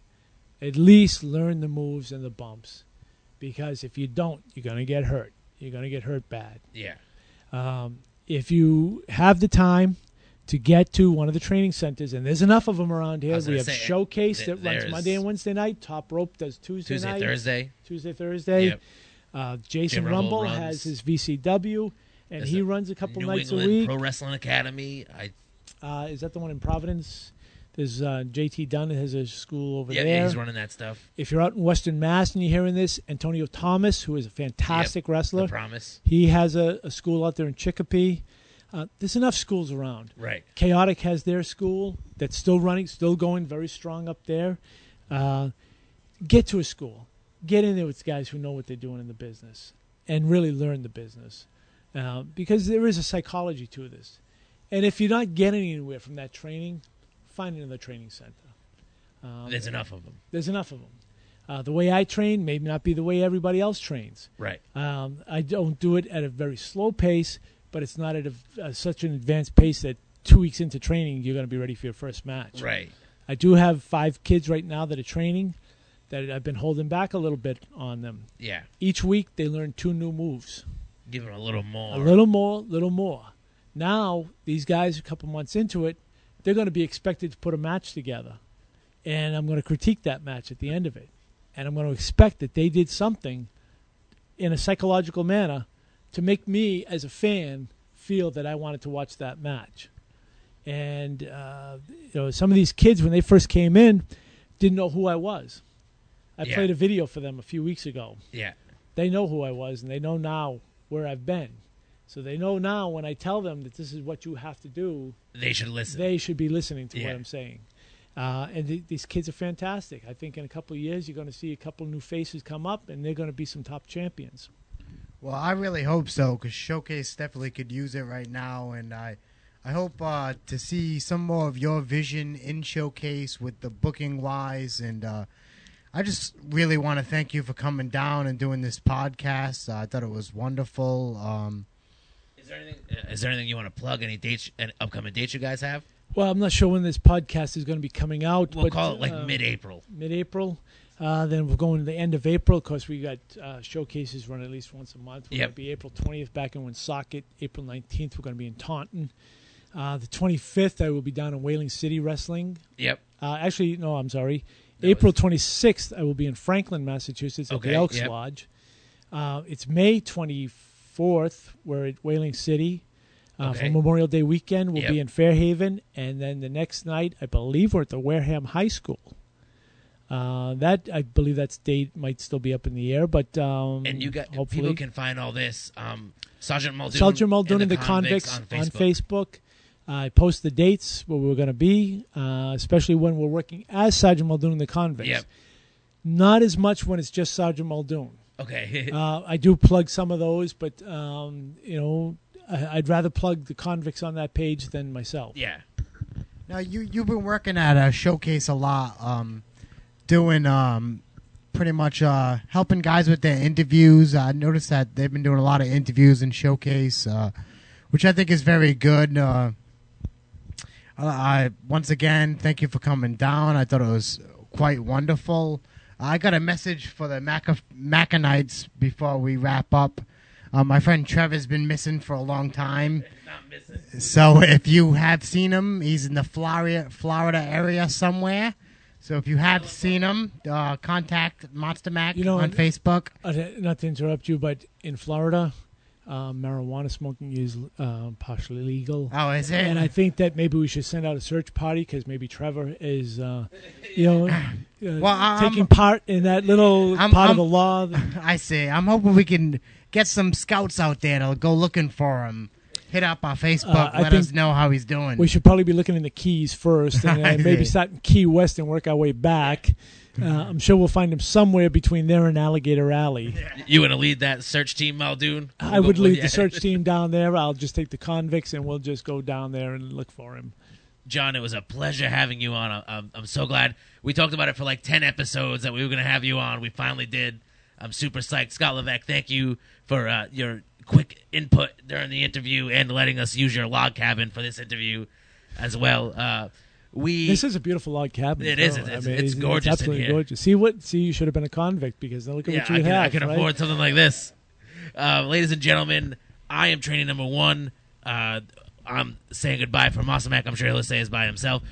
At least learn the moves and the bumps, because if you don't, you're going to get hurt. You're going to get hurt bad. Yeah. If you have the time to get to one of the training centers, and there's enough of them around here. We have Showcase that runs Monday and Wednesday night. Top Rope does Tuesday night. Tuesday, Thursday. Yep. Jason Rumble has his VCW. And he runs a couple nights a week. Pro Wrestling Academy. Is that the one in Providence? There's JT Dunn has a school over there. Yeah, he's running that stuff. If you're out in Western Mass and you're hearing this, Antonio Thomas, who is a fantastic wrestler. The Promise. He has a school out there in Chicopee. There's enough schools around. Right. Chaotic has their school that's still running, still going very strong up there. Get to a school. Get in there with guys who know what they're doing in the business and really learn the business. Because there is a psychology to this. And if you're not getting anywhere from that training, find another training center. There's enough of them. There's enough of them. The way I train may not be the way everybody else trains. Right. I don't do it at a very slow pace, but it's not at such an advanced pace that 2 weeks into training, you're going to be ready for your first match. Right. I do have 5 kids right now that are training that I've been holding back a little bit on them. Yeah. Each week, they learn 2 new moves. Give them a little more. A little more. Now, these guys, a couple months into it, they're going to be expected to put a match together. And I'm going to critique that match at the end of it. And I'm going to expect that they did something in a psychological manner to make me, as a fan, feel that I wanted to watch that match. And, some of these kids, when they first came in, didn't know who I was. I played a video for them a few weeks ago. Yeah. They know who I was, and they know now where I've been. So they know now when I tell them that this is what you have to do, they should listen. They should be listening to what I'm saying. And these kids are fantastic. I think in a couple of years you're going to see a couple new faces come up, and they're going to be some top champions. Well, I really hope so, because Showcase definitely could use it right now, and I hope to see some more of your vision in Showcase with the booking-wise, and I just really want to thank you for coming down and doing this podcast. I thought it was wonderful. Is there anything you want to plug? Any dates, any upcoming dates you guys have? Well, I'm not sure when this podcast is going to be coming out. We'll call it like mid-April. Mid-April. Then we're going to the end of April. Of course, we got showcases run at least once a month. We're going to be April 20th back in Woonsocket. April 19th, we're going to be in Taunton. The 25th, I will be down in Whaling City Wrestling. Yep. Actually, no, I'm sorry. April 26th, I will be in Franklin, Massachusetts at the Elks Lodge. It's May 24th, we're at Whaling City. For Memorial Day weekend, we'll be in Fairhaven. And then the next night, I believe we're at the Wareham High School. I believe that date might still be up in the air, but and you got hopefully people can find all this. Sergeant Muldoon and the Convicts on Facebook. I post the dates where we're going to be, especially when we're working as Sergeant Muldoon and the Convicts. Yep. Not as much when it's just Sergeant Muldoon. Okay. I do plug some of those, but I'd rather plug the Convicts on that page than myself. Yeah. Now you've been working at a Showcase a lot, doing pretty much helping guys with their interviews. I noticed that they've been doing a lot of interviews in Showcase, which I think is very good. Once again, thank you for coming down. I thought it was quite wonderful. I got a message for the Mackanites before we wrap up. My friend Trevor's been missing for a long time. Not missing. So if you have seen him, he's in the Florida area somewhere. So if you have seen him, contact Monster Mack on Facebook. Not to interrupt you, but in Florida, marijuana smoking is partially legal. Oh, is it? And I think that maybe we should send out a search party because maybe Trevor is, taking part in that little part of the law. I see. I'm hoping we can get some scouts out there to go looking for him. hit up our Facebook. Let us know how he's doing. We should probably be looking in the Keys first, and maybe start in Key West and work our way back. I'm sure we'll find him somewhere between there and Alligator Alley. You want to lead that search team, Muldoon? I would lead the search team down there. I'll just take the convicts, and we'll just go down there and look for him. John, it was a pleasure having you on. I'm so glad. We talked about it for like 10 episodes that we were going to have you on. We finally did. I'm super psyched. Scott Levesque, thank you for your quick input during the interview and letting us use your log cabin for this interview as well. This is a beautiful log cabin. It is. It's gorgeous. It's absolutely in here. gorgeous. See, you should have been a convict because look at what you have. I can afford something like this. Ladies and gentlemen, I am trainee number 1. I'm saying goodbye from Mack. I'm sure he'll say his by himself.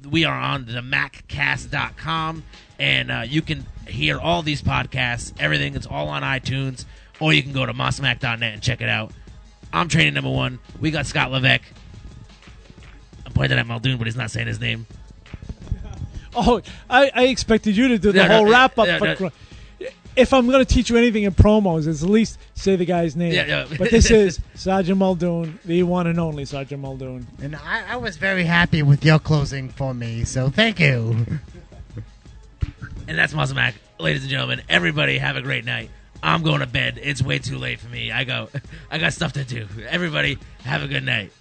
We are on the mackcast.com, and you can hear all these podcasts, everything. It's all on iTunes, or you can go to mossmack.net and check it out. I'm trainee number 1. We got Scott Levesque. I'm pointing at Muldoon, but he's not saying his name. Oh, I expected you to do the whole wrap-up. If I'm going to teach you anything in promos, it's at least say the guy's name. But this is Sergeant Muldoon, the one and only Sergeant Muldoon. And I was very happy with your closing for me, so thank you. And that's Mack. Ladies and gentlemen, everybody have a great night. I'm going to bed. It's way too late for me. I got stuff to do. Everybody have a good night.